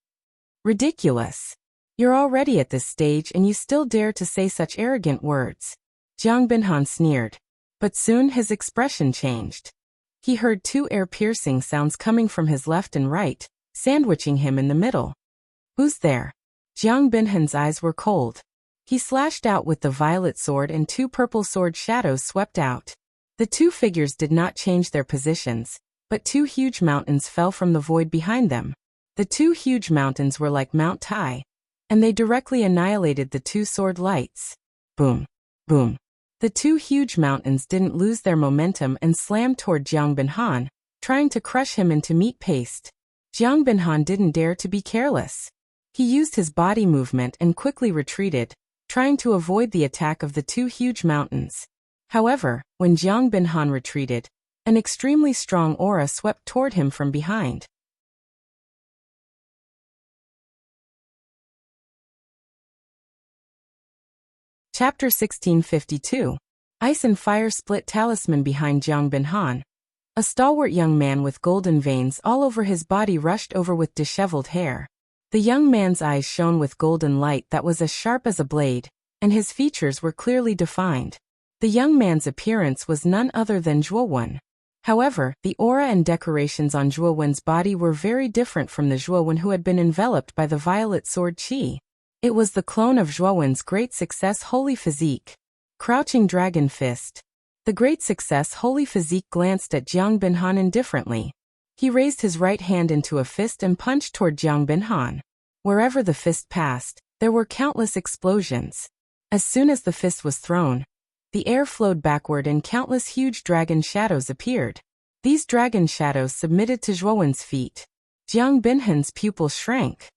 Ridiculous. You're already at this stage and you still dare to say such arrogant words. Jiang Binhan sneered. But soon his expression changed. He heard 2 ear-piercing sounds coming from his left and right, sandwiching him in the middle. Who's there? Jiang Binhan's eyes were cold. He slashed out with the violet sword and 2 purple sword shadows swept out. The 2 figures did not change their positions, but 2 huge mountains fell from the void behind them. The 2 huge mountains were like Mount Tai, and they directly annihilated the 2 sword lights. Boom, boom. The 2 huge mountains didn't lose their momentum and slammed toward Jiang Binhan, trying to crush him into meat paste. Jiang Binhan didn't dare to be careless. He used his body movement and quickly retreated, trying to avoid the attack of the 2 huge mountains. However, when Jiang Binhan retreated, an extremely strong aura swept toward him from behind. Chapter 1652. Ice and Fire Split Talisman. Behind Jiang Binhan, a stalwart young man with golden veins all over his body rushed over with disheveled hair. The young man's eyes shone with golden light that was as sharp as a blade, and his features were clearly defined. The young man's appearance was none other than Zhuowen. However, the aura and decorations on Zhuowen's body were very different from the Zhuowen who had been enveloped by the violet sword qi. It was the clone of Zhuowen's Great Success Holy Physique. Crouching Dragon Fist. The Great Success Holy Physique glanced at Jiang Binhan indifferently. He raised his right hand into a fist and punched toward Jiang Binhan. Wherever the fist passed, there were countless explosions. As soon as the fist was thrown, the air flowed backward and countless huge dragon shadows appeared. These dragon shadows submitted to Zhuowen's feet. Jiang Binhan's pupils shrank.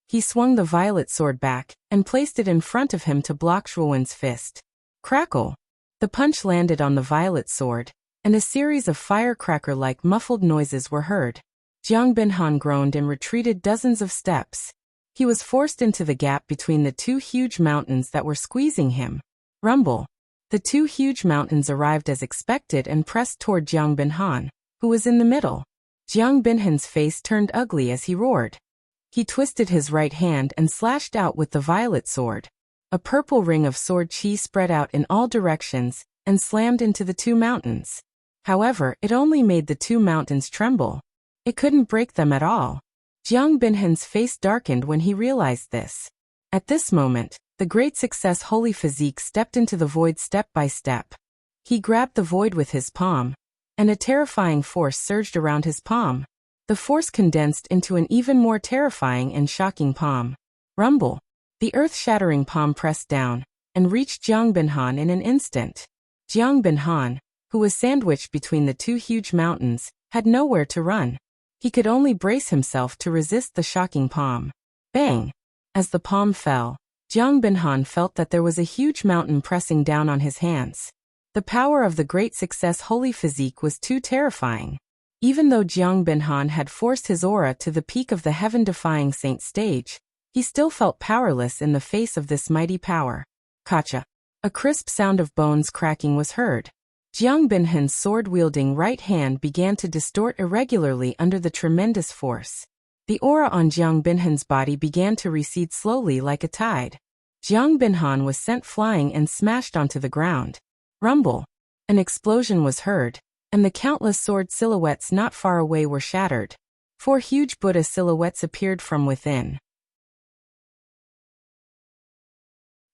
He swung the violet sword back and placed it in front of him to block Zhuowen's fist. Crackle! The punch landed on the violet sword, and a series of firecracker-like muffled noises were heard. Jiang Binhan groaned and retreated dozens of steps. He was forced into the gap between the two huge mountains that were squeezing him. Rumble! The two huge mountains arrived as expected and pressed toward Jiang Binhan, who was in the middle. Jiang Binhan's face turned ugly as he roared. He twisted his right hand and slashed out with the violet sword. A purple ring of sword chi spread out in all directions and slammed into the two mountains. However, it only made the two mountains tremble. It couldn't break them at all. Jiang Binhan's face darkened when he realized this. At this moment, the great success holy physique stepped into the void step by step. He grabbed the void with his palm, and a terrifying force surged around his palm. The force condensed into an even more terrifying and shocking palm. Rumble! The earth-shattering palm pressed down and reached Jiang Binhan in an instant. Jiang Binhan, who was sandwiched between the two huge mountains, had nowhere to run. He could only brace himself to resist the shocking palm. Bang! As the palm fell, Jiang Binhan felt that there was a huge mountain pressing down on his hands. The power of the great success holy physique was too terrifying. Even though Jiang Binhan had forced his aura to the peak of the heaven-defying saint stage, he still felt powerless in the face of this mighty power. Kacha! A crisp sound of bones cracking was heard. Jiang Binhan's sword-wielding right hand began to distort irregularly under the tremendous force. The aura on Jiang Binhan's body began to recede slowly like a tide. Jiang Binhan was sent flying and smashed onto the ground. Rumble! An explosion was heard, and the countless sword silhouettes not far away were shattered. 4 huge Buddha silhouettes appeared from within.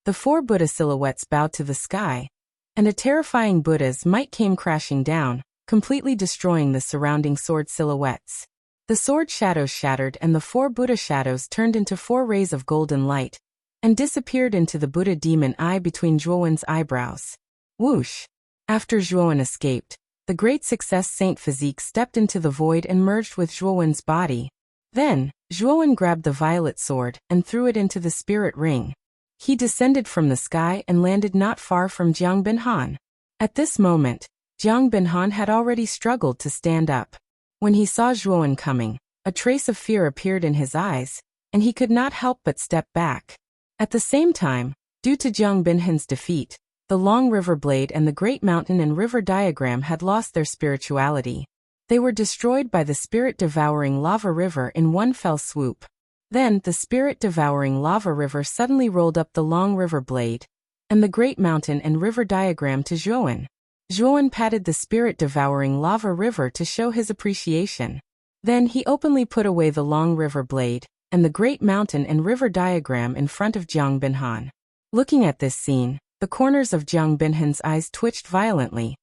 The 4 Buddha silhouettes bowed to the sky, and a terrifying Buddha's might came crashing down, completely destroying the surrounding sword silhouettes. The sword shadows shattered and the 4 Buddha shadows turned into 4 rays of golden light, and disappeared into the Buddha demon eye between Zhuowen's eyebrows. Whoosh! After Zhuowen escaped, the great success saint physique stepped into the void and merged with Zhuowen's body. Then, Zhuowen grabbed the violet sword and threw it into the spirit ring. He descended from the sky and landed not far from Jiang Binhan. At this moment, Jiang Binhan had already struggled to stand up. When he saw Zhuowen coming, a trace of fear appeared in his eyes, and he could not help but step back. At the same time, due to Jiang Binhan's defeat, the long river blade and the great mountain and river diagram had lost their spirituality. They were destroyed by the spirit-devouring lava river in one fell swoop. Then the spirit-devouring lava river suddenly rolled up the long river blade and the great mountain and river diagram to Zhuowen. Zhuowen patted the spirit-devouring lava river to show his appreciation. Then he openly put away the long river blade and the great mountain and river diagram in front of Jiang Binhan. Looking at this scene, the corners of Jiang Binhan's eyes twitched violently.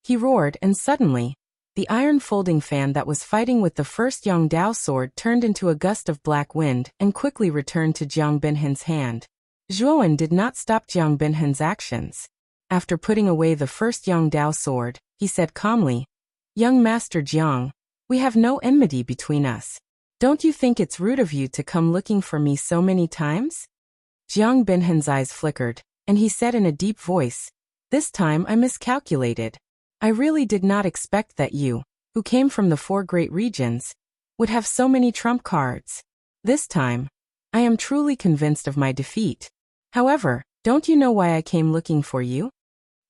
He roared, and suddenly, the iron folding fan that was fighting with the first Yongdao sword turned into a gust of black wind and quickly returned to Jiang Binhan's hand. Zhuowen did not stop Jiang Binhan's actions. After putting away the first Yongdao sword, he said calmly, "Young Master Jiang, we have no enmity between us. Don't you think it's rude of you to come looking for me so many times?" Jiang Binhan's eyes flickered, and he said in a deep voice, "This time I miscalculated. I really did not expect that you, who came from the 4 great regions, would have so many trump cards. This time, I am truly convinced of my defeat. However, don't you know why I came looking for you?"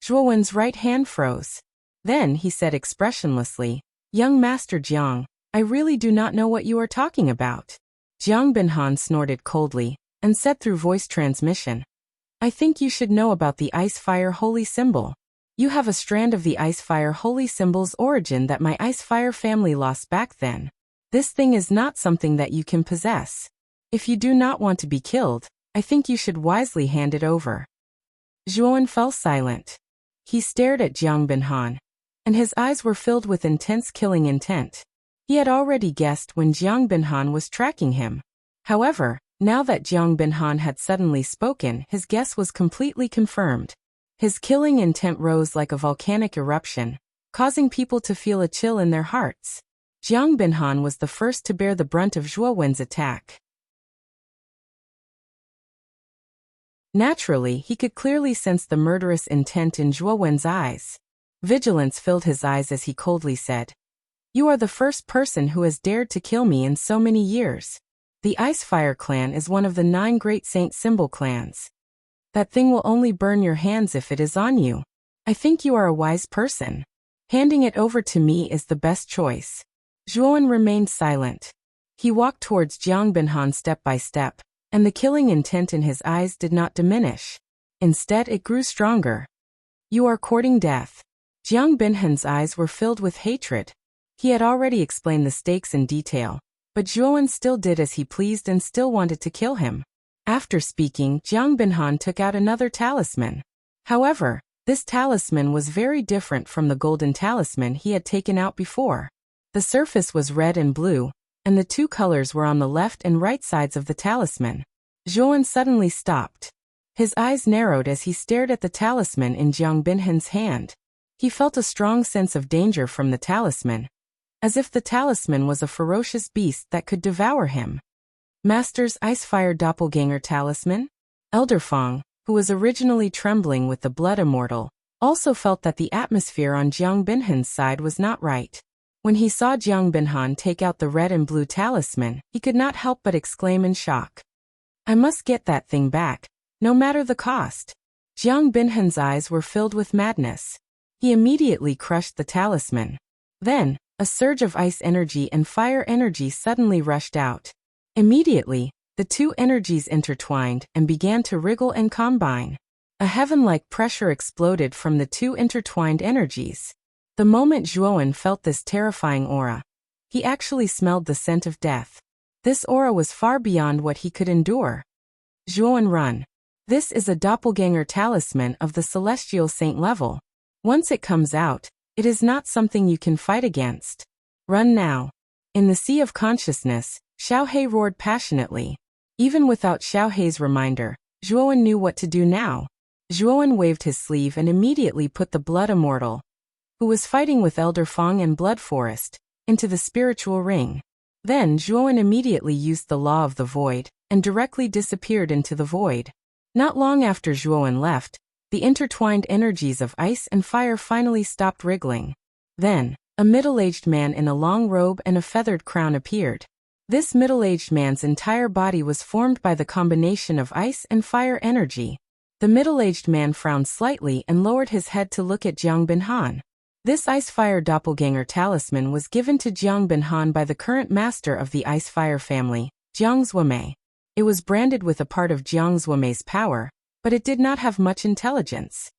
Zhuowen's right hand froze. Then he said expressionlessly, "Young Master Jiang, I really do not know what you are talking about." Jiang Binhan snorted coldly and said through voice transmission, "I think you should know about the Ice-Fire Holy Symbol. You have a strand of the Ice-Fire Holy Symbol's origin that my Ice-Fire family lost back then. This thing is not something that you can possess. If you do not want to be killed, I think you should wisely hand it over." Zhuowen fell silent. He stared at Jiang Binhan, and his eyes were filled with intense killing intent. He had already guessed when Jiang Binhan was tracking him. However, now that Jiang Binhan had suddenly spoken, his guess was completely confirmed. His killing intent rose like a volcanic eruption, causing people to feel a chill in their hearts. Jiang Binhan was the first to bear the brunt of Zhuowen's attack. Naturally, he could clearly sense the murderous intent in Zhuo Wen's eyes. Vigilance filled his eyes as he coldly said, "You are the first person who has dared to kill me in so many years. The Icefire clan is one of the 9 great saint symbol clans. That thing will only burn your hands if it is on you. I think you are a wise person. Handing it over to me is the best choice." Zhuowen remained silent. He walked towards Jiang Binhan step by step, and the killing intent in his eyes did not diminish. Instead, it grew stronger. "You are courting death." Jiang Binhan's eyes were filled with hatred. He had already explained the stakes in detail, but Zhuowen still did as he pleased and still wanted to kill him. After speaking, Jiang Binhan took out another talisman. However, this talisman was very different from the golden talisman he had taken out before. The surface was red and blue, and the 2 colors were on the left and right sides of the talisman. Zhuowen suddenly stopped. His eyes narrowed as he stared at the talisman in Jiang Binhan's hand. He felt a strong sense of danger from the talisman, as if the talisman was a ferocious beast that could devour him. Master's Icefire Doppelganger Talisman? Elder Fong, who was originally trembling with the blood immortal, also felt that the atmosphere on Jiang Binhan's side was not right. When he saw Jiang Binhan take out the red and blue talisman, he could not help but exclaim in shock, "I must get that thing back, no matter the cost." Jiang Binhan's eyes were filled with madness. He immediately crushed the talisman. Then, a surge of ice energy and fire energy suddenly rushed out. Immediately, the 2 energies intertwined and began to wriggle and combine. A heaven-like pressure exploded from the 2 intertwined energies. The moment Zhuowen felt this terrifying aura, he actually smelled the scent of death. This aura was far beyond what he could endure. Zhuowen run. This is a doppelganger talisman of the celestial saint level. Once it comes out, it is not something you can fight against. Run now. In the sea of consciousness, Xiaohei roared passionately. Even without Xiaohei's reminder, Zhuowen knew what to do now. Zhuowen waved his sleeve and immediately put the blood immortal, who was fighting with Elder Fong and Blood Forest, into the spiritual ring. Then Zhuowen immediately used the law of the void, and directly disappeared into the void. Not long after Zhuowen left, the intertwined energies of ice and fire finally stopped wriggling. Then, a middle-aged man in a long robe and a feathered crown appeared. This middle-aged man's entire body was formed by the combination of ice and fire energy. The middle-aged man frowned slightly and lowered his head to look at Jiang Binhan. This Icefire Doppelganger talisman was given to Jiang Binhan by the current master of the Icefire family, Jiang Zuomei. It was branded with a part of Jiang Zuomei's power, but it did not have much intelligence.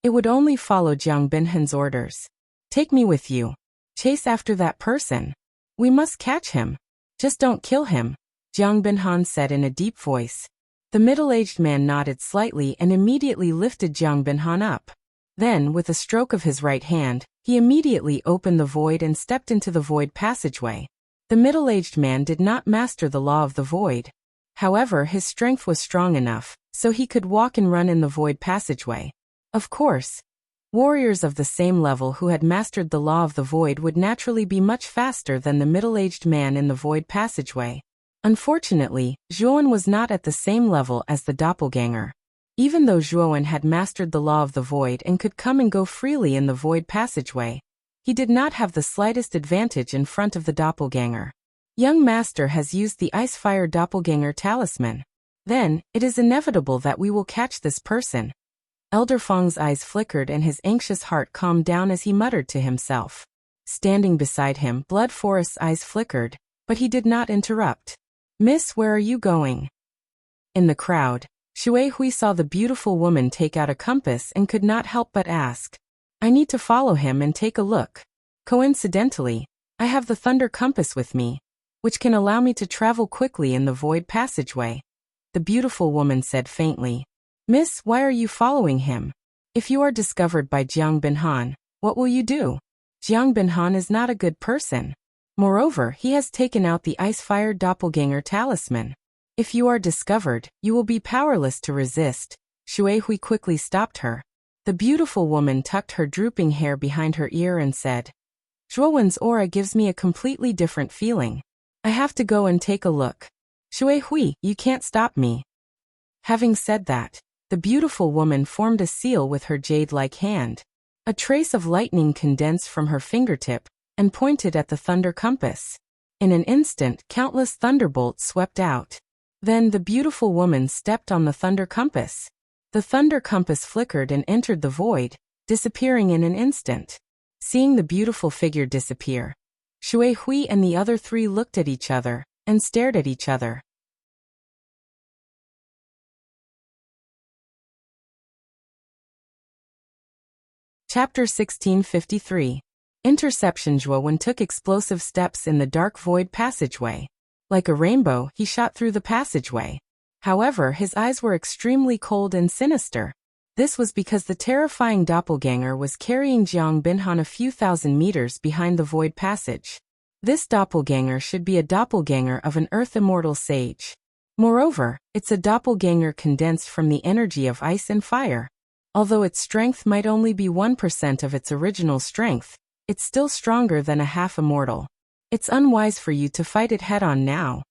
It would only follow Jiang Binhan's orders. "Take me with you. Chase after that person. We must catch him. Just don't kill him," Jiang Binhan said in a deep voice. The middle-aged man nodded slightly and immediately lifted Jiang Binhan up. Then, with a stroke of his right hand, he immediately opened the void and stepped into the void passageway. The middle-aged man did not master the law of the void. However, his strength was strong enough, so he could walk and run in the void passageway. Of course, warriors of the same level who had mastered the law of the void would naturally be much faster than the middle-aged man in the void passageway. Unfortunately, Zhuowen was not at the same level as the doppelganger. Even though Zhuowen had mastered the law of the void and could come and go freely in the void passageway, he did not have the slightest advantage in front of the doppelganger. Young master has used the Icefire Doppelganger talisman. Then, it is inevitable that we will catch this person. Elder Fong's eyes flickered and his anxious heart calmed down as he muttered to himself. Standing beside him, Blood Forest's eyes flickered, but he did not interrupt. "Miss, where are you going?" In the crowd, Xue Hui saw the beautiful woman take out a compass and could not help but ask, "I need to follow him and take a look. Coincidentally, I have the Thunder Compass with me, which can allow me to travel quickly in the void passageway," the beautiful woman said faintly. "Miss, why are you following him? If you are discovered by Jiang Binhan, what will you do? Jiang Binhan is not a good person. Moreover, he has taken out the Icefire Doppelganger talisman. If you are discovered, you will be powerless to resist." Xue Hui quickly stopped her. The beautiful woman tucked her drooping hair behind her ear and said, "Zhuowen's aura gives me a completely different feeling. I have to go and take a look." Shui Hui, you can't stop me. Having said that, the beautiful woman formed a seal with her jade-like hand. A trace of lightning condensed from her fingertip and pointed at the thunder compass. In an instant, countless thunderbolts swept out. Then the beautiful woman stepped on the thunder compass. The thunder compass flickered and entered the void, disappearing in an instant. Seeing the beautiful figure disappear, Shui Hui and the other three looked at each other and stared at each other. Chapter 1653. Interception. Zhuowen took explosive steps in the dark void passageway. Like a rainbow, he shot through the passageway. However, his eyes were extremely cold and sinister. This was because the terrifying doppelganger was carrying Jiang Binhan a few thousand meters behind the void passage. This doppelganger should be a doppelganger of an earth immortal sage. Moreover, it's a doppelganger condensed from the energy of ice and fire. Although its strength might only be 1% of its original strength, it's still stronger than a half-immortal. It's unwise for you to fight it head-on now.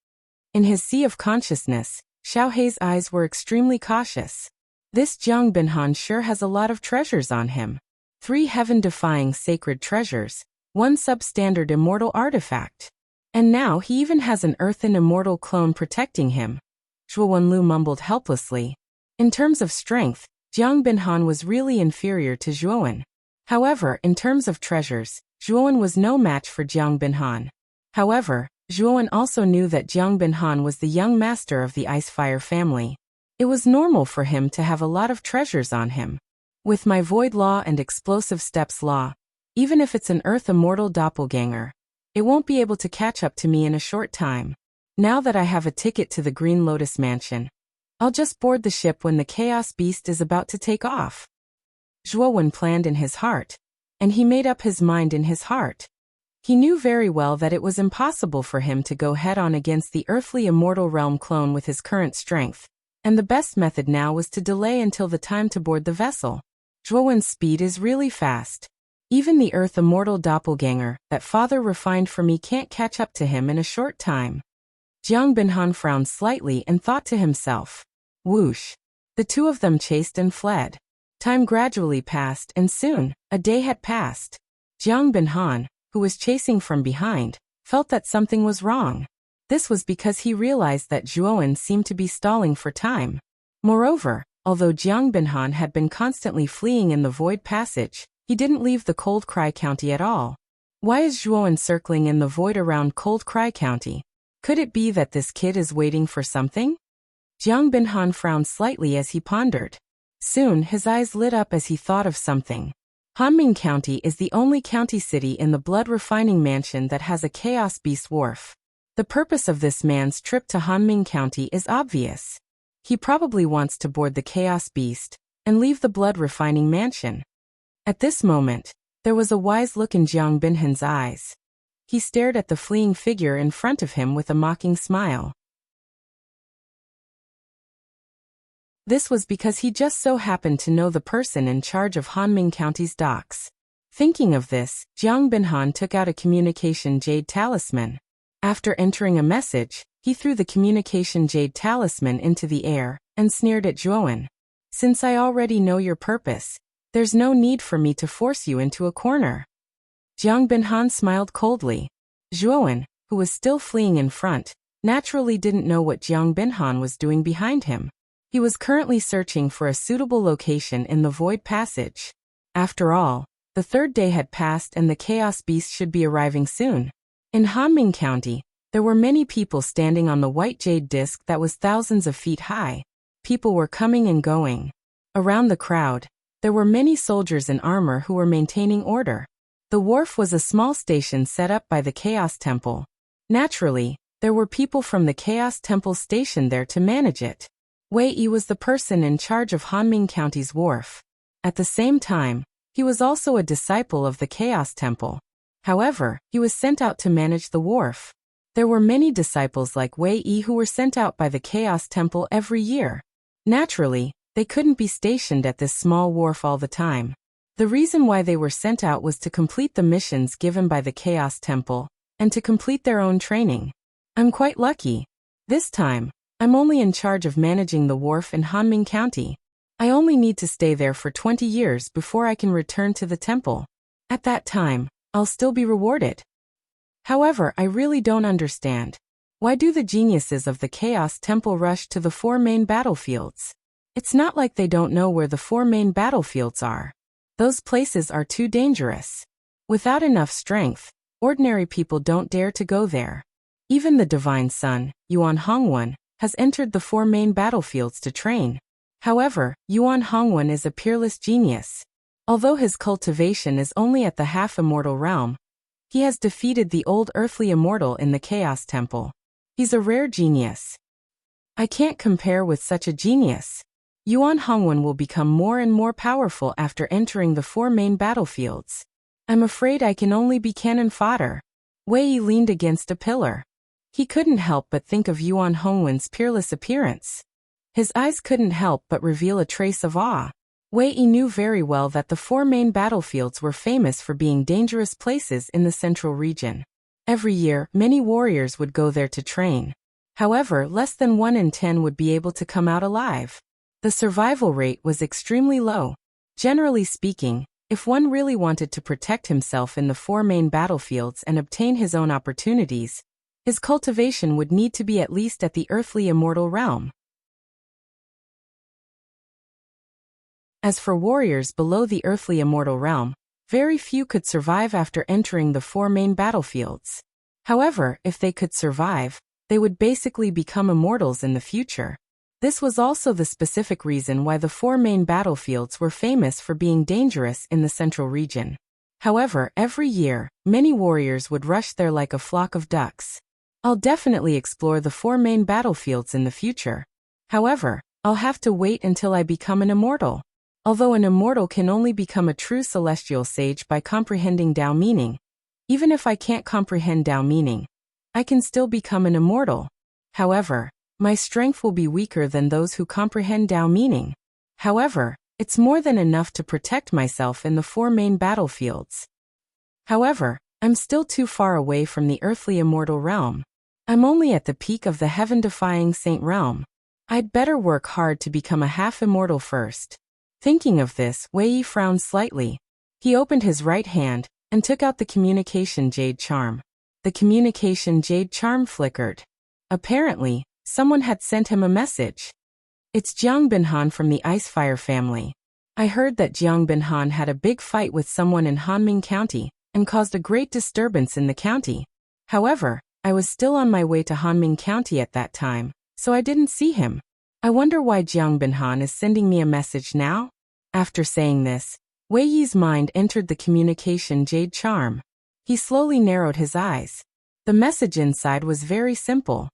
In his sea of consciousness, Xiao Hei's eyes were extremely cautious. This Jiang Binhan sure has a lot of treasures on him. 3 heaven-defying sacred treasures, 1 substandard immortal artifact. And now he even has an earthen immortal clone protecting him. Zhuo Wenlu mumbled helplessly. In terms of strength, Jiang Binhan was really inferior to Zhuowen. However, in terms of treasures, Zhuowen was no match for Jiang Binhan. However, Zhuowen also knew that Jiang Binhan was the young master of the Ice-Fire family. It was normal for him to have a lot of treasures on him. With my Void Law and Explosive Steps Law, even if it's an Earth Immortal doppelganger, it won't be able to catch up to me in a short time. Now that I have a ticket to the Green Lotus Mansion, I'll just board the ship when the Chaos Beast is about to take off. Zhuowen planned in his heart, and he made up his mind in his heart. He knew very well that it was impossible for him to go head-on against the earthly immortal realm clone with his current strength, and the best method now was to delay until the time to board the vessel. Zhuowen's speed is really fast. Even the earth immortal doppelganger that father refined for me can't catch up to him in a short time. Jiang Binhan frowned slightly and thought to himself. Whoosh! The two of them chased and fled. Time gradually passed and soon, a day had passed. Jiang Binhan, who was chasing from behind, felt that something was wrong. This was because he realized that Zhuowen seemed to be stalling for time. Moreover, although Jiang Binhan had been constantly fleeing in the void passage, he didn't leave the Cold Cry County at all. Why is Zhuowen circling in the void around Cold Cry County? Could it be that this kid is waiting for something? Jiang Binhan frowned slightly as he pondered. Soon, his eyes lit up as he thought of something. Hanming County is the only county city in the blood refining mansion that has a Chaos Beast wharf. The purpose of this man's trip to Hanming County is obvious. He probably wants to board the Chaos Beast and leave the blood refining mansion. At this moment, there was a wise look in Jiang Binhan's eyes. He stared at the fleeing figure in front of him with a mocking smile. This was because he just so happened to know the person in charge of Hanming County's docks. Thinking of this, Jiang Binhan took out a communication jade talisman. After entering a message, he threw the communication jade talisman into the air and sneered at Zhuowen. Since I already know your purpose, there's no need for me to force you into a corner. Jiang Binhan smiled coldly. Zhuowen, who was still fleeing in front, naturally didn't know what Jiang Binhan was doing behind him. He was currently searching for a suitable location in the void passage. After all, the 3rd day had passed and the Chaos Beast should be arriving soon. In Hanming County, there were many people standing on the white jade disc that was thousands of feet high. People were coming and going. Around the crowd, there were many soldiers in armor who were maintaining order. The wharf was a small station set up by the Chaos Temple. Naturally, there were people from the Chaos Temple stationed there to manage it. Wei Yi was the person in charge of Hanming County's wharf. At the same time, he was also a disciple of the Chaos Temple. However, he was sent out to manage the wharf. There were many disciples like Wei Yi who were sent out by the Chaos Temple every year. Naturally, they couldn't be stationed at this small wharf all the time. The reason why they were sent out was to complete the missions given by the Chaos Temple, and to complete their own training. I'm quite lucky. This time, I'm only in charge of managing the wharf in Hanming County. I only need to stay there for 20 years before I can return to the temple. At that time, I'll still be rewarded. However, I really don't understand. Why do the geniuses of the Chaos Temple rush to the 4 main battlefields? It's not like they don't know where the 4 main battlefields are. Those places are too dangerous. Without enough strength, ordinary people don't dare to go there. Even the Divine Son, Yuan Hongwen, has entered the 4 main battlefields to train. However, Yuan Hongwen is a peerless genius. Although his cultivation is only at the half-immortal realm, he has defeated the old earthly immortal in the Chaos Temple. He's a rare genius. I can't compare with such a genius. Yuan Hongwen will become more and more powerful after entering the 4 main battlefields. I'm afraid I can only be cannon fodder. Wei Yi leaned against a pillar. He couldn't help but think of Yuan Hongwen's peerless appearance. His eyes couldn't help but reveal a trace of awe. Wei Yi knew very well that the 4 main battlefields were famous for being dangerous places in the central region. Every year, many warriors would go there to train. However, less than 1 in 10 would be able to come out alive. The survival rate was extremely low. Generally speaking, if one really wanted to protect himself in the 4 main battlefields and obtain his own opportunities, his cultivation would need to be at least at the earthly immortal realm. As for warriors below the earthly immortal realm, very few could survive after entering the 4 main battlefields. However, if they could survive, they would basically become immortals in the future. This was also the specific reason why the 4 main battlefields were famous for being dangerous in the central region. However, every year, many warriors would rush there like a flock of ducks. I'll definitely explore the 4 main battlefields in the future. However, I'll have to wait until I become an immortal. Although an immortal can only become a true celestial sage by comprehending Tao meaning, even if I can't comprehend Tao meaning, I can still become an immortal. However, my strength will be weaker than those who comprehend Tao meaning. However, it's more than enough to protect myself in the 4 main battlefields. However, I'm still too far away from the earthly immortal realm. I'm only at the peak of the heaven-defying saint realm. I'd better work hard to become a half-immortal first. Thinking of this, Wei Yi frowned slightly. He opened his right hand and took out the communication jade charm. The communication jade charm flickered. Apparently, someone had sent him a message. It's Jiang Binhan from the Icefire family. I heard that Jiang Binhan had a big fight with someone in Hanming County and caused a great disturbance in the county. However, I was still on my way to Hanming County at that time, so I didn't see him. I wonder why Jiang Binhan is sending me a message now? After saying this, Wei Yi's mind entered the communication jade charm. He slowly narrowed his eyes. The message inside was very simple.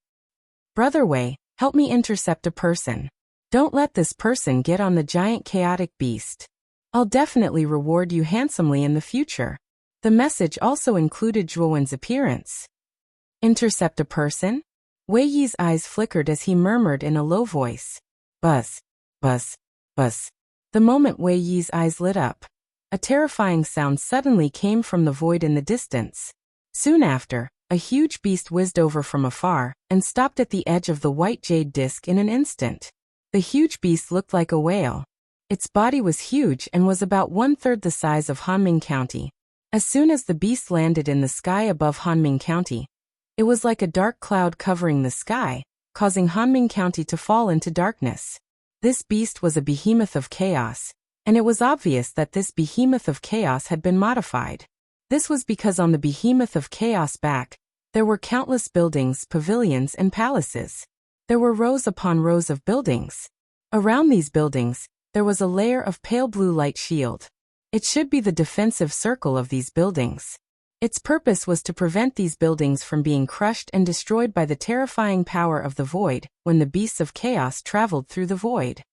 Brother Wei, help me intercept a person. Don't let this person get on the giant chaotic beast. I'll definitely reward you handsomely in the future. The message also included Zhuowen's appearance. Intercept a person? Wei Yi's eyes flickered as he murmured in a low voice. Buzz, buzz, buzz. The moment Wei Yi's eyes lit up, a terrifying sound suddenly came from the void in the distance. Soon after, a huge beast whizzed over from afar and stopped at the edge of the white jade disc in an instant. The huge beast looked like a whale. Its body was huge and was about 1/3 the size of Hanming County. As soon as the beast landed in the sky above Hanming County, it was like a dark cloud covering the sky, causing Hanming County to fall into darkness. This beast was a behemoth of chaos, and it was obvious that this behemoth of chaos had been modified. This was because on the behemoth of chaos back, there were countless buildings, pavilions, and palaces. There were rows upon rows of buildings. Around these buildings, there was a layer of pale blue light shield. It should be the defensive circle of these buildings. Its purpose was to prevent these buildings from being crushed and destroyed by the terrifying power of the void when the beasts of chaos traveled through the void.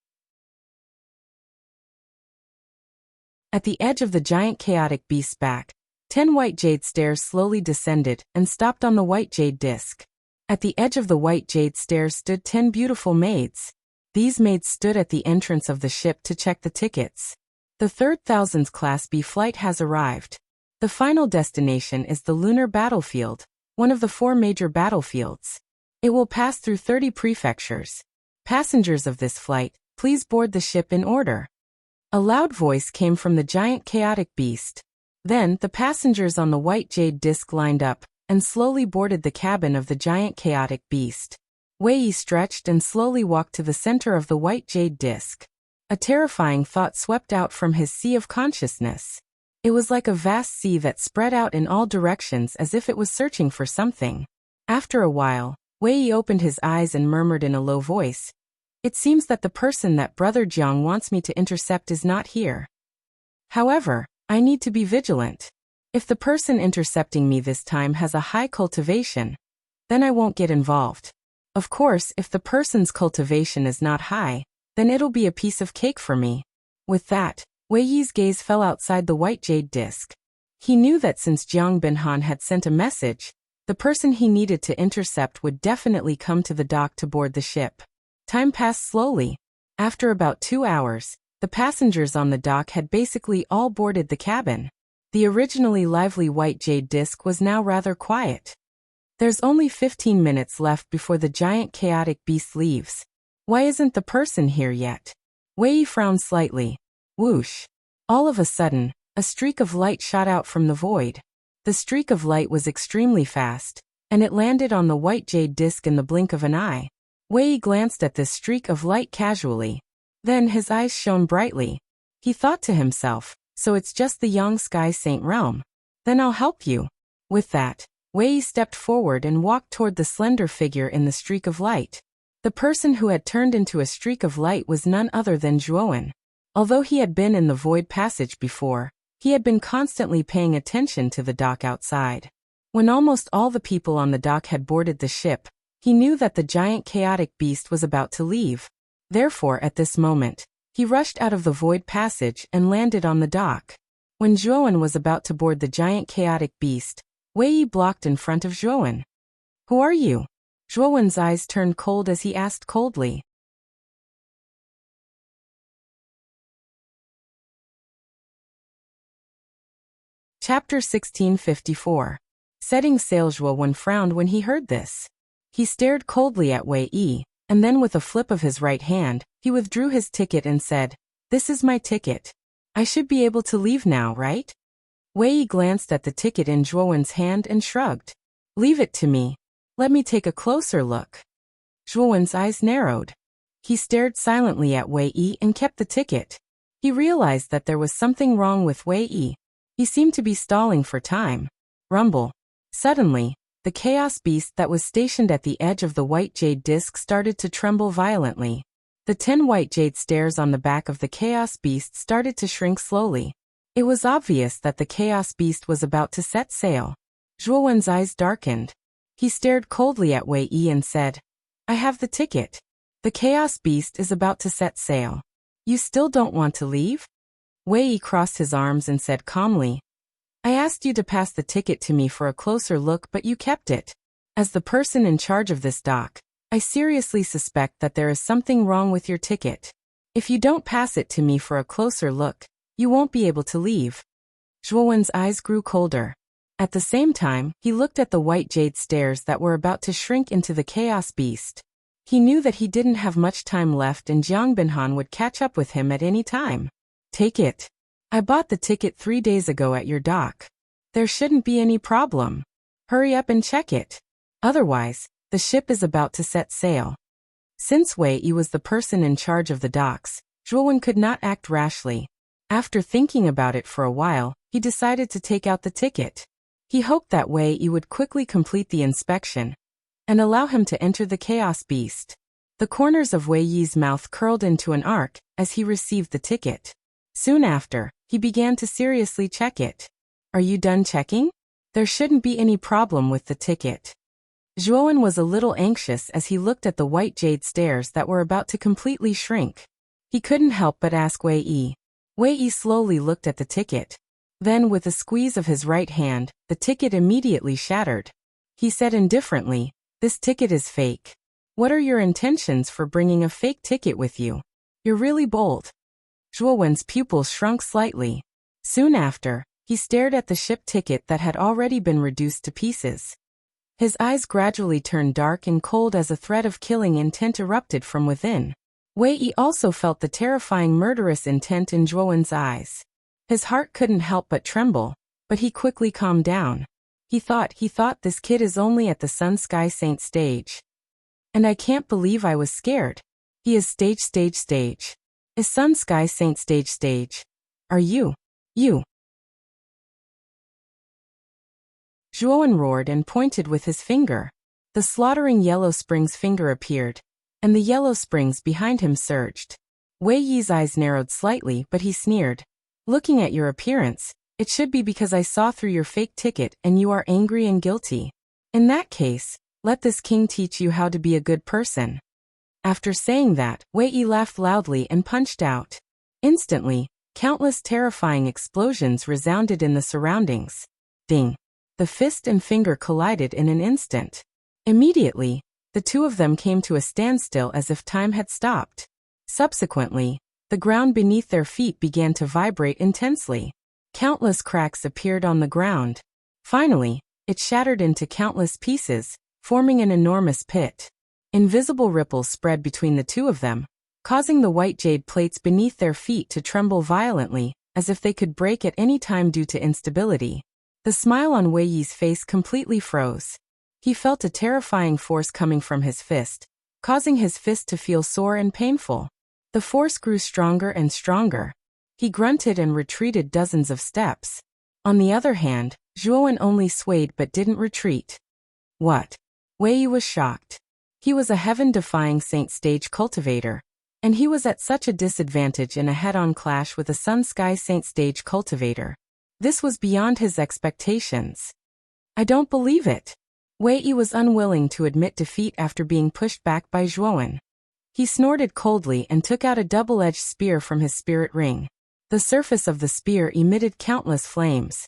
At the edge of the giant chaotic beast's back, 10 white jade stairs slowly descended and stopped on the white jade disc. At the edge of the white jade stairs stood 10 beautiful maids. These maids stood at the entrance of the ship to check the tickets. The 3rd Thousandth Class B flight has arrived. The final destination is the lunar battlefield, one of the 4 major battlefields. It will pass through 30 prefectures. Passengers of this flight, please board the ship in order. A loud voice came from the giant chaotic beast. Then, the passengers on the white jade disc lined up and slowly boarded the cabin of the giant chaotic beast. Wei Yi stretched and slowly walked to the center of the white jade disc. A terrifying thought swept out from his sea of consciousness. It was like a vast sea that spread out in all directions as if it was searching for something. After a while, Wei Yi opened his eyes and murmured in a low voice, "It seems that the person that Brother Jiang wants me to intercept is not here. However, I need to be vigilant. If the person intercepting me this time has a high cultivation, then I won't get involved. Of course, if the person's cultivation is not high, then it'll be a piece of cake for me." With that, Wei Yi's gaze fell outside the white jade disc. He knew that since Jiang Binhan had sent a message, the person he needed to intercept would definitely come to the dock to board the ship. Time passed slowly. After about 2 hours, the passengers on the dock had basically all boarded the cabin. The originally lively white jade disc was now rather quiet. There's only 15 minutes left before the giant chaotic beast leaves. Why isn't the person here yet? Wei Yi frowned slightly. Whoosh! All of a sudden, a streak of light shot out from the void. The streak of light was extremely fast, and it landed on the white jade disc in the blink of an eye. Wei Yi glanced at this streak of light casually. Then his eyes shone brightly. He thought to himself, so it's just the Yang Sky Saint realm. Then I'll help you. With that, Wei Yi stepped forward and walked toward the slender figure in the streak of light. The person who had turned into a streak of light was none other than Zhuowen. Although he had been in the void passage before, he had been constantly paying attention to the dock outside. When almost all the people on the dock had boarded the ship, he knew that the giant chaotic beast was about to leave. Therefore, at this moment, he rushed out of the void passage and landed on the dock. When Zhuowen was about to board the giant chaotic beast, Wei Yi blocked in front of Zhuowen. "Who are you?" Zhuowen's eyes turned cold as he asked coldly. Chapter 1654. Setting sail. Zhuowen frowned when he heard this. He stared coldly at Wei Yi, and then with a flip of his right hand, he withdrew his ticket and said, "This is my ticket. I should be able to leave now, right?" Wei Yi glanced at the ticket in Zhuowen's hand and shrugged. "Leave it to me. Let me take a closer look." Zhuowen's eyes narrowed. He stared silently at Wei Yi and kept the ticket. He realized that there was something wrong with Wei Yi. He seemed to be stalling for time. Rumble. Suddenly, the chaos beast that was stationed at the edge of the white jade disc started to tremble violently. The 10 white jade stairs on the back of the chaos beast started to shrink slowly. It was obvious that the chaos beast was about to set sail. Zhuowen's eyes darkened. He stared coldly at Wei Yi and said, "I have the ticket. The chaos beast is about to set sail. You still don't want to leave?" Wei Yi crossed his arms and said calmly, "I asked you to pass the ticket to me for a closer look, but you kept it. As the person in charge of this dock, I seriously suspect that there is something wrong with your ticket. If you don't pass it to me for a closer look, you won't be able to leave." Zhuowen's eyes grew colder. At the same time, he looked at the white jade stairs that were about to shrink into the chaos beast. He knew that he didn't have much time left and Jiang Binhan would catch up with him at any time. "Take it. I bought the ticket 3 days ago at your dock. There shouldn't be any problem. Hurry up and check it. Otherwise, the ship is about to set sail." Since Wei Yi was the person in charge of the docks, Zhuowen could not act rashly. After thinking about it for a while, he decided to take out the ticket. He hoped that Wei Yi would quickly complete the inspection and allow him to enter the chaos beast. The corners of Wei Yi's mouth curled into an arc as he received the ticket. Soon after, he began to seriously check it. "Are you done checking? There shouldn't be any problem with the ticket." Zhuowen was a little anxious as he looked at the white jade stairs that were about to completely shrink. He couldn't help but ask Wei Yi. Wei Yi slowly looked at the ticket. Then, with a squeeze of his right hand, the ticket immediately shattered. He said indifferently, "This ticket is fake. What are your intentions for bringing a fake ticket with you? You're really bold." Zhuowen's pupils shrunk slightly. Soon after, he stared at the ship ticket that had already been reduced to pieces. His eyes gradually turned dark and cold as a threat of killing intent erupted from within. Wei Yi also felt the terrifying murderous intent in Zhuowen's eyes. His heart couldn't help but tremble, but he quickly calmed down. He thought this kid is only at the Sun Sky Saint stage. And I can't believe I was scared. He is stage. Is Sun Sky Saint stage. Are you? Zhuowen roared and pointed with his finger. The slaughtering Yellow Springs finger appeared, and the Yellow Springs behind him surged. Wei Yi's eyes narrowed slightly, but he sneered. Looking at your appearance, it should be because I saw through your fake ticket and you are angry and guilty. In that case, let this king teach you how to be a good person. After saying that, Wei Yi laughed loudly and punched out. Instantly, countless terrifying explosions resounded in the surroundings. Ding! The fist and finger collided in an instant. Immediately, the two of them came to a standstill as if time had stopped. Subsequently, the ground beneath their feet began to vibrate intensely. Countless cracks appeared on the ground. Finally, it shattered into countless pieces, forming an enormous pit. Invisible ripples spread between the two of them, causing the white jade plates beneath their feet to tremble violently, as if they could break at any time due to instability. The smile on Wei Yi's face completely froze. He felt a terrifying force coming from his fist, causing his fist to feel sore and painful. The force grew stronger and stronger. He grunted and retreated dozens of steps. On the other hand, Zhuowen only swayed but didn't retreat. What? Wei Yi was shocked. He was a heaven-defying saint stage cultivator, and he was at such a disadvantage in a head-on clash with a Sun Sky Saint stage cultivator. This was beyond his expectations. I don't believe it. Wei Yi was unwilling to admit defeat after being pushed back by Zhuowen. He snorted coldly and took out a double-edged spear from his spirit ring. The surface of the spear emitted countless flames.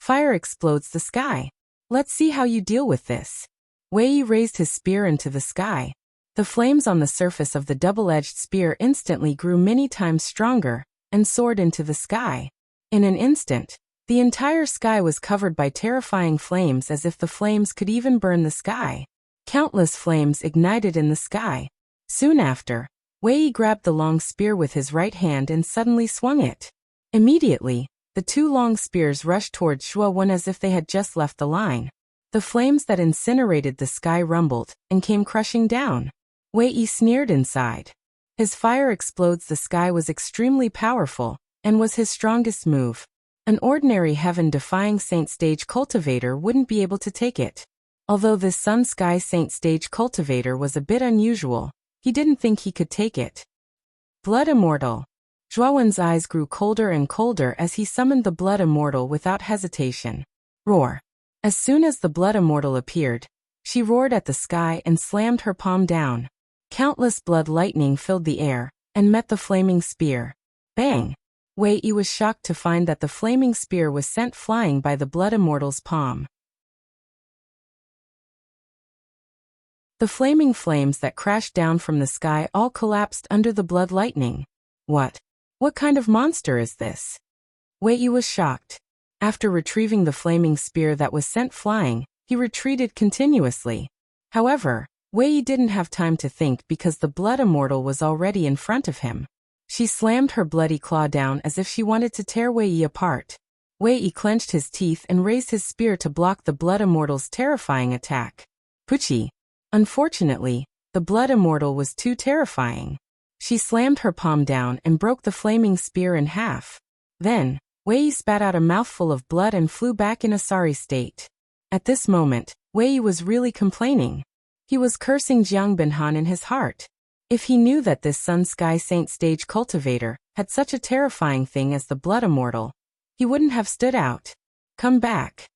Fire explodes the sky. Let's see how you deal with this. Wei Yi raised his spear into the sky. The flames on the surface of the double-edged spear instantly grew many times stronger and soared into the sky. In an instant, the entire sky was covered by terrifying flames as if the flames could even burn the sky. Countless flames ignited in the sky. Soon after, Wei Yi grabbed the long spear with his right hand and suddenly swung it. Immediately, the two long spears rushed towards Zhuowen as if they had just left the line. The flames that incinerated the sky rumbled and came crushing down. Wei Yi sneered inside. His fire explodes the sky was extremely powerful, and was his strongest move. An ordinary heaven-defying saint stage cultivator wouldn't be able to take it. Although this Sun Sky Saint stage cultivator was a bit unusual, he didn't think he could take it. Blood Immortal. Zhuowen's eyes grew colder and colder as he summoned the Blood Immortal without hesitation. Roar. As soon as the Blood Immortal appeared, she roared at the sky and slammed her palm down. Countless blood lightning filled the air and met the flaming spear. Bang! Wei Yi was shocked to find that the flaming spear was sent flying by the Blood Immortal's palm. The flaming flames that crashed down from the sky all collapsed under the blood lightning. What kind of monster is this? Wei Yi was shocked. After retrieving the flaming spear that was sent flying, he retreated continuously. However, Wei Yi didn't have time to think because the Blood Immortal was already in front of him. She slammed her bloody claw down as if she wanted to tear Wei Yi apart. Wei Yi clenched his teeth and raised his spear to block the Blood Immortal's terrifying attack. Puchi! Unfortunately, the Blood Immortal was too terrifying. She slammed her palm down and broke the flaming spear in half. Then, Wei Yi spat out a mouthful of blood and flew back in a sorry state. At this moment, Wei Yi was really complaining. He was cursing Jiang Binhan in his heart. If he knew that this Sun Sky Saint stage cultivator had such a terrifying thing as the Blood Immortal, he wouldn't have stood out. Come back.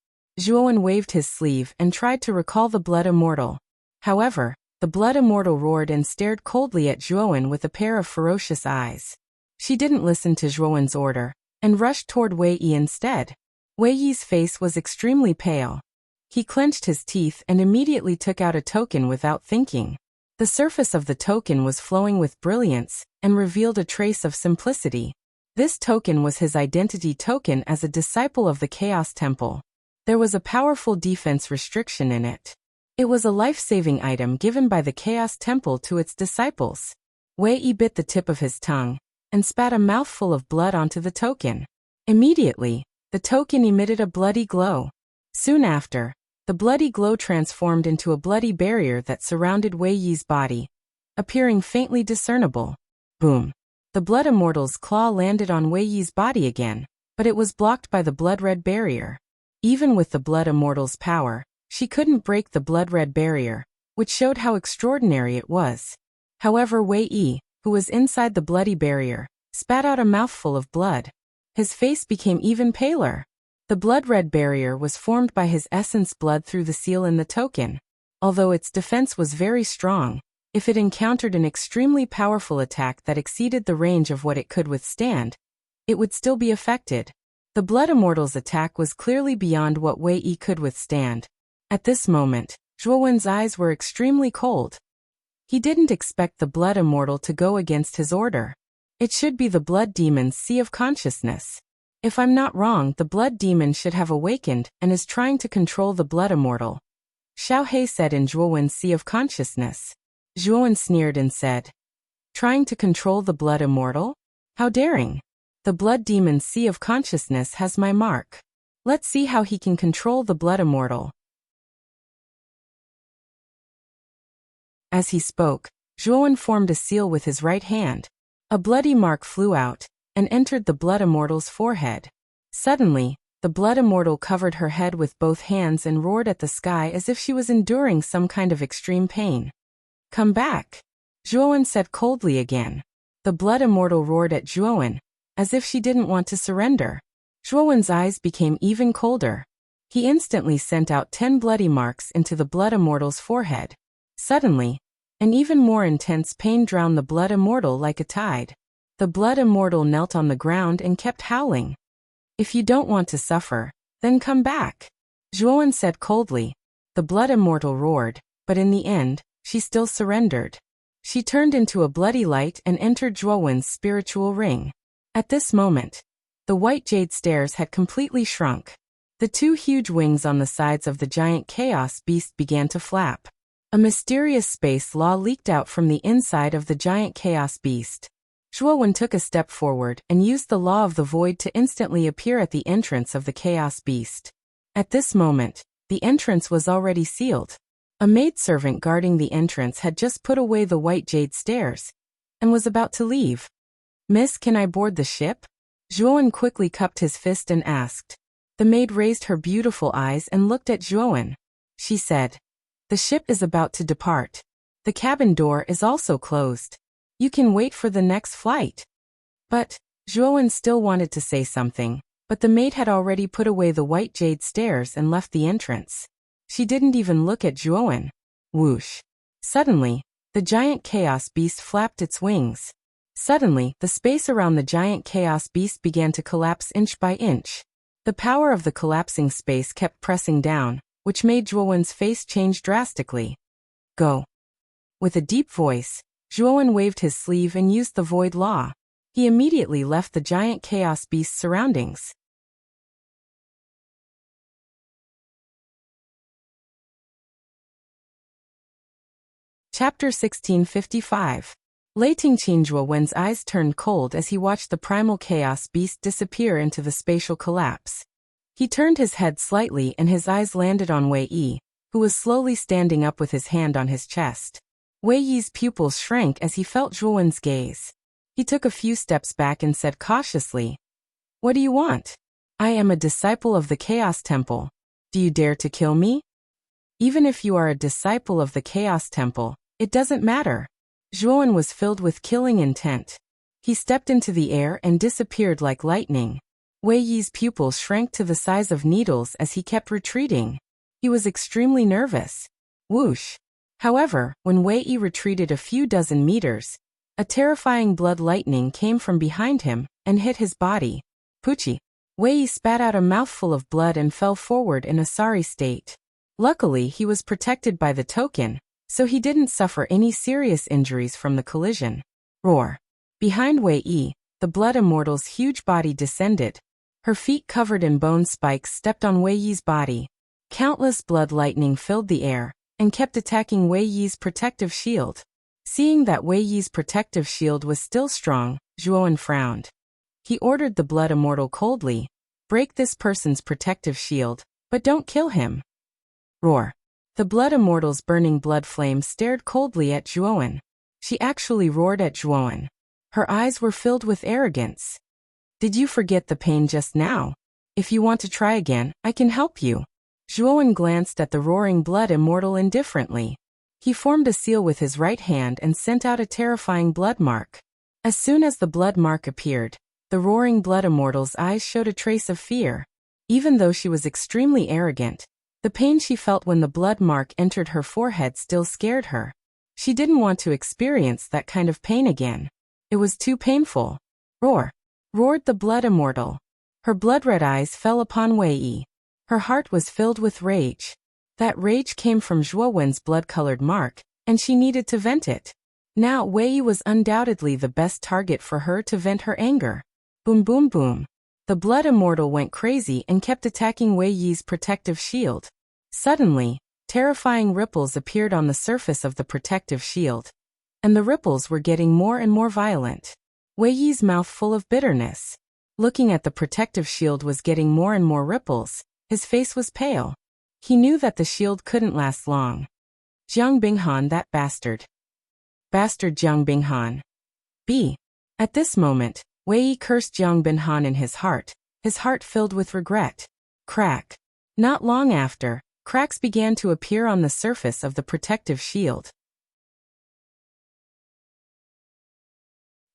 Zhuowen waved his sleeve and tried to recall the Blood Immortal. However, the Blood Immortal roared and stared coldly at Zhuowen with a pair of ferocious eyes. She didn't listen to Zhuowen's order, and rushed toward Wei Yi instead. Wei Yi's face was extremely pale. He clenched his teeth and immediately took out a token without thinking. The surface of the token was flowing with brilliance, and revealed a trace of simplicity. This token was his identity token as a disciple of the Chaos Temple. There was a powerful defense restriction in it. It was a life-saving item given by the Chaos Temple to its disciples. Wei Yi bit the tip of his tongue and spat a mouthful of blood onto the token. Immediately, the token emitted a bloody glow. Soon after, the bloody glow transformed into a bloody barrier that surrounded Wei Yi's body, appearing faintly discernible. Boom! The Blood Immortal's claw landed on Wei Yi's body again, but it was blocked by the blood-red barrier. Even with the Blood Immortal's power, she couldn't break the blood-red barrier, which showed how extraordinary it was. However, Wei Yi, who was inside the bloody barrier, spat out a mouthful of blood. His face became even paler. The blood-red barrier was formed by his essence blood through the seal in the token. Although its defense was very strong, if it encountered an extremely powerful attack that exceeded the range of what it could withstand, it would still be affected. The Blood Immortal's attack was clearly beyond what Wei Yi could withstand. At this moment, Zhuowen's eyes were extremely cold. He didn't expect the Blood Immortal to go against his order. It should be the Blood Demon's Sea of Consciousness. If I'm not wrong, the Blood Demon should have awakened and is trying to control the Blood Immortal, Xiao He said in Zhuowen's Sea of Consciousness. Zhuowen sneered and said, "Trying to control the Blood Immortal? How daring! The Blood Demon's Sea of Consciousness has my mark. Let's see how he can control the Blood Immortal." As he spoke, Zhuowen formed a seal with his right hand. A bloody mark flew out and entered the Blood Immortal's forehead. Suddenly, the Blood Immortal covered her head with both hands and roared at the sky as if she was enduring some kind of extreme pain. "Come back," Zhuowen said coldly again. The Blood Immortal roared at Zhuowen, as if she didn't want to surrender. Zhuowen's eyes became even colder. He instantly sent out 10 bloody marks into the Blood Immortal's forehead. Suddenly, an even more intense pain drowned the Blood Immortal like a tide. The Blood Immortal knelt on the ground and kept howling. "If you don't want to suffer, then come back," Zhuowen said coldly. The Blood Immortal roared, but in the end, she still surrendered. She turned into a bloody light and entered Zhuowen's spiritual ring. At this moment, the white jade stairs had completely shrunk. The 2 huge wings on the sides of the giant chaos beast began to flap. A mysterious space law leaked out from the inside of the giant chaos beast. Zhuowen took a step forward and used the law of the void to instantly appear at the entrance of the chaos beast. At this moment, the entrance was already sealed. A maidservant guarding the entrance had just put away the white jade stairs and was about to leave. "Miss, can I board the ship?" Zhuowen quickly cupped his fist and asked. The maid raised her beautiful eyes and looked at Zhuowen. She said, "The ship is about to depart. The cabin door is also closed. You can wait for the next flight." But Zhuowen still wanted to say something, but the maid had already put away the white jade stairs and left the entrance. She didn't even look at Zhuowen. Whoosh! Suddenly, the giant chaos beast flapped its wings. Suddenly, the space around the giant chaos beast began to collapse inch by inch. The power of the collapsing space kept pressing down, which made Zhuowen's face change drastically. "Go." With a deep voice, Zhuowen waved his sleeve and used the void law. He immediately left the giant chaos beast's surroundings. Chapter 1655. Lei Tingqin. Zhuowen's eyes turned cold as he watched the primal chaos beast disappear into the spatial collapse. He turned his head slightly and his eyes landed on Wei Yi, who was slowly standing up with his hand on his chest. Wei Yi's pupils shrank as he felt Zhuowen's gaze. He took a few steps back and said cautiously, "What do you want?" "I am a disciple of the Chaos Temple. Do you dare to kill me?" "Even if you are a disciple of the Chaos Temple, it doesn't matter." Zhuowen was filled with killing intent. He stepped into the air and disappeared like lightning. Wei Yi's pupils shrank to the size of needles as he kept retreating. He was extremely nervous. Whoosh! However, when Wei Yi retreated a few dozen meters, a terrifying blood lightning came from behind him and hit his body. Poochie! Wei Yi spat out a mouthful of blood and fell forward in a sorry state. Luckily, he was protected by the token, so he didn't suffer any serious injuries from the collision. Roar! Behind Wei Yi, the Blood Immortal's huge body descended. Her feet covered in bone spikes stepped on Wei Yi's body. Countless blood lightning filled the air, and kept attacking Wei Yi's protective shield. Seeing that Wei Yi's protective shield was still strong, Zhuowen frowned. He ordered the Blood Immortal coldly, "Break this person's protective shield, but don't kill him." Roar. The Blood Immortal's burning blood flame stared coldly at Zhuowen. She actually roared at Zhuowen. Her eyes were filled with arrogance. "Did you forget the pain just now? If you want to try again, I can help you." Zhuowen glanced at the roaring Blood Immortal indifferently. He formed a seal with his right hand and sent out a terrifying blood mark. As soon as the blood mark appeared, the roaring Blood Immortal's eyes showed a trace of fear. Even though she was extremely arrogant, the pain she felt when the blood mark entered her forehead still scared her. She didn't want to experience that kind of pain again. It was too painful. "Roar!" roared the Blood Immortal. Her blood-red eyes fell upon Wei Yi. Her heart was filled with rage. That rage came from Zhuowen's blood-colored mark, and she needed to vent it. Now Wei Yi was undoubtedly the best target for her to vent her anger. Boom boom boom. The Blood Immortal went crazy and kept attacking Wei Yi's protective shield. Suddenly, terrifying ripples appeared on the surface of the protective shield. And the ripples were getting more and more violent. Wei Yi's mouth full of bitterness. Looking at the protective shield was getting more and more ripples. His face was pale. He knew that the shield couldn't last long. "Jiang Binghan, that bastard. Bastard Jiang Binghan. B." At this moment, Wei Yi cursed Jiang Binghan in his heart filled with regret. Crack. Not long after, cracks began to appear on the surface of the protective shield.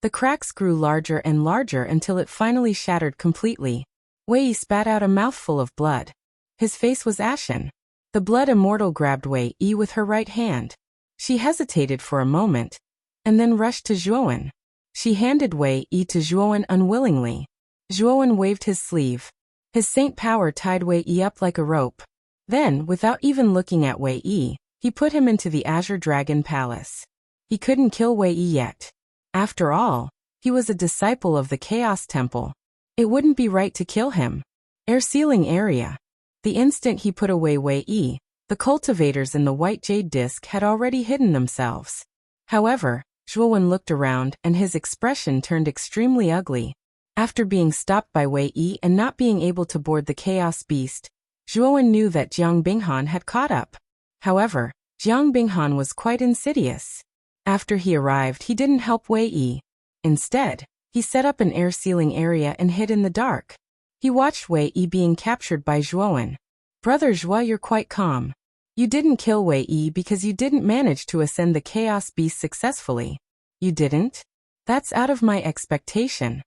The cracks grew larger and larger until it finally shattered completely. Wei Yi spat out a mouthful of blood. His face was ashen. The Blood Immortal grabbed Wei Yi with her right hand. She hesitated for a moment, and then rushed to Zhuowen. She handed Wei Yi to Zhuowen unwillingly. Zhuowen waved his sleeve. His saint power tied Wei Yi up like a rope. Then, without even looking at Wei Yi, he put him into the Azure Dragon Palace. He couldn't kill Wei Yi yet. After all, he was a disciple of the Chaos Temple. It wouldn't be right to kill him. Air sealing area. The instant he put away Wei Yi, the cultivators in the white jade disc had already hidden themselves. However, Zhuowen looked around and his expression turned extremely ugly. After being stopped by Wei Yi and not being able to board the Chaos Beast, Zhuowen knew that Jiang Binghan had caught up. However, Jiang Binghan was quite insidious. After he arrived, he didn't help Wei Yi. Instead, he set up an air sealing area and hid in the dark. He watched Wei Yi being captured by Zhuowen. "Brother Zhuo, you're quite calm. You didn't kill Wei Yi because you didn't manage to ascend the Chaos Beast successfully. You didn't? That's out of my expectation."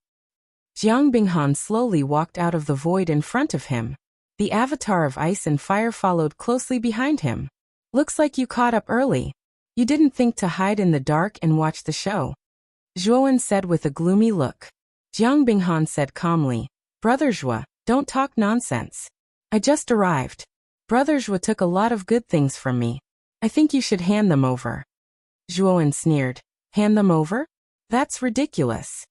Jiang Binghan slowly walked out of the void in front of him. The avatar of ice and fire followed closely behind him. "Looks like you caught up early. You didn't think to hide in the dark and watch the show," Zhuowen said with a gloomy look. Jiang Binghan said calmly, "Brother Zhuo, don't talk nonsense. I just arrived. Brother Zhuo took a lot of good things from me. I think you should hand them over." Zhuowen sneered. "Hand them over? That's ridiculous."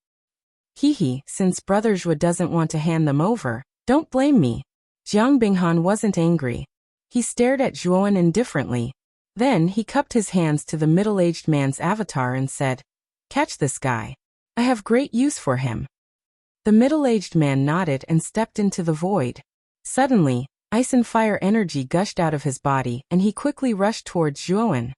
"Hee, since Brother Zhuo doesn't want to hand them over, don't blame me." Jiang Binghan wasn't angry. He stared at Zhuowen indifferently. Then he cupped his hands to the middle-aged man's avatar and said, "Catch this guy. I have great use for him." The middle-aged man nodded and stepped into the void. Suddenly, ice and fire energy gushed out of his body and he quickly rushed towards Zhuowen.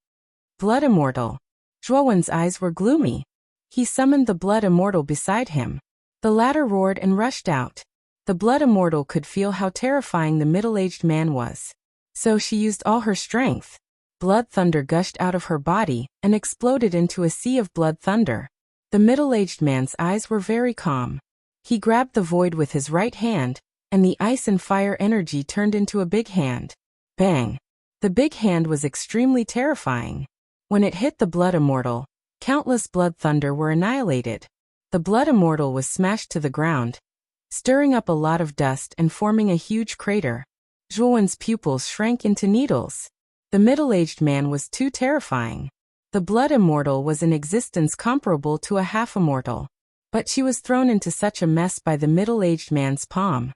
Blood Immortal. Zhuowen's eyes were gloomy. He summoned the Blood Immortal beside him. The latter roared and rushed out. The Blood Immortal could feel how terrifying the middle-aged man was. So she used all her strength. Blood thunder gushed out of her body and exploded into a sea of blood thunder. The middle-aged man's eyes were very calm. He grabbed the void with his right hand, and the ice and fire energy turned into a big hand. Bang! The big hand was extremely terrifying. When it hit the Blood Immortal, countless blood thunder were annihilated. The Blood Immortal was smashed to the ground, stirring up a lot of dust and forming a huge crater. Zhuowen's pupils shrank into needles. The middle-aged man was too terrifying. The Blood Immortal was an existence comparable to a half-immortal. But she was thrown into such a mess by the middle-aged man's palm.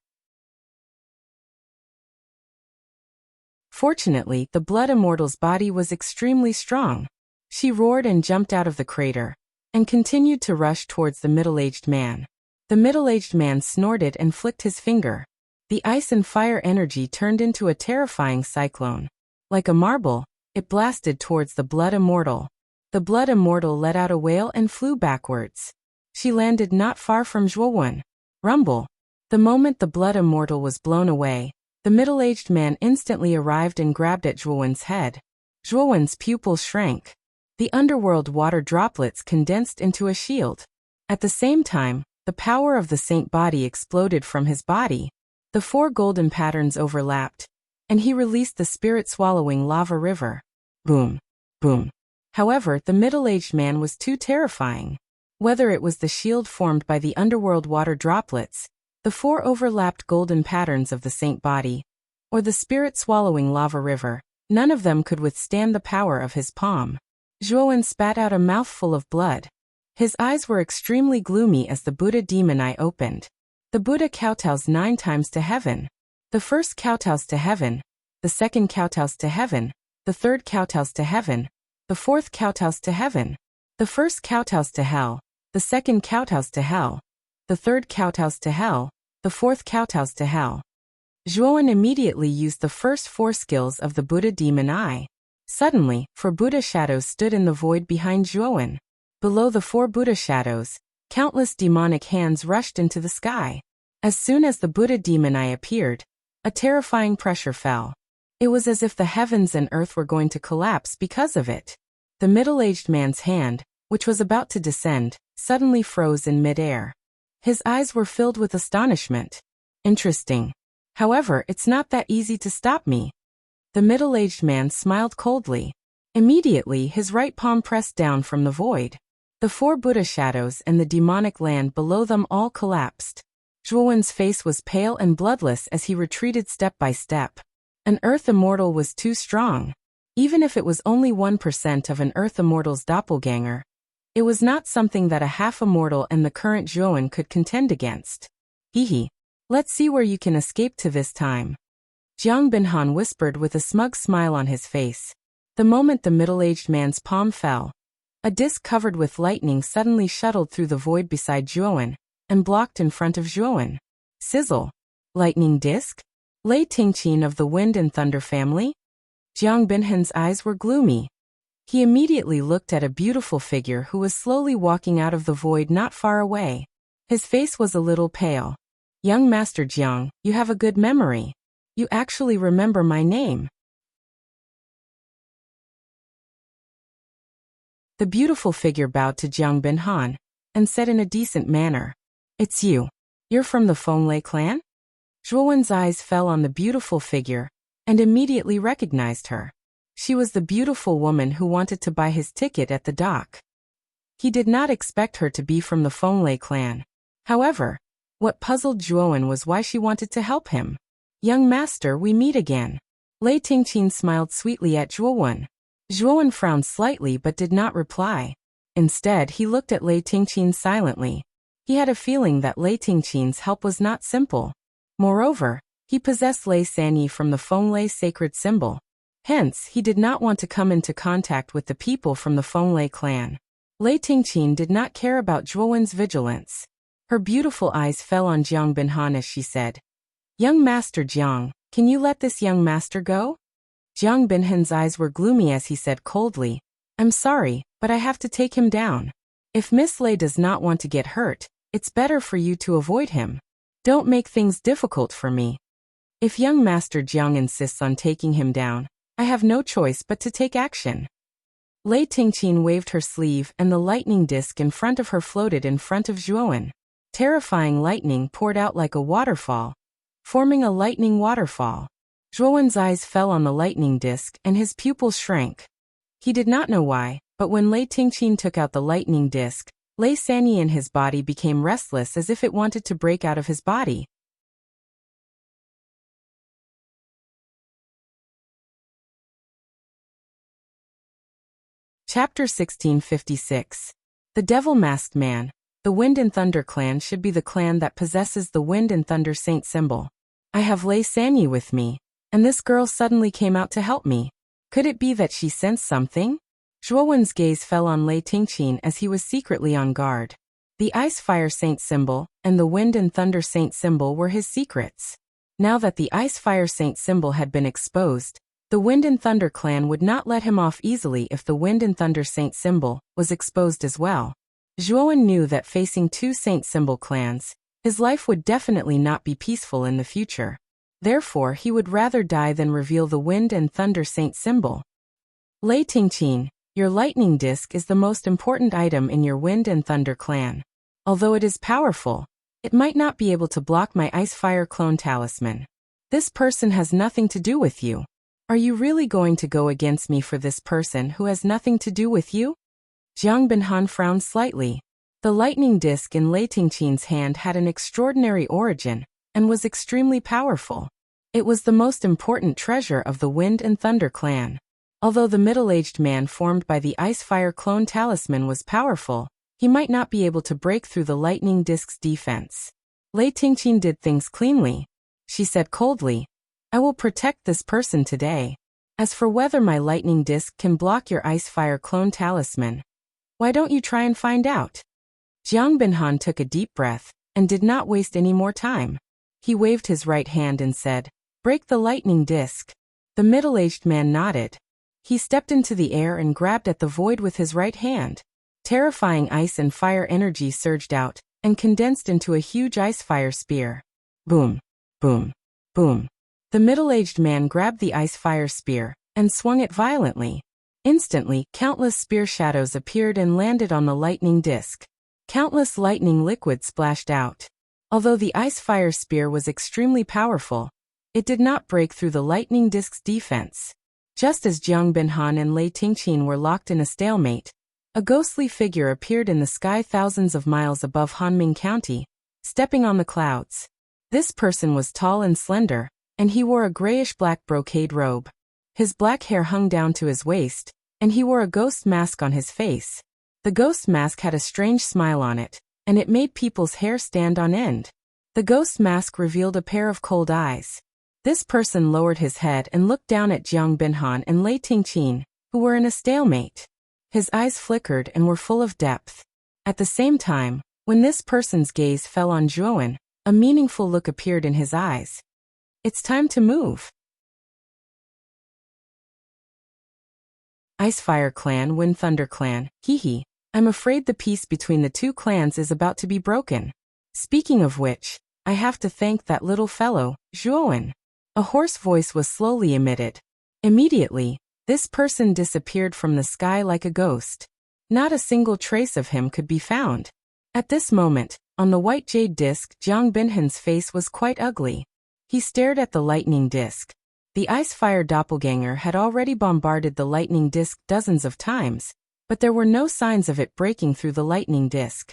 Fortunately, the blood immortal's body was extremely strong. She roared and jumped out of the crater, and continued to rush towards the middle-aged man. The middle-aged man snorted and flicked his finger. The ice and fire energy turned into a terrifying cyclone. Like a marble, it blasted towards the blood immortal. The blood immortal let out a wail and flew backwards. She landed not far from Zhuowen. Rumble. The moment the blood immortal was blown away, the middle-aged man instantly arrived and grabbed at Zhuowen's head. Zhuowen's pupils shrank. The underworld water droplets condensed into a shield. At the same time, the power of the saint body exploded from his body. The 4 golden patterns overlapped, and he released the spirit-swallowing lava river. Boom. Boom. However, the middle-aged man was too terrifying. Whether it was the shield formed by the underworld water droplets, the 4 overlapped golden patterns of the saint body, or the spirit-swallowing lava river, none of them could withstand the power of his palm. Zhuowen spat out a mouthful of blood. His eyes were extremely gloomy as the Buddha demon eye opened. The Buddha kowtows 9 times to heaven. The first kowtows to heaven, the second kowtows to heaven, the third kowtows to heaven, the fourth kowtows to heaven, the first kowtows to hell, the second kowtows to hell, the third kowtows to hell, the fourth kowtows to hell. Zhuowen immediately used the first 4 skills of the Buddha demon eye. Suddenly, 4 Buddha shadows stood in the void behind Zhuowen. Below the 4 Buddha shadows, countless demonic hands rushed into the sky. As soon as the Buddha demon eye appeared, a terrifying pressure fell. It was as if the heavens and earth were going to collapse because of it. The middle-aged man's hand, which was about to descend, suddenly froze in midair. His eyes were filled with astonishment. Interesting. However, it's not that easy to stop me. The middle-aged man smiled coldly. Immediately, his right palm pressed down from the void. The 4 Buddha shadows and the demonic land below them all collapsed. Zhuowen's face was pale and bloodless as he retreated step by step. An earth immortal was too strong. Even if it was only 1% of an earth immortal's doppelganger, it was not something that a half-immortal and the current Zhuowen could contend against. Hehe. Let's see where you can escape to this time. Jiang Binhan whispered with a smug smile on his face. The moment the middle-aged man's palm fell, a disc covered with lightning suddenly shuttled through the void beside Zhuowen, and blocked in front of Zhuowen. Sizzle. Lightning disc? Lei Tingqin of the Wind and Thunder family? Jiang Binhan's eyes were gloomy. He immediately looked at a beautiful figure who was slowly walking out of the void not far away. His face was a little pale. Young Master Jiang, you have a good memory. You actually remember my name. The beautiful figure bowed to Jiang Binhan, and said in a decent manner, "It's you. You're from the Fenglei clan?" Zhuowen's eyes fell on the beautiful figure, and immediately recognized her. She was the beautiful woman who wanted to buy his ticket at the dock. He did not expect her to be from the Fenglei clan. However, what puzzled Zhuowen was why she wanted to help him. "Young master, we meet again." Lei Tingqin smiled sweetly at Zhuowen. Zhuowen frowned slightly but did not reply. Instead, he looked at Lei Tingqin silently. He had a feeling that Lei Tingqin's help was not simple. Moreover, he possessed Lei Sanyi from the Fenglei sacred symbol. Hence, he did not want to come into contact with the people from the Fenglei clan. Lei Tingqin did not care about Zhuowen's vigilance. Her beautiful eyes fell on Jiang Binhan as she said, "Young Master Jiang, can you let this young master go?" Jiang Binhan's eyes were gloomy as he said coldly, "I'm sorry, but I have to take him down. If Miss Lei does not want to get hurt, it's better for you to avoid him. Don't make things difficult for me. If young Master Jiang insists on taking him down, I have no choice but to take action." Lei Tingqin waved her sleeve and the lightning disc in front of her floated in front of Zhuowen. Terrifying lightning poured out like a waterfall, forming a lightning waterfall. Zhuowen's eyes fell on the lightning disc and his pupils shrank. He did not know why, but when Lei Tingqin took out the lightning disc, Lei Sanyi in his body became restless as if it wanted to break out of his body. Chapter 1656. The Devil-Masked Man. The Wind and Thunder clan should be the clan that possesses the Wind and Thunder Saint symbol. I have Lei Sanyi with me, and this girl suddenly came out to help me. Could it be that she sensed something? Zhuowen's gaze fell on Lei Tingqin as he was secretly on guard. The Ice-Fire Saint symbol and the Wind and Thunder Saint symbol were his secrets. Now that the Ice-Fire Saint symbol had been exposed, the Wind and Thunder clan would not let him off easily if the Wind and Thunder Saint symbol was exposed as well. Zhuowen knew that facing two Saint symbol clans, his life would definitely not be peaceful in the future. Therefore, he would rather die than reveal the Wind and Thunder Saint symbol. Lei Tingqin, your lightning disc is the most important item in your Wind and Thunder clan. Although it is powerful, it might not be able to block my Ice-Fire Clone Talisman. This person has nothing to do with you. Are you really going to go against me for this person who has nothing to do with you? Jiang Binhan frowned slightly. The lightning disc in Lei Tingqin's hand had an extraordinary origin and was extremely powerful. It was the most important treasure of the Wind and Thunder clan. Although the middle-aged man formed by the Ice-Fire Clone Talisman was powerful, he might not be able to break through the lightning disc's defense. Lei Tingqin did things cleanly. She said coldly, I will protect this person today. As for whether my lightning disc can block your Ice-Fire Clone Talisman, why don't you try and find out? Jiang Binhan took a deep breath and did not waste any more time. He waved his right hand and said, break the lightning disc. The middle-aged man nodded. He stepped into the air and grabbed at the void with his right hand. Terrifying ice and fire energy surged out and condensed into a huge ice-fire spear. Boom, boom, boom. The middle-aged man grabbed the ice-fire spear and swung it violently. Instantly, countless spear shadows appeared and landed on the lightning disc. Countless lightning liquid splashed out. Although the ice-fire spear was extremely powerful, it did not break through the lightning disc's defense. Just as Jiang Binhan and Lei Tingqin were locked in a stalemate, a ghostly figure appeared in the sky thousands of miles above Hanming County, stepping on the clouds. This person was tall and slender, and he wore a grayish-black brocade robe. His black hair hung down to his waist, and he wore a ghost mask on his face. The ghost mask had a strange smile on it, and it made people's hair stand on end. The ghost mask revealed a pair of cold eyes. This person lowered his head and looked down at Jiang Binhan and Lei Tingqin, who were in a stalemate. His eyes flickered and were full of depth. At the same time, when this person's gaze fell on Zhuowen, a meaningful look appeared in his eyes. It's time to move. Ice-Fire Clan, Wind Thunder Clan, hee. I'm afraid the peace between the two clans is about to be broken. Speaking of which, I have to thank that little fellow, Zhuowen. A hoarse voice was slowly emitted. Immediately, this person disappeared from the sky like a ghost. Not a single trace of him could be found. At this moment, on the white jade disc, Jiang Binhan's face was quite ugly. He stared at the lightning disc. The Ice-Fire doppelganger had already bombarded the lightning disc dozens of times, but there were no signs of it breaking through the lightning disc.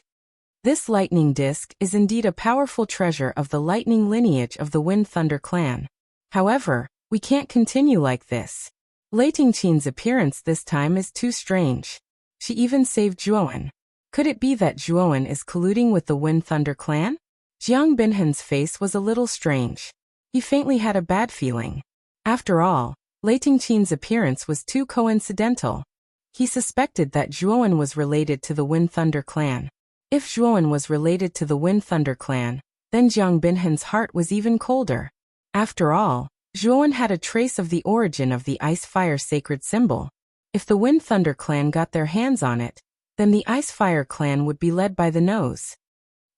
This lightning disc is indeed a powerful treasure of the lightning lineage of the Wind Thunder clan. However, we can't continue like this. Lei Tingqin's appearance this time is too strange. She even saved Zhuowen. Could it be that Zhuowen is colluding with the Wind Thunder clan? Jiang Binhan's face was a little strange. He faintly had a bad feeling. After all, Lei Tingqin's appearance was too coincidental. He suspected that Zhuowen was related to the Wind Thunder clan. If Zhuowen was related to the Wind Thunder clan, then Jiang Binhan's heart was even colder. After all, Zhuowen had a trace of the origin of the Ice-Fire sacred symbol. If the Wind Thunder clan got their hands on it, then the Ice-Fire clan would be led by the nose.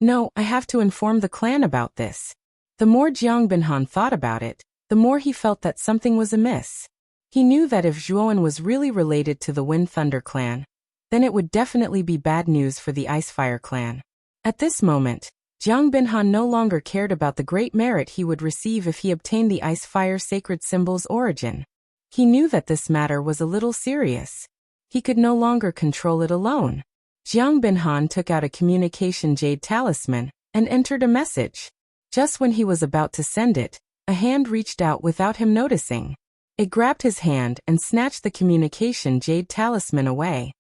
No, I have to inform the clan about this. The more Jiang Binhan thought about it, the more he felt that something was amiss. He knew that if Zhuowen was really related to the Wind Thunder clan, then it would definitely be bad news for the Ice-Fire clan. At this moment, Jiang Binhan no longer cared about the great merit he would receive if he obtained the Ice-Fire sacred symbol's origin. He knew that this matter was a little serious. He could no longer control it alone. Jiang Binhan took out a communication jade talisman and entered a message. Just when he was about to send it, a hand reached out without him noticing. It grabbed his hand and snatched the communication jade talisman away.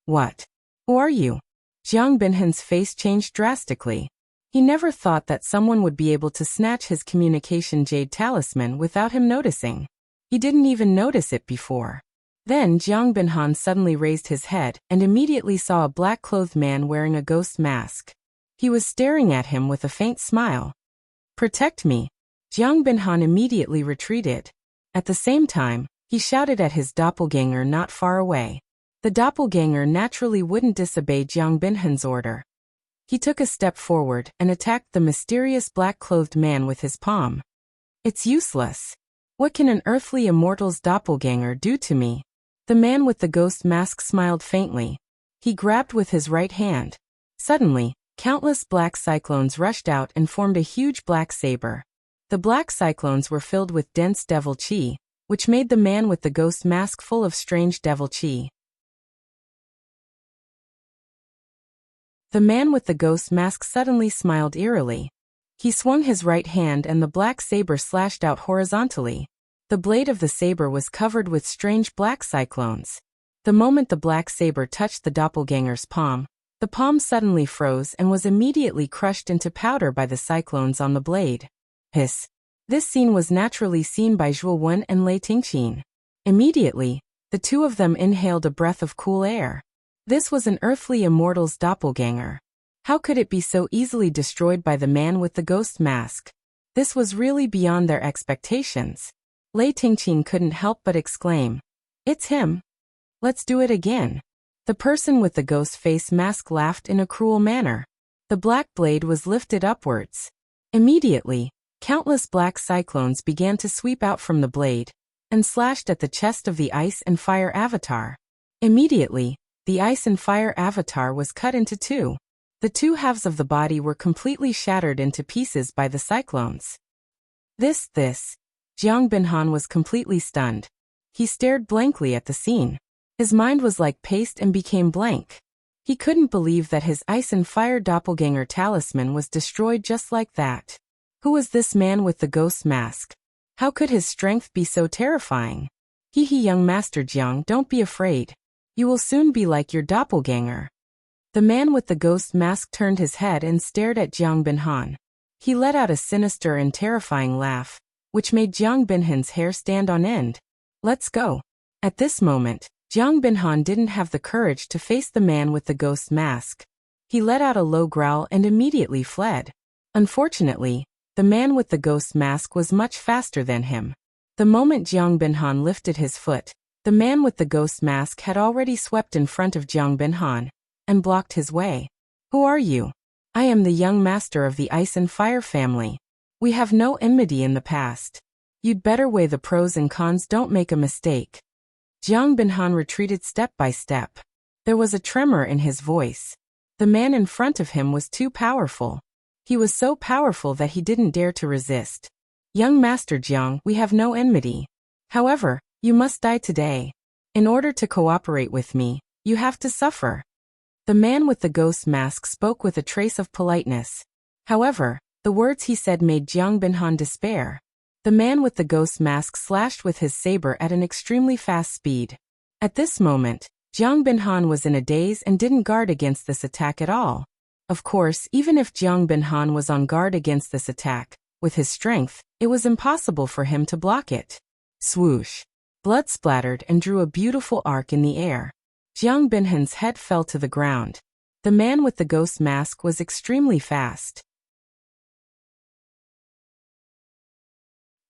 What? Who are you? Jiang Binhan's face changed drastically. He never thought that someone would be able to snatch his communication jade talisman without him noticing. He didn't even notice it before. Then Jiang Binhan suddenly raised his head and immediately saw a black-clothed man wearing a ghost mask. He was staring at him with a faint smile. "Protect me." Jiang Binhan immediately retreated. At the same time, he shouted at his doppelganger not far away. The doppelganger naturally wouldn't disobey Jiang Binhan's order. He took a step forward and attacked the mysterious black-clothed man with his palm. "It's useless. What can an earthly immortal's doppelganger do to me?" The man with the ghost mask smiled faintly. He grabbed with his right hand. Suddenly, countless black cyclones rushed out and formed a huge black saber. The black cyclones were filled with dense devil chi, which made the man with the ghost mask full of strange devil chi. The man with the ghost mask suddenly smiled eerily. He swung his right hand and the black saber slashed out horizontally. The blade of the saber was covered with strange black cyclones. The moment the black saber touched the doppelganger's palm, the palm suddenly froze and was immediately crushed into powder by the cyclones on the blade. Hiss. This scene was naturally seen by Zhuo Wen and Lei Tingqin. Immediately, the two of them inhaled a breath of cool air. This was an earthly immortal's doppelganger. How could it be so easily destroyed by the man with the ghost mask? This was really beyond their expectations. Lei Tingqin couldn't help but exclaim, "It's him. Let's do it again." The person with the ghost face mask laughed in a cruel manner. The black blade was lifted upwards. Immediately, countless black cyclones began to sweep out from the blade and slashed at the chest of the ice and fire avatar. Immediately, the ice and fire avatar was cut into two. The two halves of the body were completely shattered into pieces by the cyclones. This. Jiang Binhan was completely stunned. He stared blankly at the scene. His mind was like paste and became blank. He couldn't believe that his ice and fire doppelganger talisman was destroyed just like that. Who was this man with the ghost mask? How could his strength be so terrifying? Hee, young Master Jiang, don't be afraid. You will soon be like your doppelganger. The man with the ghost mask turned his head and stared at Jiang Binhan. He let out a sinister and terrifying laugh, which made Jiang Binhan's hair stand on end. "Let's go." At this moment, Jiang Binhan didn't have the courage to face the man with the ghost mask. He let out a low growl and immediately fled. Unfortunately, the man with the ghost mask was much faster than him. The moment Jiang Binhan lifted his foot, the man with the ghost mask had already swept in front of Jiang Binhan and blocked his way. "Who are you?" "I am the young master of the Ice and Fire family. We have no enmity in the past. You'd better weigh the pros and cons, don't make a mistake." Jiang Binhan retreated step by step. There was a tremor in his voice. The man in front of him was too powerful. He was so powerful that he didn't dare to resist. "Young Master Jiang, we have no enmity. However, you must die today. In order to cooperate with me, you have to suffer." The man with the ghost mask spoke with a trace of politeness. However, the words he said made Jiang Binhan despair. The man with the ghost mask slashed with his saber at an extremely fast speed. At this moment, Jiang Binhan was in a daze and didn't guard against this attack at all. Of course, even if Jiang Binhan was on guard against this attack, with his strength, it was impossible for him to block it. Swoosh! Blood splattered and drew a beautiful arc in the air. Jiang Binhan's head fell to the ground. The man with the ghost mask was extremely fast.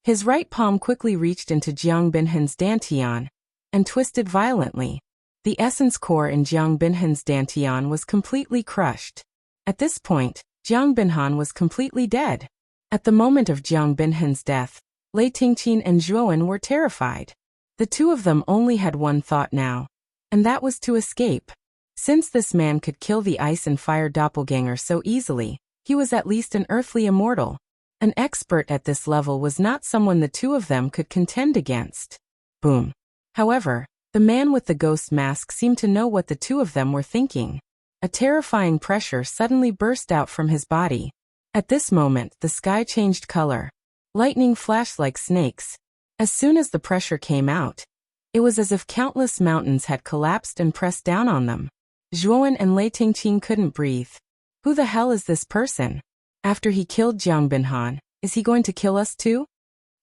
His right palm quickly reached into Jiang Binhan's dantian and twisted violently. The essence core in Jiang Binhan's dantian was completely crushed. At this point, Jiang Binhan was completely dead. At the moment of Jiang Binhan's death, Lei Tingqin and Zhuo Wen were terrified. The two of them only had one thought now, and that was to escape. Since this man could kill the ice and fire doppelganger so easily, he was at least an earthly immortal. An expert at this level was not someone the two of them could contend against. Boom. However, the man with the ghost mask seemed to know what the two of them were thinking. A terrifying pressure suddenly burst out from his body. At this moment, the sky changed color. Lightning flashed like snakes. As soon as the pressure came out, it was as if countless mountains had collapsed and pressed down on them. Zhuo Wen and Lei Tingqin couldn't breathe. Who the hell is this person? After he killed Jiang Binhan, is he going to kill us too?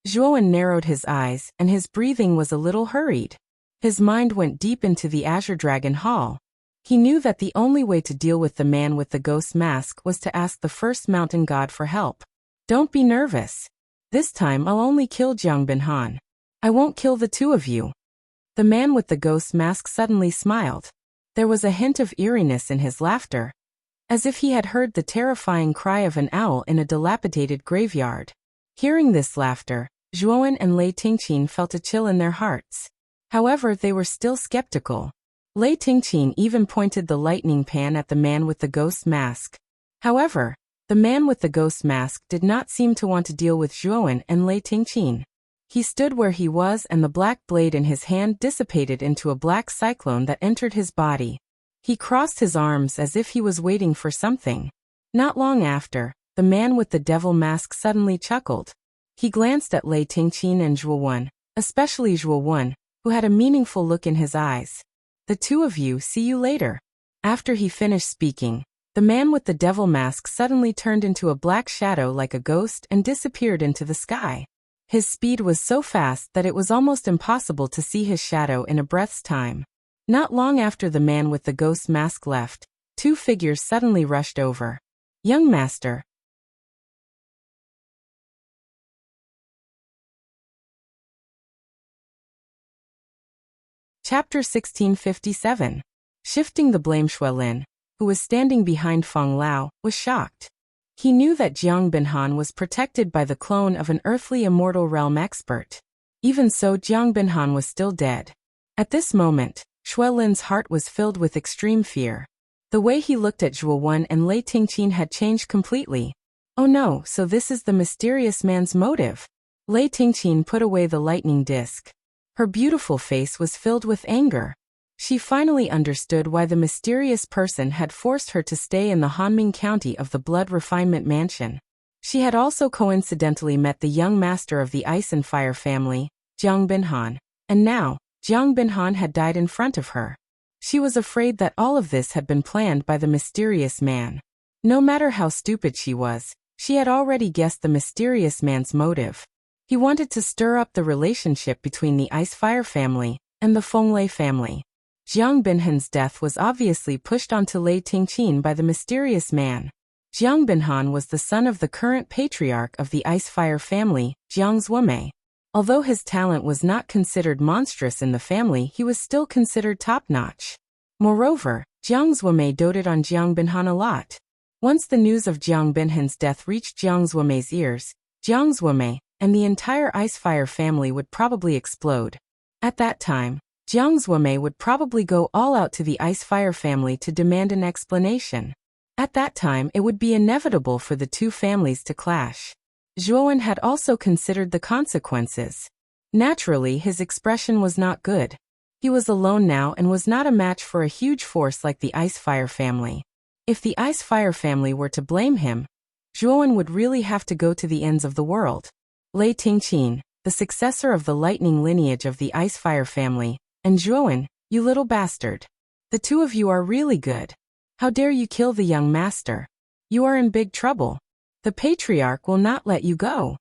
Zhuowen narrowed his eyes, and his breathing was a little hurried. His mind went deep into the Azure Dragon Hall. He knew that the only way to deal with the man with the ghost mask was to ask the first mountain god for help. Don't be nervous. This time I'll only kill Jiang Binhan. I won't kill the two of you. The man with the ghost mask suddenly smiled. There was a hint of eeriness in his laughter, as if he had heard the terrifying cry of an owl in a dilapidated graveyard. Hearing this laughter, Zhuowen and Lei Tingqin felt a chill in their hearts. However, they were still skeptical. Lei Tingqin even pointed the lightning pan at the man with the ghost mask. However, the man with the ghost mask did not seem to want to deal with Zhuowen and Lei Tingqin. He stood where he was, and the black blade in his hand dissipated into a black cyclone that entered his body. He crossed his arms as if he was waiting for something. Not long after, the man with the devil mask suddenly chuckled. He glanced at Lei Tingqin and Zhuowen, especially Zhuowen, who had a meaningful look in his eyes. The two of you, see you later. After he finished speaking, the man with the devil mask suddenly turned into a black shadow like a ghost and disappeared into the sky. His speed was so fast that it was almost impossible to see his shadow in a breath's time. Not long after the man with the ghost mask left, two figures suddenly rushed over. Young master. Chapter 1657. Shifting the blame. Xuelin, who was standing behind Feng Lao, was shocked. He knew that Jiang Binhan was protected by the clone of an earthly immortal realm expert. Even so, Jiang Binhan was still dead. At this moment, Xuelin's heart was filled with extreme fear. The way he looked at Zhuowen and Lei Tingqin had changed completely. Oh no, so this is the mysterious man's motive. Lei Tingqin put away the lightning disc. Her beautiful face was filled with anger. She finally understood why the mysterious person had forced her to stay in the Hanming County of the Blood Refinement Mansion. She had also coincidentally met the young master of the Ice and Fire family, Jiang Binhan, and now, Jiang Binhan had died in front of her. She was afraid that all of this had been planned by the mysterious man. No matter how stupid she was, she had already guessed the mysterious man's motive. He wanted to stir up the relationship between the Ice-Fire family and the Fenglei family. Jiang Binhan's death was obviously pushed onto Lei Tingqin by the mysterious man. Jiang Binhan was the son of the current patriarch of the Ice-Fire family, Jiang Zuomei. Although his talent was not considered monstrous in the family, he was still considered top-notch. Moreover, Jiang Zuomei doted on Jiang Binhan a lot. Once the news of Jiang Binhan's death reached Jiang Zuomei's ears, Jiang Zuomei and the entire Ice-Fire family would probably explode. At that time, Jiang Zuomei would probably go all out to the Ice-Fire family to demand an explanation. At that time, it would be inevitable for the two families to clash. Zhuowen had also considered the consequences. Naturally, his expression was not good. He was alone now and was not a match for a huge force like the Ice-Fire family. If the Ice-Fire family were to blame him, Zhuowen would really have to go to the ends of the world. Lei Tingqin, the successor of the lightning lineage of the Ice-Fire family, and Zhuowen, you little bastard. The two of you are really good. How dare you kill the young master? You are in big trouble. The patriarch will not let you go.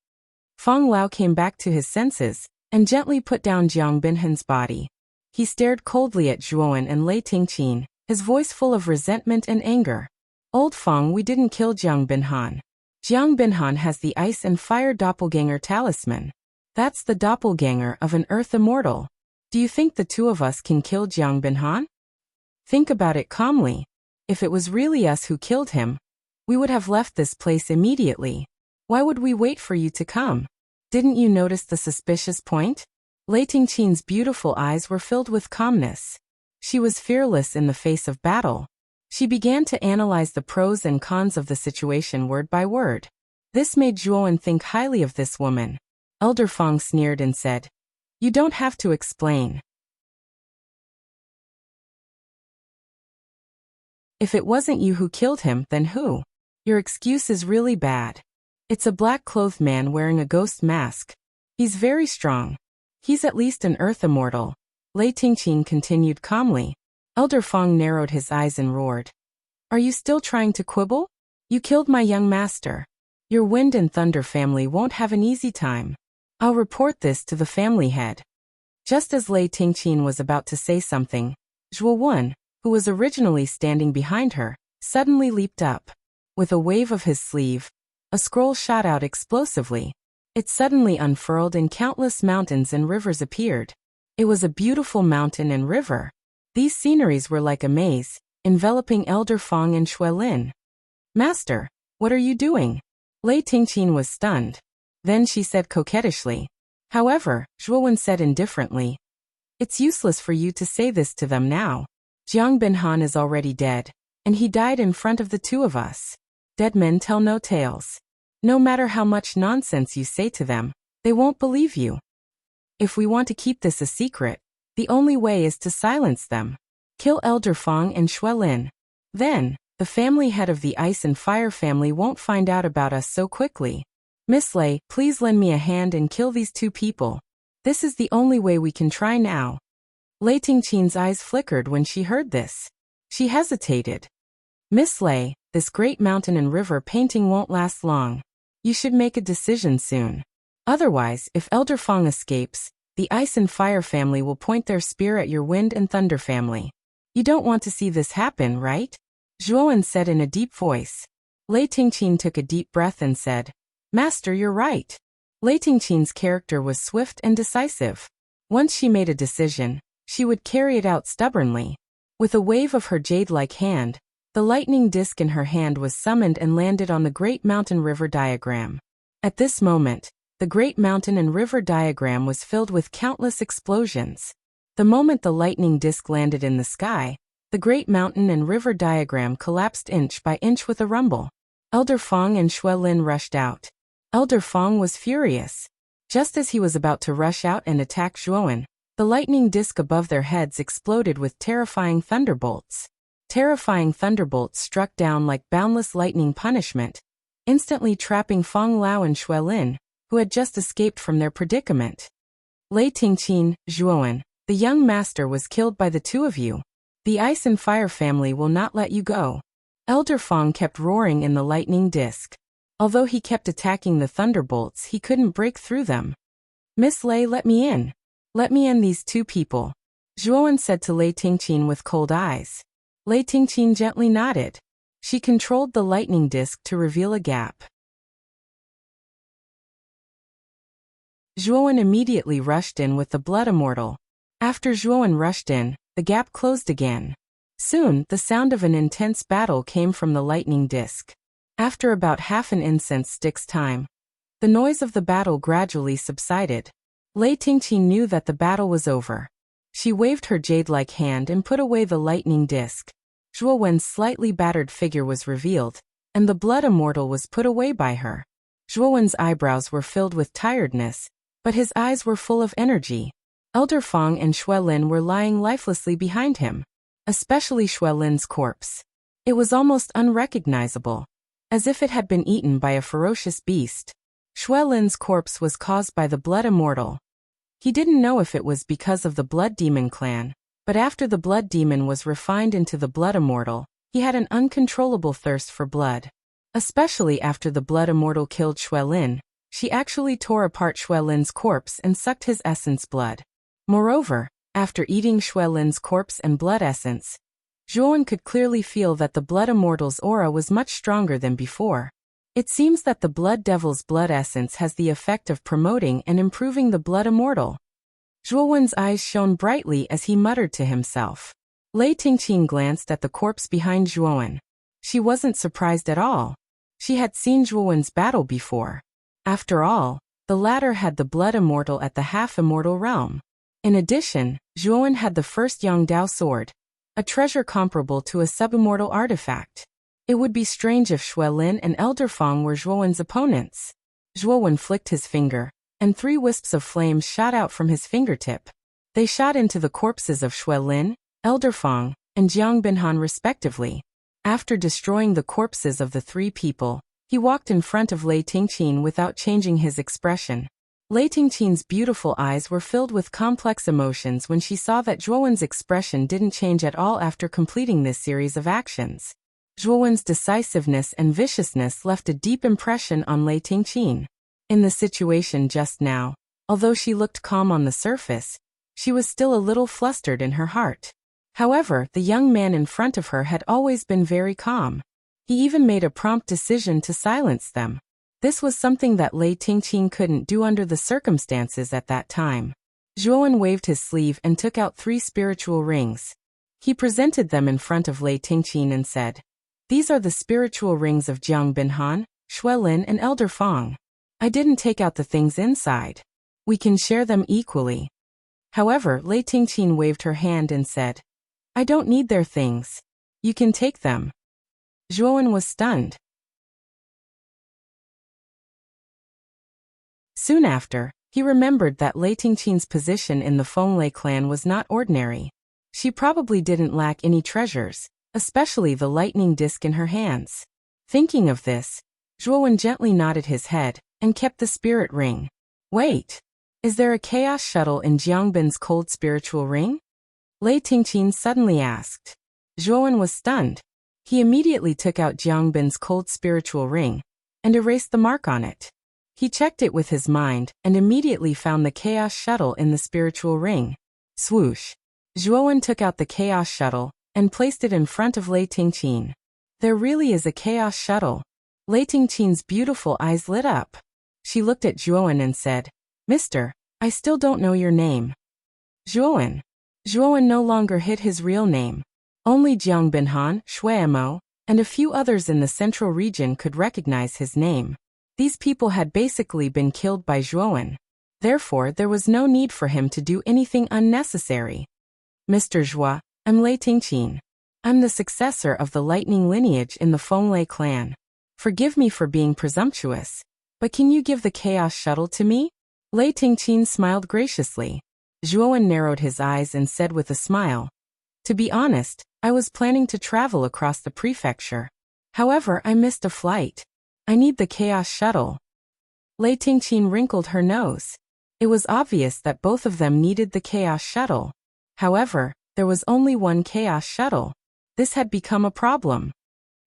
Feng Lao came back to his senses and gently put down Jiang Binhan's body. He stared coldly at Zhuowen and Lei Tingqin, his voice full of resentment and anger. Old Feng, we didn't kill Jiang Binhan. Jiang Binhan has the Ice and Fire Doppelganger talisman. That's the doppelganger of an Earth immortal. Do you think the two of us can kill Jiang Binhan? Think about it calmly. If it was really us who killed him, we would have left this place immediately. Why would we wait for you to come? Didn't you notice the suspicious point? Lei Tingqin's beautiful eyes were filled with calmness. She was fearless in the face of battle. She began to analyze the pros and cons of the situation word by word. This made Zhuowen think highly of this woman. Elder Feng sneered and said, "You don't have to explain. If it wasn't you who killed him, then who? Your excuse is really bad. It's a black-clothed man wearing a ghost mask. He's very strong. He's at least an Earth immortal." Lei Tingqin continued calmly. Elder Feng narrowed his eyes and roared, "Are you still trying to quibble? You killed my young master. Your Wind and Thunder family won't have an easy time. I'll report this to the family head." Just as Lei Tingqin was about to say something, Zhuo Wen, who was originally standing behind her, suddenly leaped up. With a wave of his sleeve, a scroll shot out explosively. It suddenly unfurled and countless mountains and rivers appeared. It was a beautiful mountain and river. These sceneries were like a maze, enveloping Elder Fong and Xuelin. "Master, what are you doing?" Lei Tingqin was stunned. Then she said coquettishly. However, Zhuowen said indifferently, "It's useless for you to say this to them now. Jiang Binhan is already dead, and he died in front of the two of us. Dead men tell no tales. No matter how much nonsense you say to them, they won't believe you. If we want to keep this a secret, the only way is to silence them. Kill Elder Fong and Xuelin. Then, the family head of the Ice and Fire family won't find out about us so quickly. Miss Lei, please lend me a hand and kill these two people. This is the only way we can try now." Lei Tingqin's eyes flickered when she heard this. She hesitated. "Miss Lei, this great mountain and river painting won't last long. You should make a decision soon. Otherwise, if Elder Fong escapes, the Ice and Fire family will point their spear at your Wind and Thunder family. You don't want to see this happen, right?" Zhuowen said in a deep voice. Lei Tingqin took a deep breath and said, "Master, you're right." Lei Tingqin's character was swift and decisive. Once she made a decision, she would carry it out stubbornly. With a wave of her jade-like hand, the lightning disk in her hand was summoned and landed on the Great Mountain River diagram. At this moment, the Great Mountain and River diagram was filled with countless explosions. The moment the lightning disk landed in the sky, the Great Mountain and River diagram collapsed inch by inch with a rumble. Elder Fong and Xuelin rushed out. Elder Fong was furious. Just as he was about to rush out and attack Zhuowen, the lightning disk above their heads exploded with terrifying thunderbolts. Terrifying thunderbolts struck down like boundless lightning punishment, instantly trapping Fong Lao and Xuelin, who had just escaped from their predicament. Lei Tingqin, Zhuowen, the young master was killed by the two of you. The Ice and Fire family will not let you go. Elder Fong kept roaring in the lightning disk. Although he kept attacking the thunderbolts, he couldn't break through them. "Miss Lei, let me in. Let me in these two people," Zhuowen said to Lei Tingqin with cold eyes. Lei Tingqin gently nodded. She controlled the lightning disk to reveal a gap. Zhuowen immediately rushed in with the Blood Immortal. After Zhuowen rushed in, the gap closed again. Soon, the sound of an intense battle came from the lightning disk. After about half an incense stick's time, the noise of the battle gradually subsided. Lei Tingqin knew that the battle was over. She waved her jade-like hand and put away the lightning disk. Zhuowen's slightly battered figure was revealed, and the Blood Immortal was put away by her. Zhuowen's eyebrows were filled with tiredness, but his eyes were full of energy. Elder Fong and Xuelin were lying lifelessly behind him, especially Xuelin's corpse. It was almost unrecognizable, as if it had been eaten by a ferocious beast. Xuelin's corpse was caused by the Blood Immortal. He didn't know if it was because of the Blood Demon clan, but after the Blood Demon was refined into the Blood Immortal, he had an uncontrollable thirst for blood. Especially after the Blood Immortal killed Xuelin, she actually tore apart Xuelin's corpse and sucked his essence blood. Moreover, after eating Xuelin's corpse and blood essence, Zhuowen could clearly feel that the Blood Immortal's aura was much stronger than before. It seems that the Blood Devil's blood essence has the effect of promoting and improving the Blood Immortal. Zhuowen's eyes shone brightly as he muttered to himself. Lei Tingqin glanced at the corpse behind Zhuowen. She wasn't surprised at all. She had seen Zhuowen's battle before. After all, the latter had the Blood Immortal at the half-immortal realm. In addition, Zhuowen had the first Yongdao sword, a treasure comparable to a subimmortal artifact. It would be strange if Xuelin and Elder Fong were Zhuowen's opponents. Zhuowen flicked his finger, and 3 wisps of flames shot out from his fingertip. They shot into the corpses of Xuelin, Elder Fong, and Jiang Binhan respectively. After destroying the corpses of the 3 people, he walked in front of Lei Tingqin without changing his expression. Lei Tingqin's beautiful eyes were filled with complex emotions when she saw that Zhuowen's expression didn't change at all after completing this series of actions. Zhuowen's decisiveness and viciousness left a deep impression on Lei Tingqin. In the situation just now, although she looked calm on the surface, she was still a little flustered in her heart. However, the young man in front of her had always been very calm. He even made a prompt decision to silence them. This was something that Lei Tingqin couldn't do under the circumstances at that time. Zhuowen waved his sleeve and took out 3 spiritual rings. He presented them in front of Lei Tingqin and said, "These are the spiritual rings of Jiang Binhan, Shui Lin and Elder Fang. I didn't take out the things inside. We can share them equally." However, Lei Tingqin waved her hand and said, "I don't need their things. You can take them." Zhuowen was stunned. Soon after, he remembered that Lei Tingqin's position in the Fenglei clan was not ordinary. She probably didn't lack any treasures, especially the lightning disc in her hands. Thinking of this, Zhuowen gently nodded his head and kept the spirit ring. "Wait, is there a chaos shuttle in Jiangbin's cold spiritual ring?" Lei Tingqin suddenly asked. Zhuowen was stunned. He immediately took out Jiangbin's cold spiritual ring and erased the mark on it. He checked it with his mind and immediately found the chaos shuttle in the spiritual ring. Swoosh! Zhuowen took out the chaos shuttle and placed it in front of Lei Tingqin. There really is a chaos shuttle. Lei Tingqin's beautiful eyes lit up. She looked at Zhuowen and said, "Mister, I still don't know your name." Zhuowen. Zhuowen no longer hid his real name. Only Jiang Binhan, Shui Mo, and a few others in the central region could recognize his name. These people had basically been killed by Zhuowen. Therefore, there was no need for him to do anything unnecessary. "Mr. Zhua, I'm Lei Tingqin. I'm the successor of the lightning lineage in the Fenglei clan. Forgive me for being presumptuous, but can you give the chaos shuttle to me?" Lei Tingqin smiled graciously. Zhuowen narrowed his eyes and said with a smile, "To be honest, I was planning to travel across the prefecture. However, I missed a flight. I need the chaos shuttle." Lei Tingqin wrinkled her nose. It was obvious that both of them needed the chaos shuttle. However, there was only one chaos shuttle. This had become a problem.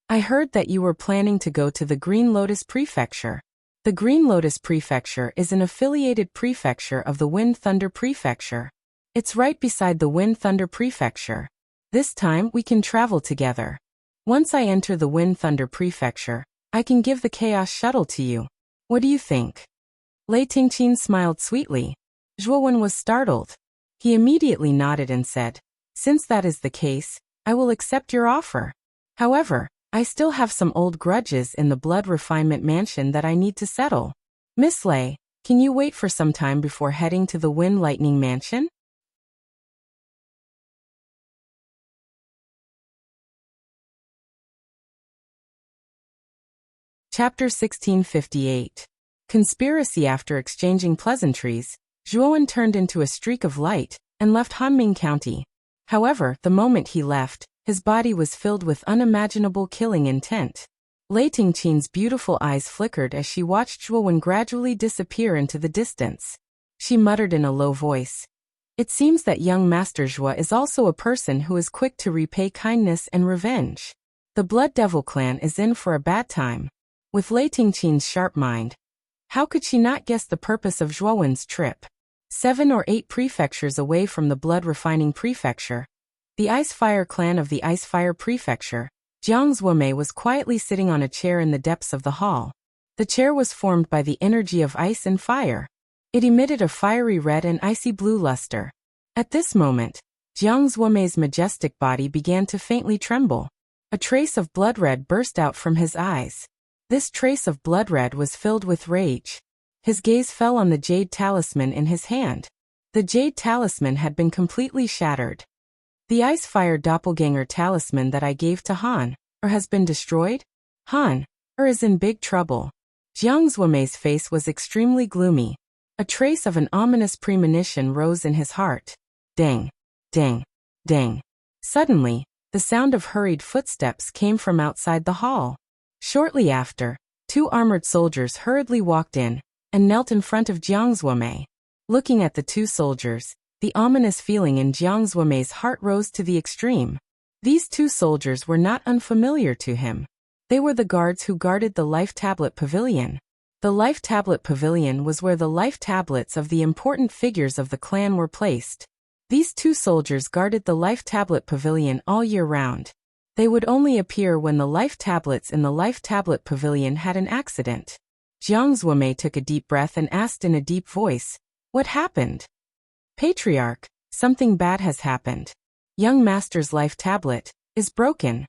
"I heard that you were planning to go to the Green Lotus Prefecture. The Green Lotus Prefecture is an affiliated prefecture of the Wind Thunder Prefecture. It's right beside the Wind Thunder Prefecture. This time we can travel together. Once I enter the Wind Thunder Prefecture, I can give the chaos shuttle to you. What do you think?" Lei Tingqin smiled sweetly. Zhuowen was startled. He immediately nodded and said, "Since that is the case, I will accept your offer. However, I still have some old grudges in the Blood Refinement Mansion that I need to settle. Miss Lei, can you wait for some time before heading to the Wind Lightning Mansion?" Chapter 1658. Conspiracy. After exchanging pleasantries, Zhuowen turned into a streak of light and left Hanming County. However, the moment he left, his body was filled with unimaginable killing intent. Lei Tingqin's beautiful eyes flickered as she watched Zhuowen gradually disappear into the distance. She muttered in a low voice, "It seems that young Master Zhua is also a person who is quick to repay kindness and revenge. The Blood Devil clan is in for a bad time." With Lei Tingqin's sharp mind, how could she not guess the purpose of Zhuowen's trip? 7 or 8 prefectures away from the Blood Refining Prefecture, the Ice Fire clan of the Ice Fire Prefecture, Jiang Zuomei was quietly sitting on a chair in the depths of the hall. The chair was formed by the energy of ice and fire. It emitted a fiery red and icy blue luster. At this moment, Jiang Zuomei's majestic body began to faintly tremble. A trace of blood red burst out from his eyes. This trace of blood red was filled with rage. His gaze fell on the jade talisman in his hand. The jade talisman had been completely shattered. "The Ice Fire Doppelganger talisman that I gave to Han, has been destroyed? Han, is in big trouble." Jiang Zuomei's face was extremely gloomy. A trace of an ominous premonition rose in his heart. Dang, dang, dang. Suddenly, the sound of hurried footsteps came from outside the hall. Shortly after, 2 armored soldiers hurriedly walked in and knelt in front of Jiang Zuomei. Looking at the 2 soldiers, the ominous feeling in Jiang Zuomei's heart rose to the extreme. These two soldiers were not unfamiliar to him. They were the guards who guarded the Life Tablet Pavilion. The Life Tablet Pavilion was where the life tablets of the important figures of the clan were placed. These two soldiers guarded the Life Tablet Pavilion all year round. They would only appear when the life tablets in the Life Tablet Pavilion had an accident. Jiang Zuomei took a deep breath and asked in a deep voice, "What happened?" "Patriarch, something bad has happened. Young Master's life tablet is broken,"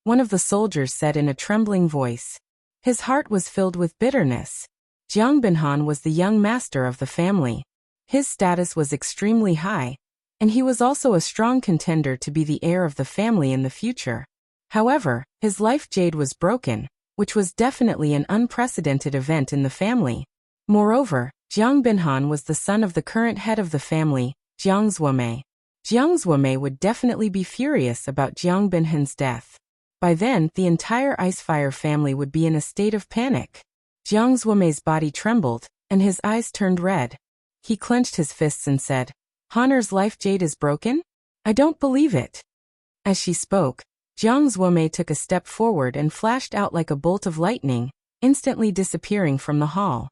one of the soldiers said in a trembling voice. His heart was filled with bitterness. Jiang Binhan was the young master of the family. His status was extremely high, and he was also a strong contender to be the heir of the family in the future. However, his life jade was broken, which was definitely an unprecedented event in the family. Moreover, Jiang Binhan was the son of the current head of the family, Jiang Zuomei. Jiang Zuomei would definitely be furious about Jiang Binhan's death. By then, the entire Icefire family would be in a state of panic. Jiang Zuomei's body trembled, and his eyes turned red. He clenched his fists and said, "Honor's life jade is broken? I don't believe it." As she spoke, Jiang Zuomei took a step forward and flashed out like a bolt of lightning, instantly disappearing from the hall.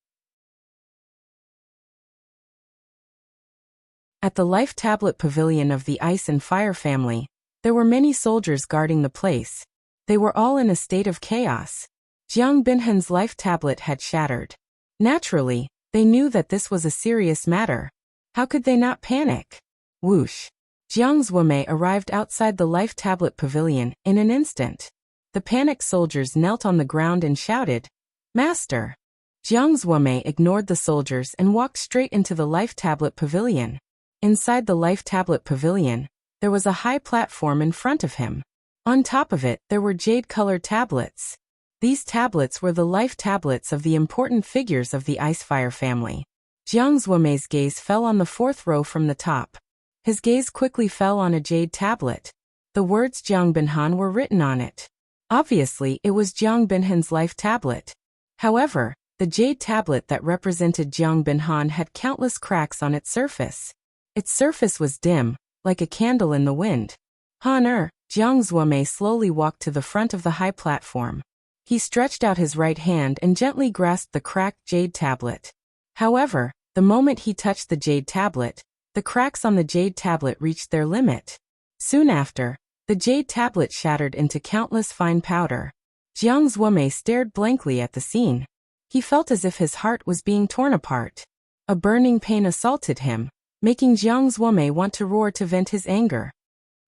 At the Life Tablet Pavilion of the Ice and Fire family, there were many soldiers guarding the place. They were all in a state of chaos. Jiang Binhan's life tablet had shattered. Naturally, they knew that this was a serious matter. How could they not panic? Whoosh! Jiang Zuomei arrived outside the Life Tablet Pavilion in an instant. The panicked soldiers knelt on the ground and shouted, "Master!" Jiang Zuomei ignored the soldiers and walked straight into the Life Tablet Pavilion. Inside the Life Tablet Pavilion, there was a high platform in front of him. On top of it, there were jade-colored tablets. These tablets were the life tablets of the important figures of the Icefire family. Jiang Zuomei's gaze fell on the fourth row from the top. His gaze quickly fell on a jade tablet. The words Jiang Binhan were written on it. Obviously, it was Jiang Binhan's life tablet. However, the jade tablet that represented Jiang Binhan had countless cracks on its surface. Its surface was dim, like a candle in the wind. "Honor!" Jiang Zuomei slowly walked to the front of the high platform. He stretched out his right hand and gently grasped the cracked jade tablet. However, the moment he touched the jade tablet, the cracks on the jade tablet reached their limit. Soon after, the jade tablet shattered into countless fine powder. Jiang Zuomei stared blankly at the scene. He felt as if his heart was being torn apart. A burning pain assaulted him, making Jiang Zuomei want to roar to vent his anger.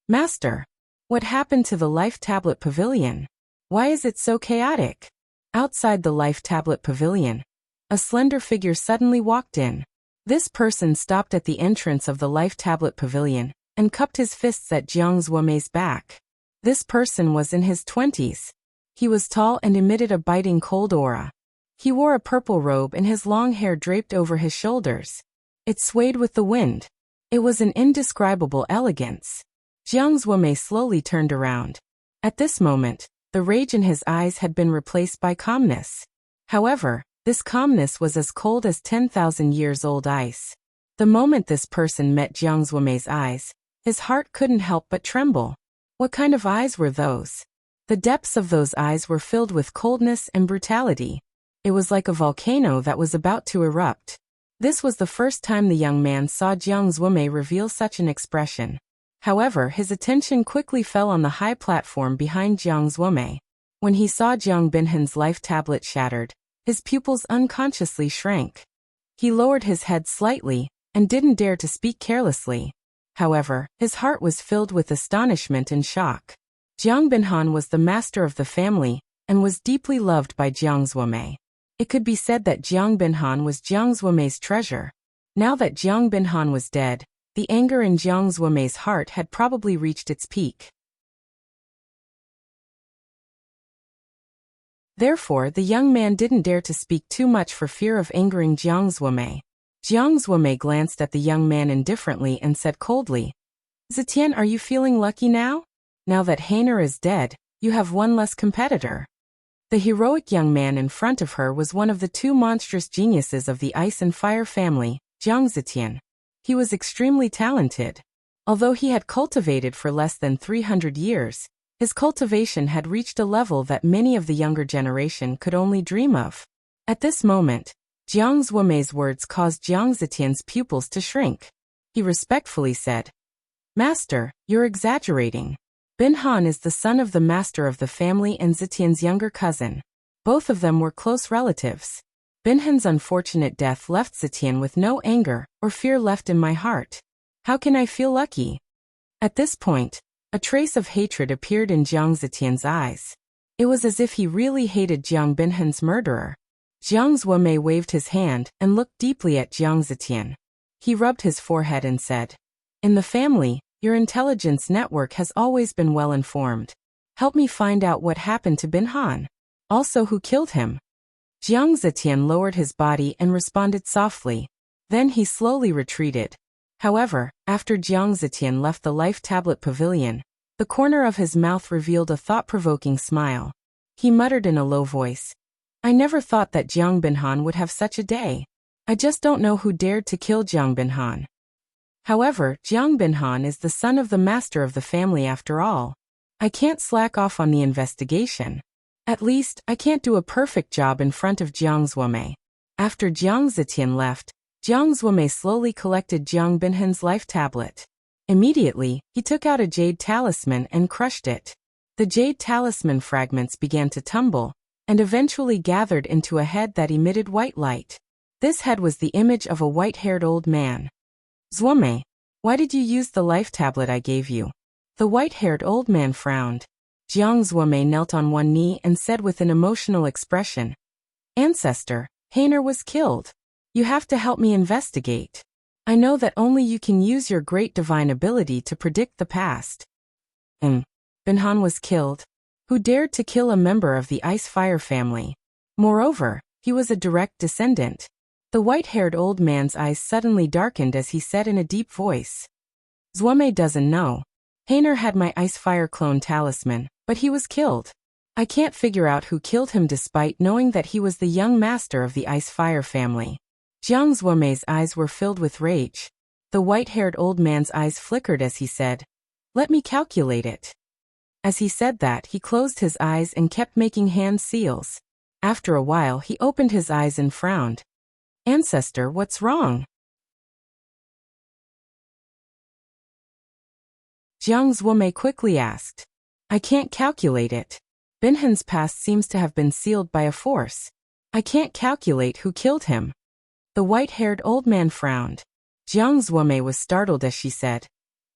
"Master! What happened to the Life Tablet Pavilion? Why is it so chaotic?" Outside the Life Tablet Pavilion, a slender figure suddenly walked in. This person stopped at the entrance of the Life Tablet Pavilion and cupped his fists at Jiang Zuomei's back. This person was in his 20s. He was tall and emitted a biting cold aura. He wore a purple robe and his long hair draped over his shoulders. It swayed with the wind. It was an indescribable elegance. Jiang Zuomei slowly turned around. At this moment, the rage in his eyes had been replaced by calmness. However, this calmness was as cold as 10,000 years old ice. The moment this person met Jiang Zuomei's eyes, his heart couldn't help but tremble. What kind of eyes were those? The depths of those eyes were filled with coldness and brutality. It was like a volcano that was about to erupt. This was the first time the young man saw Jiang Zuomei reveal such an expression. However, his attention quickly fell on the high platform behind Jiang Zuomei. When he saw Jiang Binhan's life tablet shattered, his pupils unconsciously shrank. He lowered his head slightly and didn't dare to speak carelessly. However, his heart was filled with astonishment and shock. Jiang Binhan was the master of the family and was deeply loved by Jiang Zuomei. It could be said that Jiang Binhan was Jiang Zuomei's treasure. Now that Jiang Binhan was dead, the anger in Jiang Zuomei's heart had probably reached its peak. Therefore, the young man didn't dare to speak too much for fear of angering Jiang Zuomei. Jiang Zuomei glanced at the young man indifferently and said coldly, "Zetian, are you feeling lucky now? Now that Hainer is dead, you have one less competitor." The heroic young man in front of her was one of the two monstrous geniuses of the Ice and Fire family, Jiang Zetian. He was extremely talented. Although he had cultivated for less than 300 years, his cultivation had reached a level that many of the younger generation could only dream of. At this moment, Jiang Zuomei's words caused Jiang Zetian's pupils to shrink. He respectfully said, "Master, you're exaggerating. Bin Han is the son of the master of the family and Zetian's younger cousin. Both of them were close relatives. Bin Han's unfortunate death left Zetian with no anger or fear left in my heart. How can I feel lucky?" At this point, a trace of hatred appeared in Jiang Zetian's eyes. It was as if he really hated Jiang Binhan's murderer. Jiang Zuomei waved his hand and looked deeply at Jiang Zetian. He rubbed his forehead and said, "In the family, your intelligence network has always been well informed. Help me find out what happened to Bin Han. Also who killed him." Jiang Zetian lowered his body and responded softly. Then he slowly retreated. However, after Jiang Zetian left the Life Tablet Pavilion, the corner of his mouth revealed a thought-provoking smile. He muttered in a low voice, "I never thought that Jiang Binhan would have such a day. I just don't know who dared to kill Jiang Binhan. However, Jiang Binhan is the son of the master of the family after all. I can't slack off on the investigation. At least, I can't do a perfect job in front of Jiang Zuomei." After Jiang Zetian left, Jiang Zuomei slowly collected Jiang Binhan's life tablet. Immediately, he took out a jade talisman and crushed it. The jade talisman fragments began to tumble, and eventually gathered into a head that emitted white light. This head was the image of a white-haired old man. "Zuomei, why did you use the life tablet I gave you?" The white-haired old man frowned. Jiang Zuomei knelt on one knee and said with an emotional expression, "Ancestor, Hainer was killed. You have to help me investigate. I know that only you can use your great divine ability to predict the past." Bin Han was killed. Who dared to kill a member of the Ice-Fire family? Moreover, he was a direct descendant. The white-haired old man's eyes suddenly darkened as he said in a deep voice, "Zuomei doesn't know. Hainer had my Ice-Fire clone talisman, but he was killed. I can't figure out who killed him despite knowing that he was the young master of the Ice-Fire family." Jiang Zuomei's eyes were filled with rage. The white-haired old man's eyes flickered as he said, "Let me calculate it." As he said that, he closed his eyes and kept making hand seals. After a while, he opened his eyes and frowned. "Ancestor, what's wrong?" Jiang Zuomei quickly asked. "I can't calculate it. Bin Han's past seems to have been sealed by a force. I can't calculate who killed him." The white-haired old man frowned. Jiang Zuomei was startled as she said,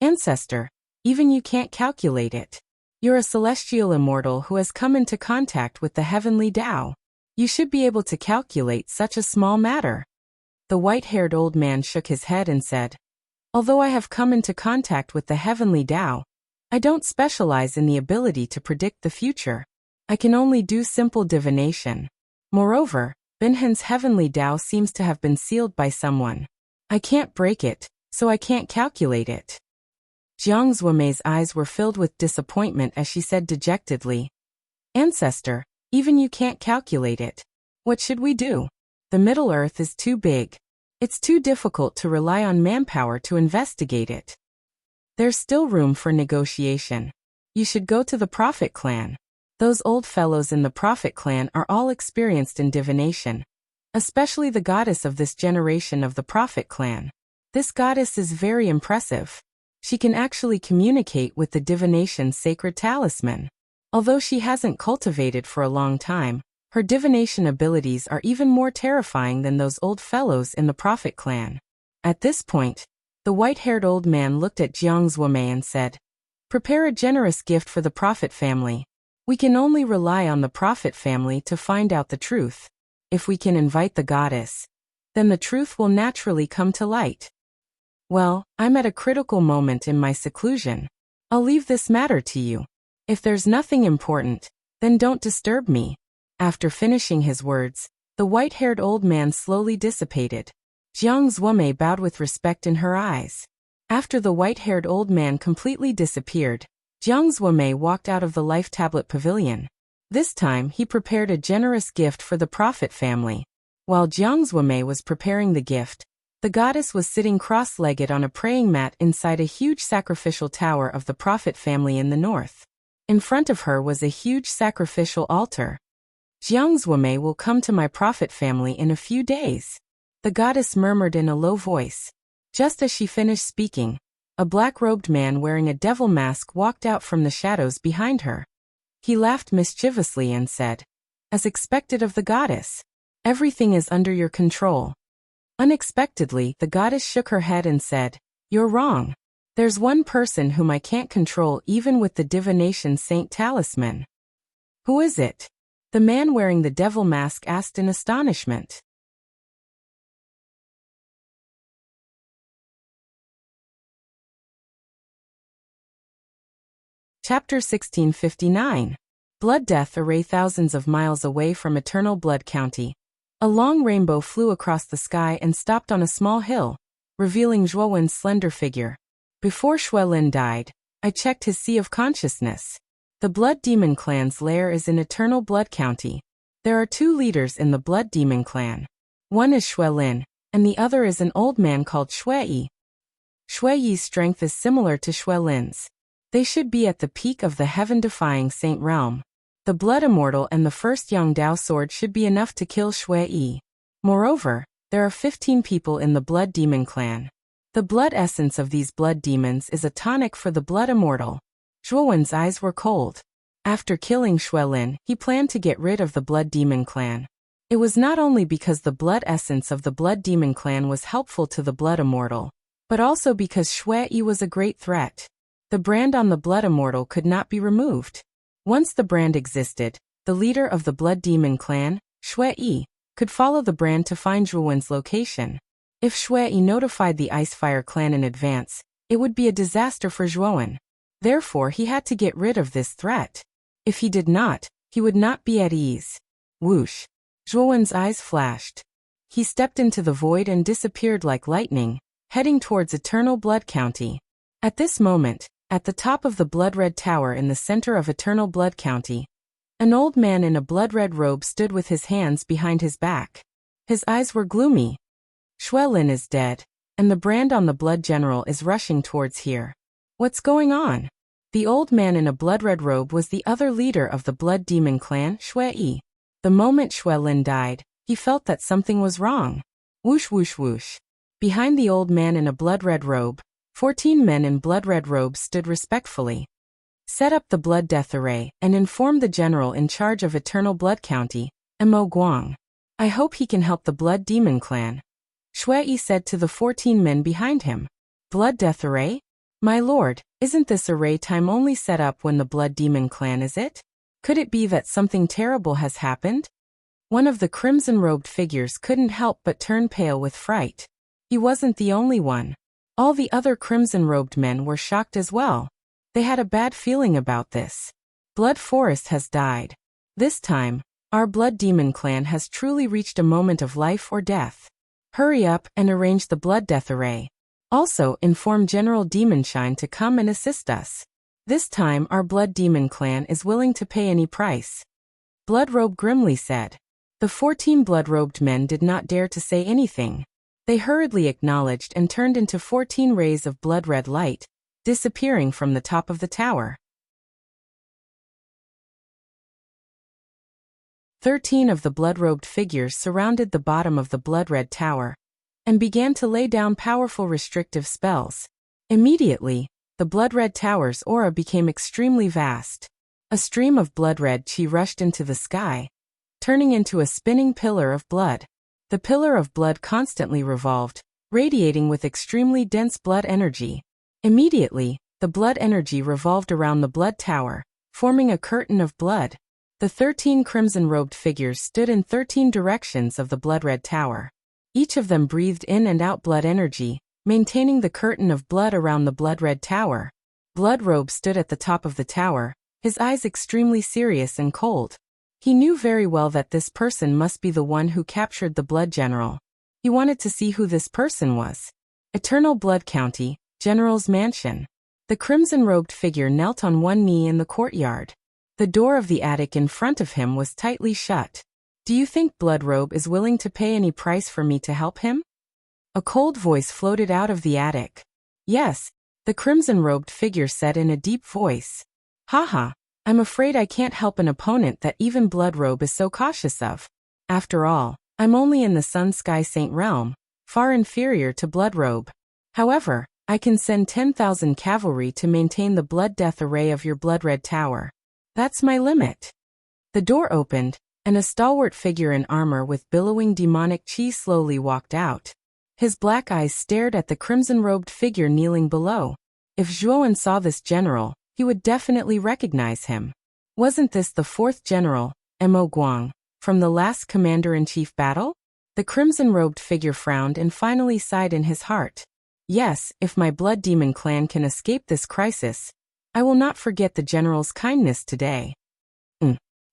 "Ancestor, even you can't calculate it. You're a celestial immortal who has come into contact with the heavenly Tao. You should be able to calculate such a small matter." The white-haired old man shook his head and said, "Although I have come into contact with the heavenly Tao, I don't specialize in the ability to predict the future. I can only do simple divination. Moreover, Bin Han's heavenly Tao seems to have been sealed by someone. I can't break it, so I can't calculate it." Jiang Zuomei's eyes were filled with disappointment as she said dejectedly, "Ancestor, even you can't calculate it. What should we do? The Middle Earth is too big. It's too difficult to rely on manpower to investigate it. There's still room for negotiation. You should go to the Prophet clan. Those old fellows in the Prophet clan are all experienced in divination, especially the goddess of this generation of the Prophet clan. This goddess is very impressive. She can actually communicate with the divination sacred talisman. Although she hasn't cultivated for a long time, her divination abilities are even more terrifying than those old fellows in the Prophet clan." At this point, the white-haired old man looked at Jiang Zuomei and said, "Prepare a generous gift for the Prophet family. We can only rely on the Prophet family to find out the truth. If we can invite the goddess, then the truth will naturally come to light." "Well, I'm at a critical moment in my seclusion. I'll leave this matter to you. If there's nothing important, then don't disturb me." After finishing his words, the white-haired old man slowly dissipated. Jiang Zuomei bowed with respect in her eyes. After the white-haired old man completely disappeared, Jiang Zuomei walked out of the Life Tablet Pavilion. This time he prepared a generous gift for the Prophet family. While Jiang Zuomei was preparing the gift, The goddess was sitting cross-legged on a praying mat inside a huge sacrificial tower of the prophet family in the north. In front of her was a huge sacrificial altar. Jiangzuomei will come to my prophet family in a few days, the goddess murmured in a low voice. Just as she finished speaking, a black-robed man wearing a devil mask walked out from the shadows behind her. He laughed mischievously and said, "As expected of the goddess, everything is under your control." Unexpectedly, the goddess shook her head and said, "You're wrong. There's one person whom I can't control even with the divination saint talisman." "Who is it?" the man wearing the devil mask asked in astonishment. Chapter 1659. Blood Death Array. Thousands of miles away from Eternal Blood County, a long rainbow flew across the sky and stopped on a small hill, revealing Zhuowen's slender figure. Before Xuelin died, I checked his sea of consciousness. The Blood Demon clan's lair is in Eternal Blood County. There are two leaders in the Blood Demon clan. One is Xuelin, and the other is an old man called Xueyi. Xueyi's strength is similar to Xuelin's. They should be at the peak of the heaven-defying saint realm. The Blood Immortal and the first Yangdao sword should be enough to kill Xueyi. Moreover, there are 15 people in the Blood Demon clan. The blood essence of these blood demons is a tonic for the Blood Immortal. Zhuowen's eyes were cold. After killing Xuelin, he planned to get rid of the Blood Demon clan. It was not only because the blood essence of the Blood Demon clan was helpful to the Blood Immortal, but also because Xueyi was a great threat. The brand on the Blood Immortal could not be removed. Once the brand existed, the leader of the Blood Demon clan, Xueyi, could follow the brand to find Zhuowen's location. If Xueyi notified the Icefire clan in advance, it would be a disaster for Zhuowen. Therefore, he had to get rid of this threat. If he did not, he would not be at ease. Whoosh! Zhuowen's eyes flashed. He stepped into the void and disappeared like lightning, heading towards Eternal Blood County. At this moment, at the top of the blood-red tower in the center of Eternal Blood County, an old man in a blood-red robe stood with his hands behind his back. His eyes were gloomy. Xuelin is dead, and the brand on the Blood General is rushing towards here. What's going on? The old man in a blood-red robe was the other leader of the Blood Demon clan, Xueyi. The moment Xuelin died, he felt that something was wrong. Whoosh whoosh whoosh. Behind the old man in a blood-red robe, 14 men in blood-red robes stood respectfully. Set up the Blood Death Array and inform the general in charge of Eternal Blood County, Mo Guang. I hope he can help the Blood Demon clan. Xueyi said to the 14 men behind him. Blood Death Array? My lord, isn't this array time only set up when the Blood Demon clan is it? Could it be that something terrible has happened? One of the crimson-robed figures couldn't help but turn pale with fright. He wasn't the only one. All the other crimson-robed men were shocked as well. They had a bad feeling about this. Blood Forest has died. This time, our Blood Demon clan has truly reached a moment of life or death. Hurry up and arrange the Blood Death Array. Also, inform General Demonshine to come and assist us. This time our Blood Demon clan is willing to pay any price. Bloodrobe grimly said. The 14 blood-robed men did not dare to say anything. They hurriedly acknowledged and turned into 14 rays of blood-red light, disappearing from the top of the tower. 13 of the blood-robed figures surrounded the bottom of the blood-red tower and began to lay down powerful restrictive spells. Immediately, the blood-red tower's aura became extremely vast. A stream of blood-red chi rushed into the sky, turning into a spinning pillar of blood. The pillar of blood constantly revolved, radiating with extremely dense blood energy. Immediately, the blood energy revolved around the blood tower, forming a curtain of blood. The 13 crimson-robed figures stood in 13 directions of the blood-red tower. Each of them breathed in and out blood energy, maintaining the curtain of blood around the blood-red tower. Bloodrobe stood at the top of the tower, his eyes extremely serious and cold. He knew very well that this person must be the one who captured the Blood General. He wanted to see who this person was. Eternal Blood County, General's Mansion. The crimson-robed figure knelt on one knee in the courtyard. The door of the attic in front of him was tightly shut. Do you think Bloodrobe is willing to pay any price for me to help him? A cold voice floated out of the attic. Yes, the crimson-robed figure said in a deep voice. Haha, I'm afraid I can't help an opponent that even Bloodrobe is so cautious of. After all, I'm only in the Sun Sky Saint realm, far inferior to Bloodrobe. However, I can send 10,000 cavalry to maintain the Blood Death array of your Blood-Red Tower. That's my limit. The door opened, and a stalwart figure in armor with billowing demonic chi slowly walked out. His black eyes stared at the crimson-robed figure kneeling below. If Zhuowen saw this general, he would definitely recognize him. Wasn't this the fourth general, Mo Guang, from the last commander-in-chief battle? The crimson-robed figure frowned and finally sighed in his heart. Yes, if my blood demon clan can escape this crisis, I will not forget the general's kindness today.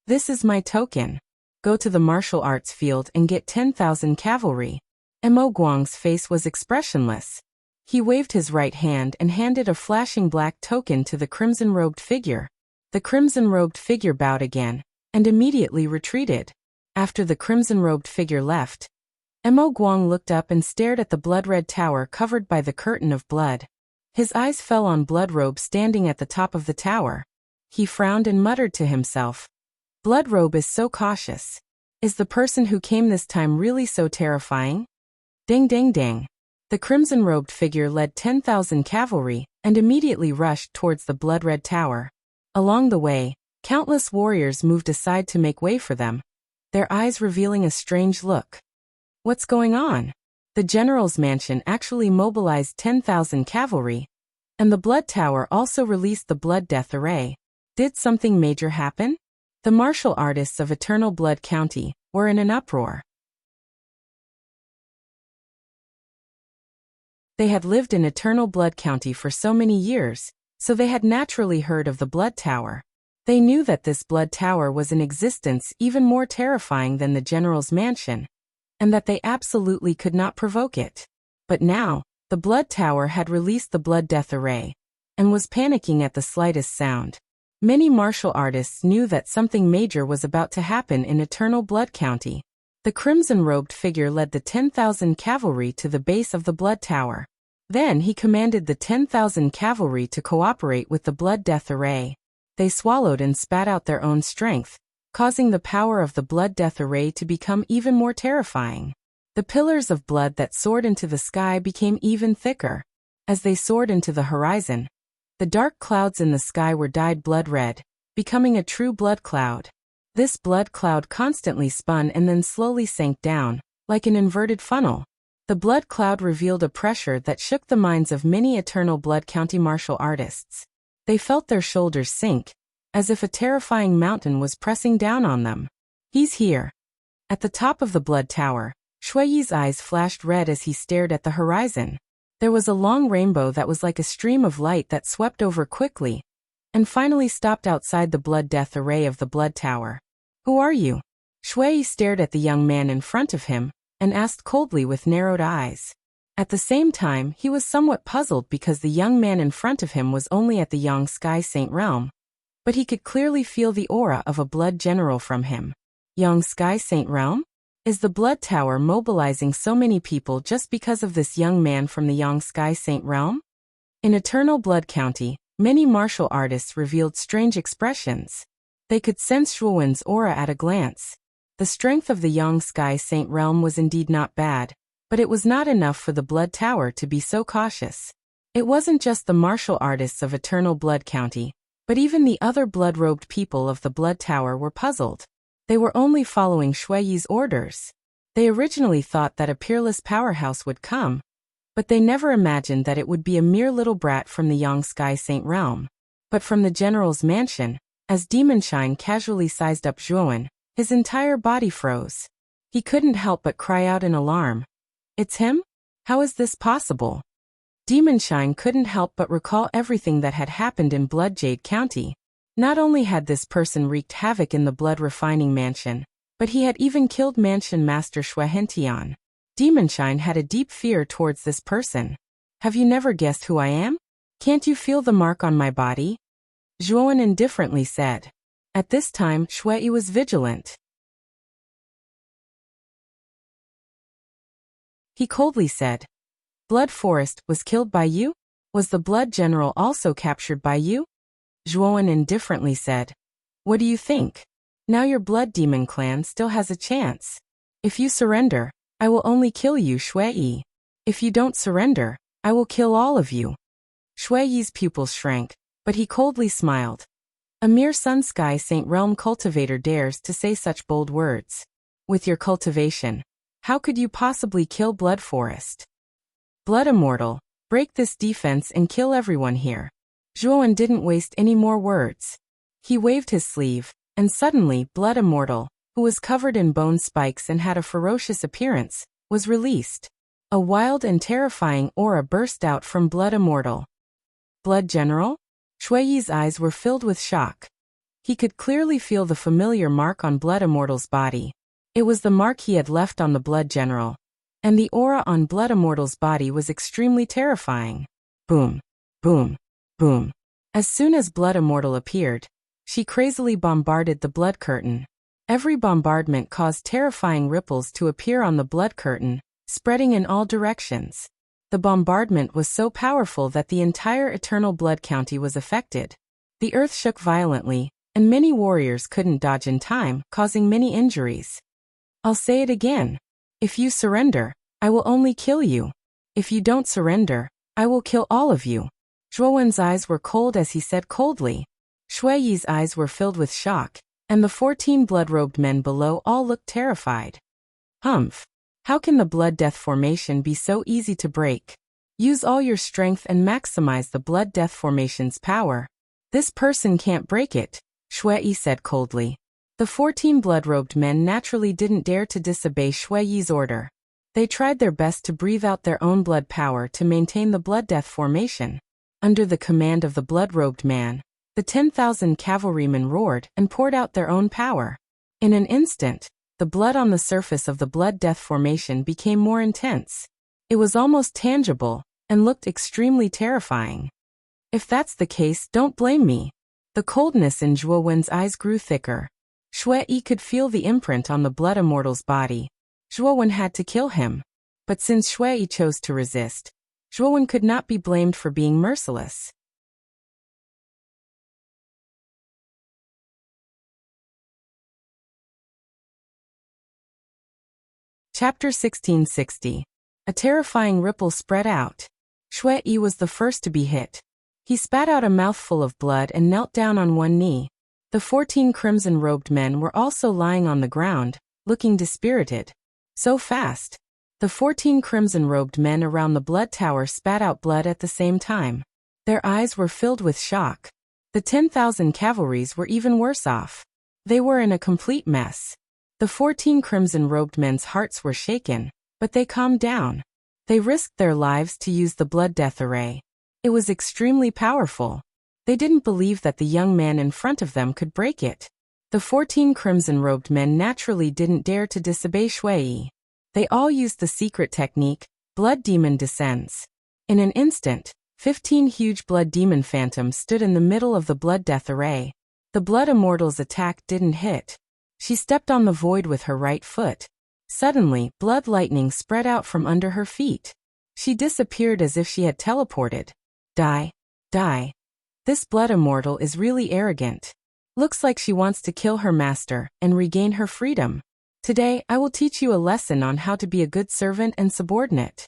This is my token. Go to the martial arts field and get 10,000 cavalry. Mo Guang's face was expressionless. He waved his right hand and handed a flashing black token to the crimson-robed figure. The crimson-robed figure bowed again, and immediately retreated. After the crimson-robed figure left, Mo Guang looked up and stared at the blood-red tower covered by the curtain of blood. His eyes fell on Bloodrobe standing at the top of the tower. He frowned and muttered to himself. Bloodrobe is so cautious. Is the person who came this time really so terrifying? Ding ding ding. The crimson-robed figure led 10,000 cavalry and immediately rushed towards the blood-red tower. Along the way, countless warriors moved aside to make way for them, their eyes revealing a strange look. What's going on? The general's mansion actually mobilized 10,000 cavalry, and the blood tower also released the blood death array. Did something major happen? The martial artists of Eternal Blood County were in an uproar. They had lived in Eternal Blood County for so many years, so they had naturally heard of the Blood Tower. They knew that this Blood Tower was in existence even more terrifying than the General's mansion, and that they absolutely could not provoke it. But now, the Blood Tower had released the Blood Death Array, and was panicking at the slightest sound. Many martial artists knew that something major was about to happen in Eternal Blood County. The crimson-robed figure led the 10,000 cavalry to the base of the Blood Tower. Then he commanded the 10,000 cavalry to cooperate with the Blood Death Array. They swallowed and spat out their own strength, causing the power of the Blood Death Array to become even more terrifying. The pillars of blood that soared into the sky became even thicker. As they soared into the horizon, the dark clouds in the sky were dyed blood red, becoming a true blood cloud. This blood cloud constantly spun and then slowly sank down, like an inverted funnel. The blood cloud revealed a pressure that shook the minds of many Eternal Blood County martial artists. They felt their shoulders sink, as if a terrifying mountain was pressing down on them. He's here. At the top of the blood tower, Shuiyi's eyes flashed red as he stared at the horizon. There was a long rainbow that was like a stream of light that swept over quickly, and finally stopped outside the blood death array of the blood tower. Who are you? Shuiyi stared at the young man in front of him, and asked coldly with narrowed eyes. At the same time, he was somewhat puzzled because the young man in front of him was only at the Yang Sky Saint realm, but he could clearly feel the aura of a blood general from him. Yang Sky Saint realm? Is the blood tower mobilizing so many people just because of this young man from the Yang Sky Saint realm? In Eternal Blood County, many martial artists revealed strange expressions. They could sense Shuowen's aura at a glance. The strength of the Yang Sky Saint realm was indeed not bad, but it was not enough for the blood tower to be so cautious. It wasn't just the martial artists of Eternal Blood County, but even the other blood-robed people of the blood tower were puzzled. They were only following Shuiyi's orders. They originally thought that a peerless powerhouse would come, but they never imagined that it would be a mere little brat from the Yang Sky Saint realm. But from the general's mansion, as Demonshine casually sized up Zhuowen, his entire body froze. He couldn't help but cry out in alarm. It's him? How is this possible? Demonshine couldn't help but recall everything that had happened in Bloodjade County. Not only had this person wreaked havoc in the blood-refining mansion, but he had even killed mansion master Shuihentian. Demonshine had a deep fear towards this person. Have you never guessed who I am? Can't you feel the mark on my body? Zhuowen indifferently said. At this time, Shuiyi was vigilant. He coldly said, Blood Forest was killed by you? Was the Blood General also captured by you? Zhuowen indifferently said. What do you think? Now your Blood Demon clan still has a chance. If you surrender, I will only kill you, Shui. If you don't surrender, I will kill all of you. Shui's pupils shrank, but he coldly smiled. A mere Sun Sky Saint Realm cultivator dares to say such bold words. With your cultivation, how could you possibly kill Blood Forest? Blood Immortal, break this defense and kill everyone here. Zhuowen didn't waste any more words. He waved his sleeve, and suddenly Blood Immortal, who was covered in bone spikes and had a ferocious appearance, was released. A wild and terrifying aura burst out from Blood Immortal. Blood General? Shui's eyes were filled with shock. He could clearly feel the familiar mark on Blood Immortal's body. It was the mark he had left on the Blood General. And the aura on Blood Immortal's body was extremely terrifying. Boom, boom, boom. As soon as Blood Immortal appeared, she crazily bombarded the blood curtain. Every bombardment caused terrifying ripples to appear on the blood curtain, spreading in all directions. The bombardment was so powerful that the entire Eternal Blood County was affected. The earth shook violently, and many warriors couldn't dodge in time, causing many injuries. I'll say it again. If you surrender, I will only kill you. If you don't surrender, I will kill all of you. Zhuowen's eyes were cold as he said coldly. Shui's eyes were filled with shock, and the 14 blood-robed men below all looked terrified. Humph! How can the Blood Death formation be so easy to break? Use all your strength and maximize the Blood Death formation's power. This person can't break it, Shui said coldly. The 14 blood-robed men naturally didn't dare to disobey Shui's order. They tried their best to breathe out their own blood power to maintain the Blood Death formation. Under the command of the blood-robed man, the 10,000 cavalrymen roared and poured out their own power. In an instant, the blood on the surface of the Blood Death formation became more intense. It was almost tangible, and looked extremely terrifying. If that's the case, don't blame me. The coldness in Zhuowen's eyes grew thicker. Shui could feel the imprint on the Blood Immortal's body. Zhuowen had to kill him. But since Shui chose to resist, Zhuowen could not be blamed for being merciless. Chapter 1660. A terrifying ripple spread out. Shui was the first to be hit. He spat out a mouthful of blood and knelt down on one knee. The 14 crimson-robed men were also lying on the ground, looking dispirited. So fast. The 14 crimson-robed men around the blood tower spat out blood at the same time. Their eyes were filled with shock. The 10,000 cavalries were even worse off. They were in a complete mess. The 14 crimson-robed men's hearts were shaken, but they calmed down. They risked their lives to use the Blood Death Array. It was extremely powerful. They didn't believe that the young man in front of them could break it. The 14 crimson-robed men naturally didn't dare to disobey Shui. They all used the secret technique, Blood Demon Descends. In an instant, 15 huge Blood Demon Phantoms stood in the middle of the Blood Death Array. The Blood Immortal's attack didn't hit. She stepped on the void with her right foot. Suddenly, blood lightning spread out from under her feet. She disappeared as if she had teleported. Die. Die. This Blood Immortal is really arrogant. Looks like she wants to kill her master and regain her freedom. Today, I will teach you a lesson on how to be a good servant and subordinate.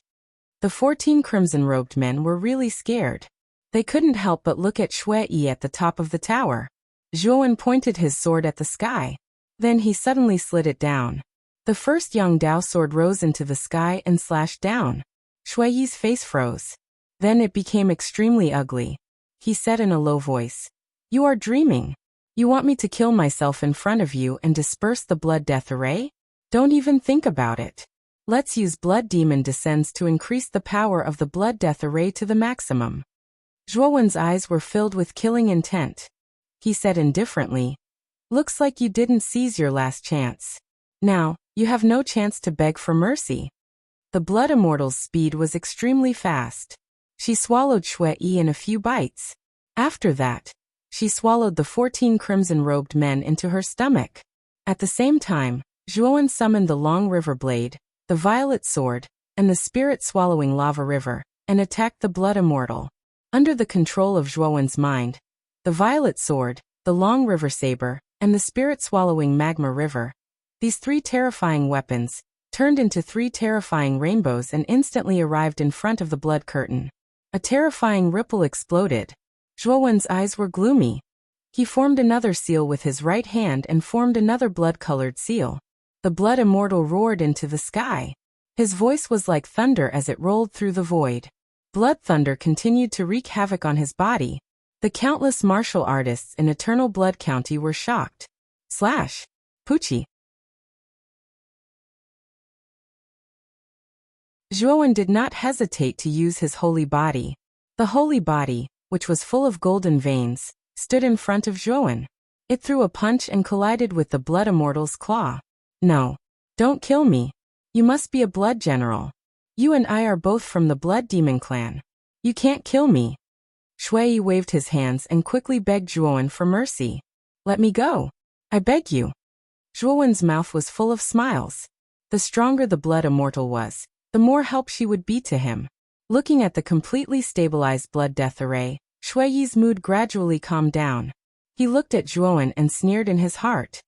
The 14 crimson-robed men were really scared. They couldn't help but look at Shui at the top of the tower. Zhuowen pointed his sword at the sky. Then he suddenly slid it down. The first Yangdao sword rose into the sky and slashed down. Shui's face froze. Then it became extremely ugly. He said in a low voice, "You are dreaming. You want me to kill myself in front of you and disperse the Blood Death Array? Don't even think about it. Let's use Blood Demon Descends to increase the power of the Blood Death Array to the maximum." Zhuowen's eyes were filled with killing intent. He said indifferently, "Looks like you didn't seize your last chance. Now, you have no chance to beg for mercy." The Blood Immortal's speed was extremely fast. She swallowed Shui in a few bites. After that, she swallowed the 14 crimson-robed men into her stomach. At the same time, Zhuowen summoned the long river blade, the violet sword, and the spirit-swallowing lava river, and attacked the blood immortal. Under the control of Zhuowen's mind, the violet sword, the long river saber, and the spirit-swallowing magma river, these three terrifying weapons, turned into three terrifying rainbows and instantly arrived in front of the blood curtain. A terrifying ripple exploded. Zhuowen's eyes were gloomy. He formed another seal with his right hand and formed another blood-colored seal. The blood immortal roared into the sky. His voice was like thunder as it rolled through the void. Blood thunder continued to wreak havoc on his body. The countless martial artists in Eternal Blood County were shocked. Pucci. Zhuowen did not hesitate to use his holy body. The holy body, which was full of golden veins, stood in front of Zhuowen. It threw a punch and collided with the blood immortal's claw. No. Don't kill me. You must be a blood general. You and I are both from the blood demon clan. You can't kill me. Shui waved his hands and quickly begged Zhuowen for mercy. Let me go. I beg you. Zhuowen's mouth was full of smiles. The stronger the blood immortal was, the more help she would be to him. Looking at the completely stabilized blood death array, Shui's mood gradually calmed down. He looked at Zhuowen and sneered in his heart.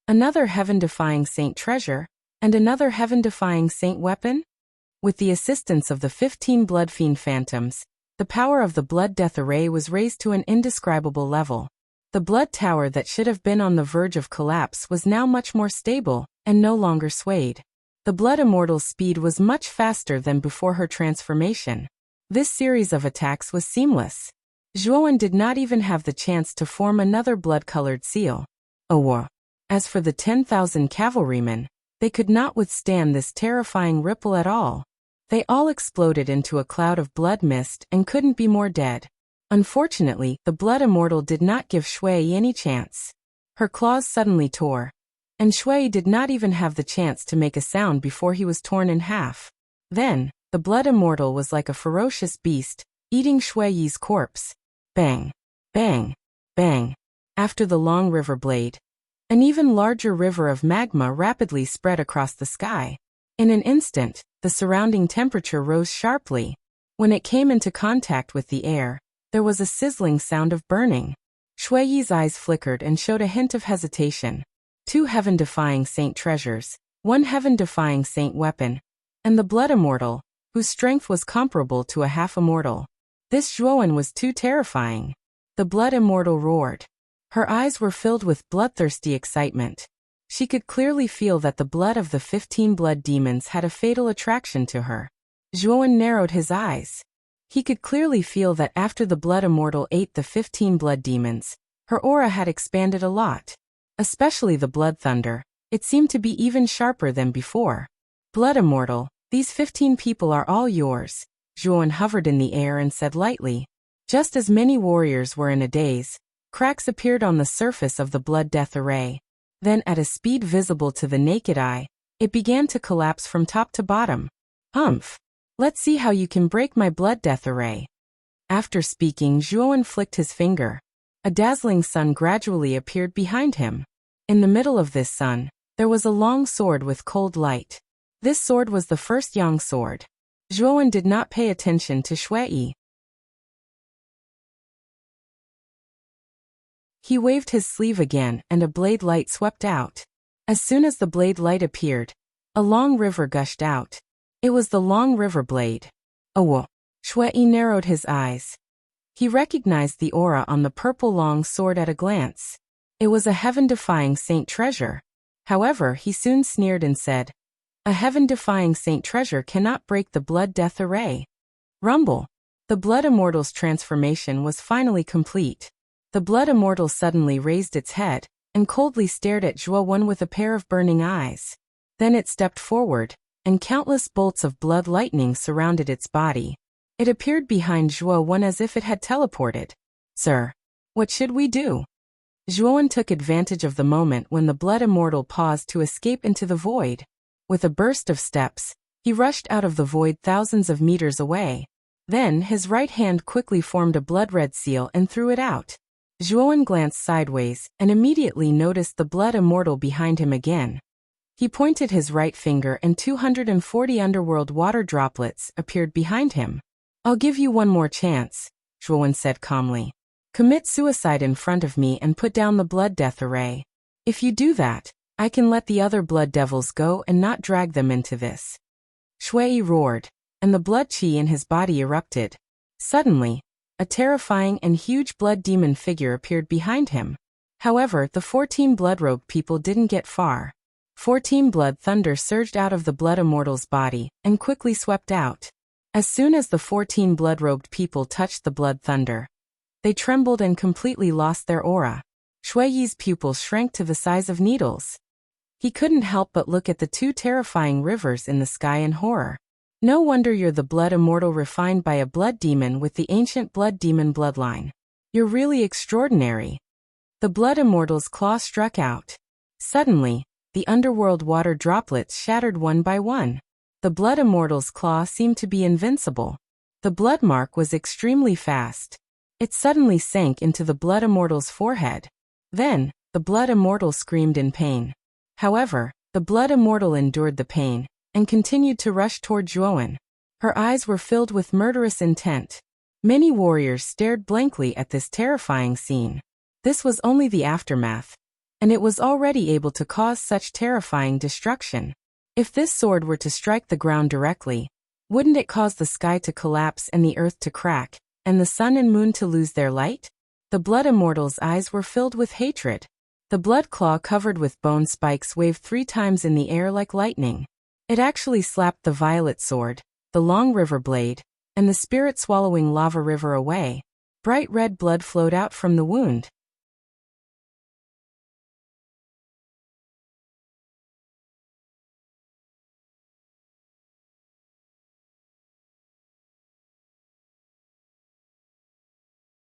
Another heaven-defying saint treasure, and another heaven-defying saint weapon? With the assistance of the 15 blood fiend phantoms, the power of the blood death array was raised to an indescribable level. The blood tower that should have been on the verge of collapse was now much more stable, and no longer swayed. The blood immortal's speed was much faster than before her transformation. This series of attacks was seamless. Zhuowen did not even have the chance to form another blood-colored seal. As for the 10,000 cavalrymen, they could not withstand this terrifying ripple at all. They all exploded into a cloud of blood mist and couldn't be more dead. Unfortunately, the blood immortal did not give Shui any chance. Her claws suddenly tore, and Shui did not even have the chance to make a sound before he was torn in half. Then, the blood immortal was like a ferocious beast, eating Shui's corpse. Bang! Bang! Bang! After the long river blade, an even larger river of magma rapidly spread across the sky. In an instant, the surrounding temperature rose sharply. When it came into contact with the air, there was a sizzling sound of burning. Shui's eyes flickered and showed a hint of hesitation. 2 heaven-defying saint treasures, 1 heaven-defying saint weapon, and the blood immortal, whose strength was comparable to a half-immortal. This Zhuowen was too terrifying. The blood immortal roared. Her eyes were filled with bloodthirsty excitement. She could clearly feel that the blood of the 15 blood demons had a fatal attraction to her. Zhuowen narrowed his eyes. He could clearly feel that after the blood immortal ate the 15 blood demons, her aura had expanded a lot. Especially the blood thunder. It seemed to be even sharper than before. Blood immortal, these 15 people are all yours. Zhuowen hovered in the air and said lightly. Just as many warriors were in a daze, cracks appeared on the surface of the blood death array. Then at a speed visible to the naked eye, it began to collapse from top to bottom. Let's see how you can break my blood death array. After speaking, Zhuowen flicked his finger. A dazzling sun gradually appeared behind him. In the middle of this sun, there was a long sword with cold light. This sword was the first Yang sword. Zhuowen did not pay attention to Shui. He waved his sleeve again and a blade light swept out. As soon as the blade light appeared, a long river gushed out. It was the long river blade. Shui narrowed his eyes. He recognized the aura on the purple long sword at a glance. It was a heaven-defying saint treasure. However, he soon sneered and said, a heaven-defying saint treasure cannot break the blood death array. Rumble. The blood immortal's transformation was finally complete. The blood immortal suddenly raised its head and coldly stared at Zhuowen with a pair of burning eyes. Then it stepped forward, and countless bolts of blood lightning surrounded its body. It appeared behind Zhuowen as if it had teleported. Sir, what should we do? Zhuowen took advantage of the moment when the blood immortal paused to escape into the void. With a burst of steps, he rushed out of the void thousands of meters away. Then his right hand quickly formed a blood-red seal and threw it out. Zhuowen glanced sideways and immediately noticed the blood immortal behind him again. He pointed his right finger and 240 underworld water droplets appeared behind him. I'll give you one more chance, Zhuowen said calmly. Commit suicide in front of me and put down the blood death array. If you do that, I can let the other blood devils go and not drag them into this. Shui roared, and the blood qi in his body erupted. Suddenly, a terrifying and huge blood demon figure appeared behind him. However, the 14 blood-robed people didn't get far. 14 blood thunder surged out of the blood immortal's body and quickly swept out. As soon as the 14 blood-robed people touched the blood thunder, they trembled and completely lost their aura. Shui Yi's pupils shrank to the size of needles. He couldn't help but look at the two terrifying rivers in the sky in horror. No wonder you're the blood immortal refined by a blood demon with the ancient blood demon bloodline. You're really extraordinary. The blood immortal's claw struck out. Suddenly, the underworld water droplets shattered one by one. The blood immortal's claw seemed to be invincible. The blood mark was extremely fast. It suddenly sank into the blood immortal's forehead. Then, the blood immortal screamed in pain. However, the blood immortal endured the pain and continued to rush toward Zhuowen. Her eyes were filled with murderous intent. Many warriors stared blankly at this terrifying scene. This was only the aftermath, and it was already able to cause such terrifying destruction. If this sword were to strike the ground directly, wouldn't it cause the sky to collapse and the earth to crack, and the sun and moon to lose their light? The blood immortal's eyes were filled with hatred. The blood claw covered with bone spikes waved 3 times in the air like lightning. It actually slapped the violet sword, the long river blade, and the spirit-swallowing lava river away. Bright red blood flowed out from the wound.